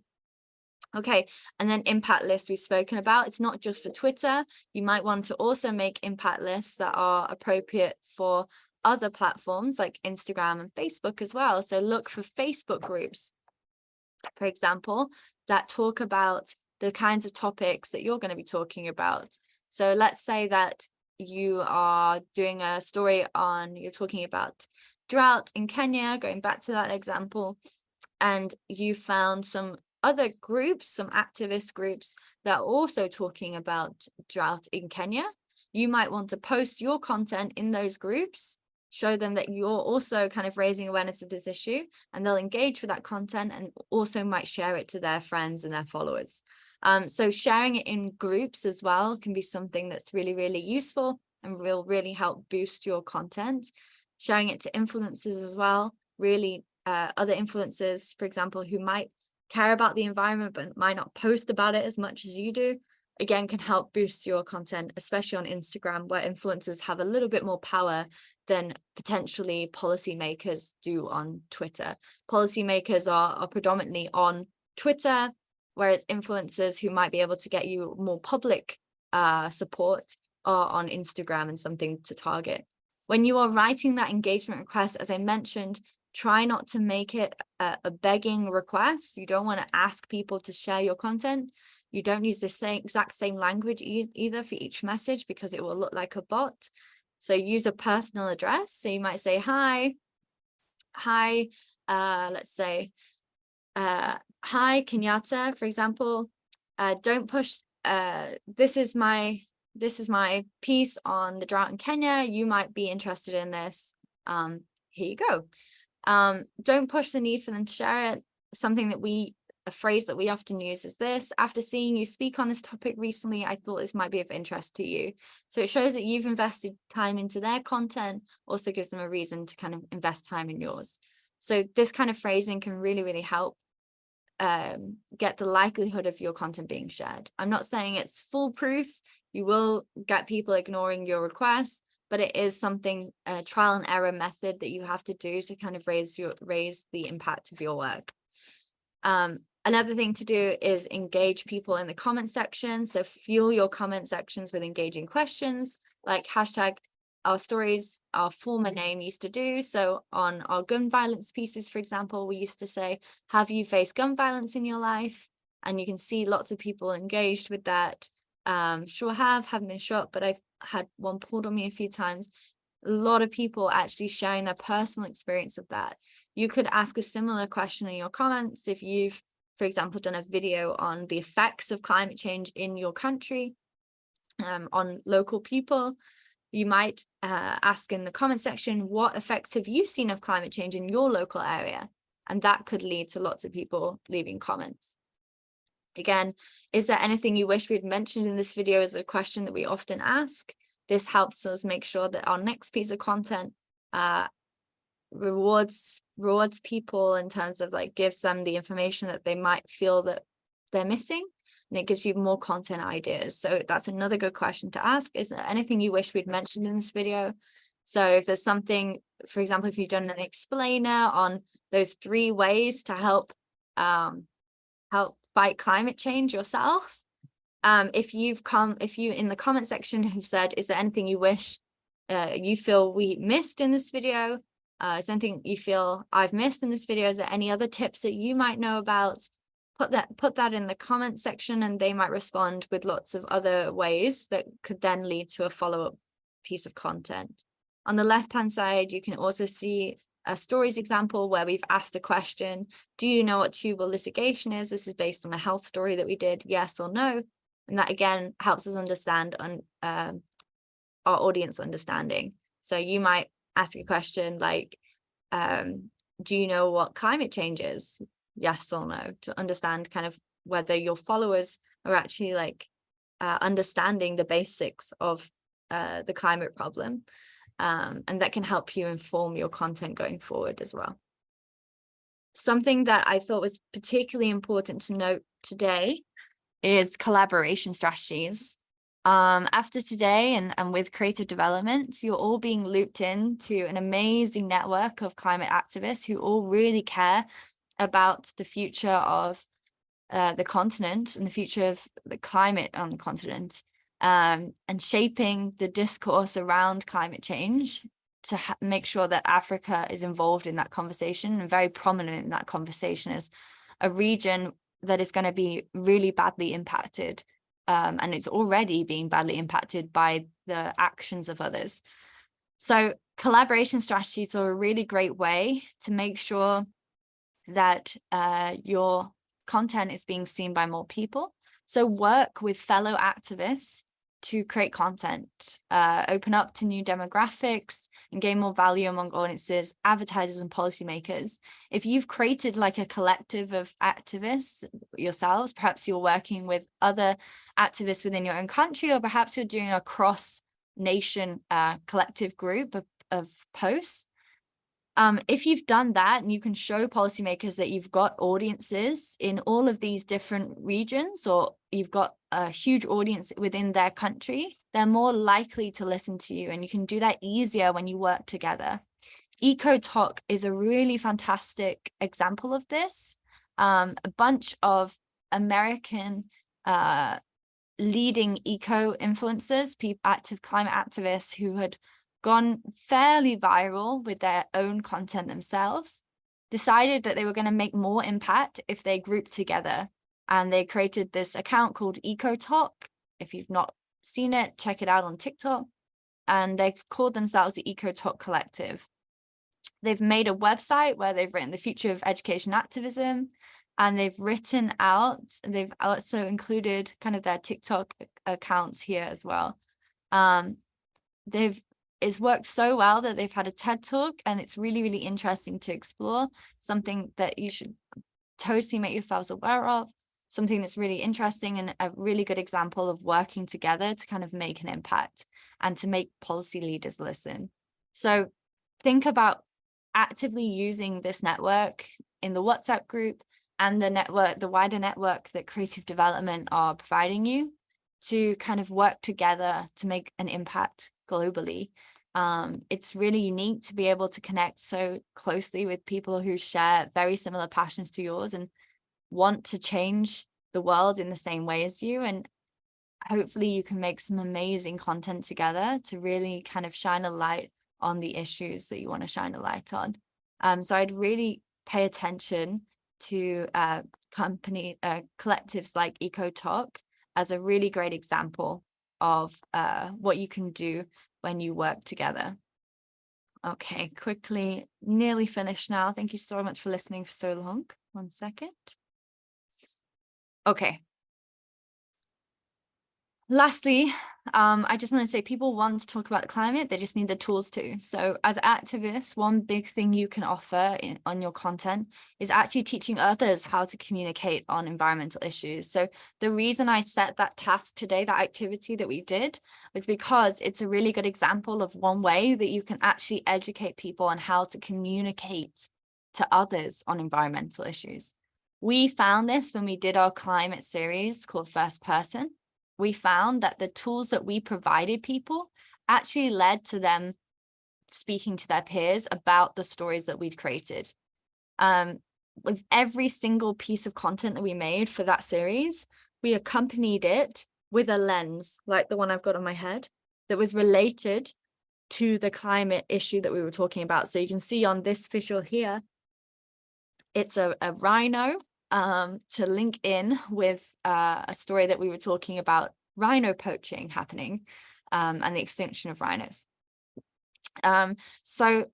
Okay, and then impact lists we've spoken about. It's not just for Twitter. You might want to also make impact lists that are appropriate for other platforms like Instagram and Facebook as well. So look for Facebook groups, for example, that talk about the kinds of topics that you're going to be talking about. So let's say that you are doing a story on, you're talking about drought in Kenya, going back to that example, and you found some other groups, some activist groups that are also talking about drought in Kenya. You might want to post your content in those groups, show them that you're also kind of raising awareness of this issue, and they'll engage with that content and also might share it to their friends and their followers. So sharing it in groups as well can be something that's really, really useful and will really help boost your content. Sharing it to influencers as well, really other influencers, for example, who might care about the environment but might not post about it as much as you do, again, can help boost your content, especially on Instagram, where influencers have a little bit more power than potentially policymakers do on Twitter. Policymakers are predominantly on Twitter, whereas influencers who might be able to get you more public support are on Instagram and something to target. When you are writing that engagement request, as I mentioned, try not to make it a begging request. You don't want to ask people to share your content. You don't use the exact same language either for each message, because it will look like a bot. So use a personal address. So you might say, hi, let's say, hi, Kenyatta, for example. Don't push, this is my piece on the drought in Kenya. You might be interested in this. Here you go. Don't push the need for them to share it. A phrase that we often use is this: after seeing you speak on this topic recently, I thought this might be of interest to you. So it shows that you've invested time into their content, also gives them a reason to kind of invest time in yours. So this kind of phrasing can really, really help get the likelihood of your content being shared. I'm not saying it's foolproof. You will get people ignoring your requests, but it is something, a trial and error method that you have to do to kind of raise the impact of your work. Another thing to do is engage people in the comment section. So fuel your comment sections with engaging questions, like hashtag our stories, our former name used to do. So on our gun violence pieces, for example, we used to say, have you faced gun violence in your life? And you can see lots of people engaged with that. Sure haven't been shot, but I've had one pulled on me a few times. A lot of people actually sharing their personal experience of that. You could ask a similar question in your comments if you've, for example, done a video on the effects of climate change in your country, on local people. You might ask in the comment section, what effects have you seen of climate change in your local area? And that could lead to lots of people leaving comments. Again, is there anything you wish we'd mentioned in this video is a question that we often ask. This helps us make sure that our next piece of content rewards people in terms of like gives them the information that they might feel that they're missing, and it gives you more content ideas. So that's another good question to ask. Is there anything you wish we'd mentioned in this video? So if there's something, for example, if you've done an explainer on those 3 ways to help fight climate change yourself, if you in the comment section have said, is there anything you wish you feel we missed in this video? Is there anything you feel I've missed in this video? Is there any other tips that you might know about? Put that in the comment section, and they might respond with lots of other ways that could then lead to a follow-up piece of content. On the left-hand side, you can also see a stories example where we've asked a question. Do you know what tubal litigation is? This is based on a health story that we did, yes or no. And that again helps us understand our audience understanding. So you might ask a question like, do you know what climate change is? Yes or no, to understand kind of whether your followers are actually like understanding the basics of the climate problem. And that can help you inform your content going forward as well. Something that I thought was particularly important to note today is collaboration strategies. After today and with Crtve Development, you're all being looped into an amazing network of climate activists who all really care about the future of the continent and the future of the climate on the continent, and shaping the discourse around climate change to make sure that Africa is involved in that conversation and very prominent in that conversation as a region that is going to be really badly impacted. And it's already being badly impacted by the actions of others. So collaboration strategies are a really great way to make sure that your content is being seen by more people. So work with fellow activists to create content, open up to new demographics and gain more value among audiences, advertisers and policymakers. If you've created like a collective of activists yourselves, perhaps you're working with other activists within your own country, or perhaps you're doing a cross-nation collective group of posts. If you've done that and you can show policymakers that you've got audiences in all of these different regions, or you've got a huge audience within their country, they're more likely to listen to you, and you can do that easier when you work together. EcoTalk is a really fantastic example of this. A bunch of American leading eco influencers, active climate activists who had gone fairly viral with their own content themselves, decided that they were going to make more impact if they grouped together. And they created this account called EcoTalk. If you've not seen it, check it out on TikTok. And they've called themselves the EcoTalk Collective. They've made a website where they've written the future of education activism, and they've written out, they've also included kind of their TikTok accounts here as well. It's worked so well that they've had a TED Talk, and it's really, really interesting to explore, something that you should totally make yourselves aware of, something that's really interesting and a really good example of working together to kind of make an impact and to make policy leaders listen. So think about actively using this network in the WhatsApp group and the network, the wider network that Crtve Development are providing you to kind of work together to make an impact globally. It's really unique to be able to connect so closely with people who share very similar passions to yours and want to change the world in the same way as you. And hopefully you can make some amazing content together to really kind of shine a light on the issues that you want to shine a light on. So I'd really pay attention to collectives like EcoTalk as a really great example of what you can do when you work together. Okay, quickly, nearly finished now. Thank you so much for listening for so long. 1 second. Okay. Lastly, I just want to say people want to talk about climate, they just need the tools to. So as activists, one big thing you can offer on your content is actually teaching others how to communicate on environmental issues. So the reason I set that task today, that activity that we did, was because it's a really good example of one way that you can actually educate people on how to communicate to others on environmental issues. We found this when we did our climate series called First Person. We found that the tools that we provided people actually led to them speaking to their peers about the stories that we'd created. With every single piece of content that we made for that series, we accompanied it with a lens, like the one I've got on my head, that was related to the climate issue that we were talking about. So you can see on this visual here, it's a rhino, to link in with a story that we were talking about rhino poaching happening and the extinction of rhinos. So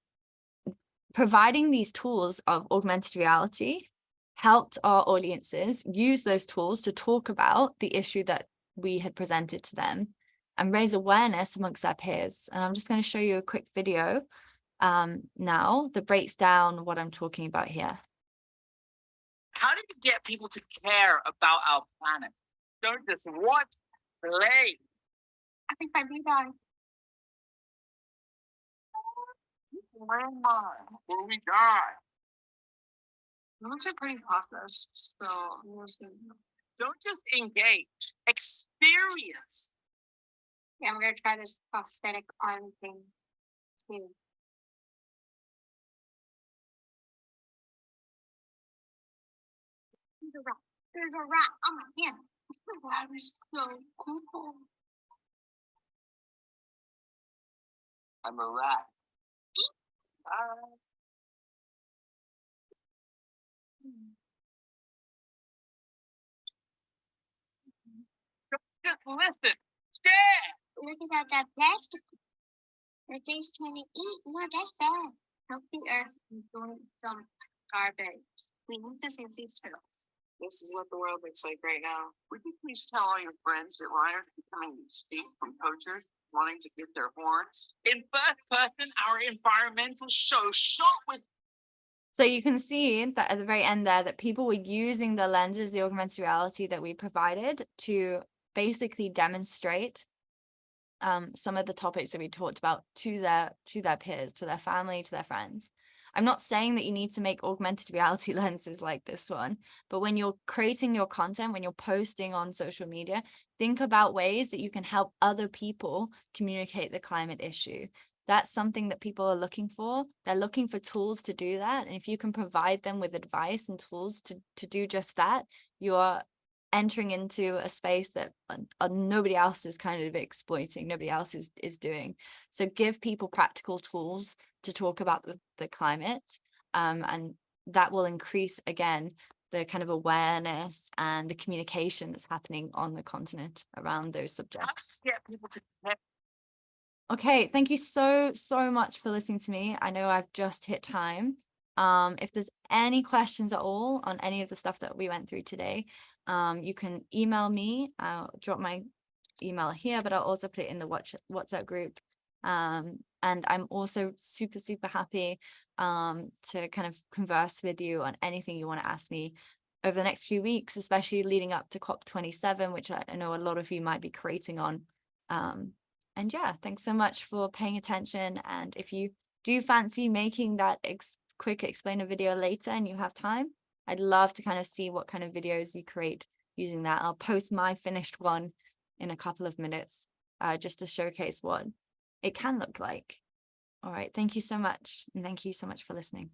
providing these tools of augmented reality helped our audiences use those tools to talk about the issue that we had presented to them and raise awareness amongst their peers. And I'm just going to show you a quick video now that breaks down what I'm talking about here. How do you get people to care about our planet? Don't just watch, play. I think I died. Before we die. It's a great process. So Don't just engage, experience. yeah, I'm gonna try this prosthetic arm thing too. There's a rat on my hand. That is so cool. I'm a rat. Listen, share. Look at that plastic that they's trying to eat. No, that's bad. Help the earth and don't dump garbage. We need to save these turtles. This is what the world looks like right now. Would you please tell all your friends that lions are becoming extinct from poachers wanting to get their horns? In first person, our environmental show shot with. So you can see that at the very end there that people were using the lenses, the augmented reality that we provided to basically demonstrate some of the topics that we talked about to their peers, to their family, to their friends. I'm not saying that you need to make augmented reality lenses like this one, but when you're creating your content, when you're posting on social media, think about ways that you can help other people communicate the climate issue. That's something that people are looking for. They're looking for tools to do that. And if you can provide them with advice and tools to do just that, you're entering into a space that nobody else is kind of exploiting, nobody else is doing. So give people practical tools to talk about the climate, and that will increase, again, the kind of awareness and the communication that's happening on the continent around those subjects. Get people to connect. Okay, thank you so much for listening to me. I know I've just hit time. If there's any questions at all on any of the stuff that we went through today, you can email me. I'll drop my email here, but I'll also put it in the WhatsApp group. And I'm also super happy to kind of converse with you on anything you want to ask me over the next few weeks, especially leading up to COP27, which I know a lot of you might be creating on. And yeah, thanks so much for paying attention. And if you do fancy making that quick explainer video later and you have time, I'd love to kind of see what kind of videos you create using that. I'll post my finished one in a couple of minutes, just to showcase what it can look like. All right, thank you so much. And thank you so much for listening.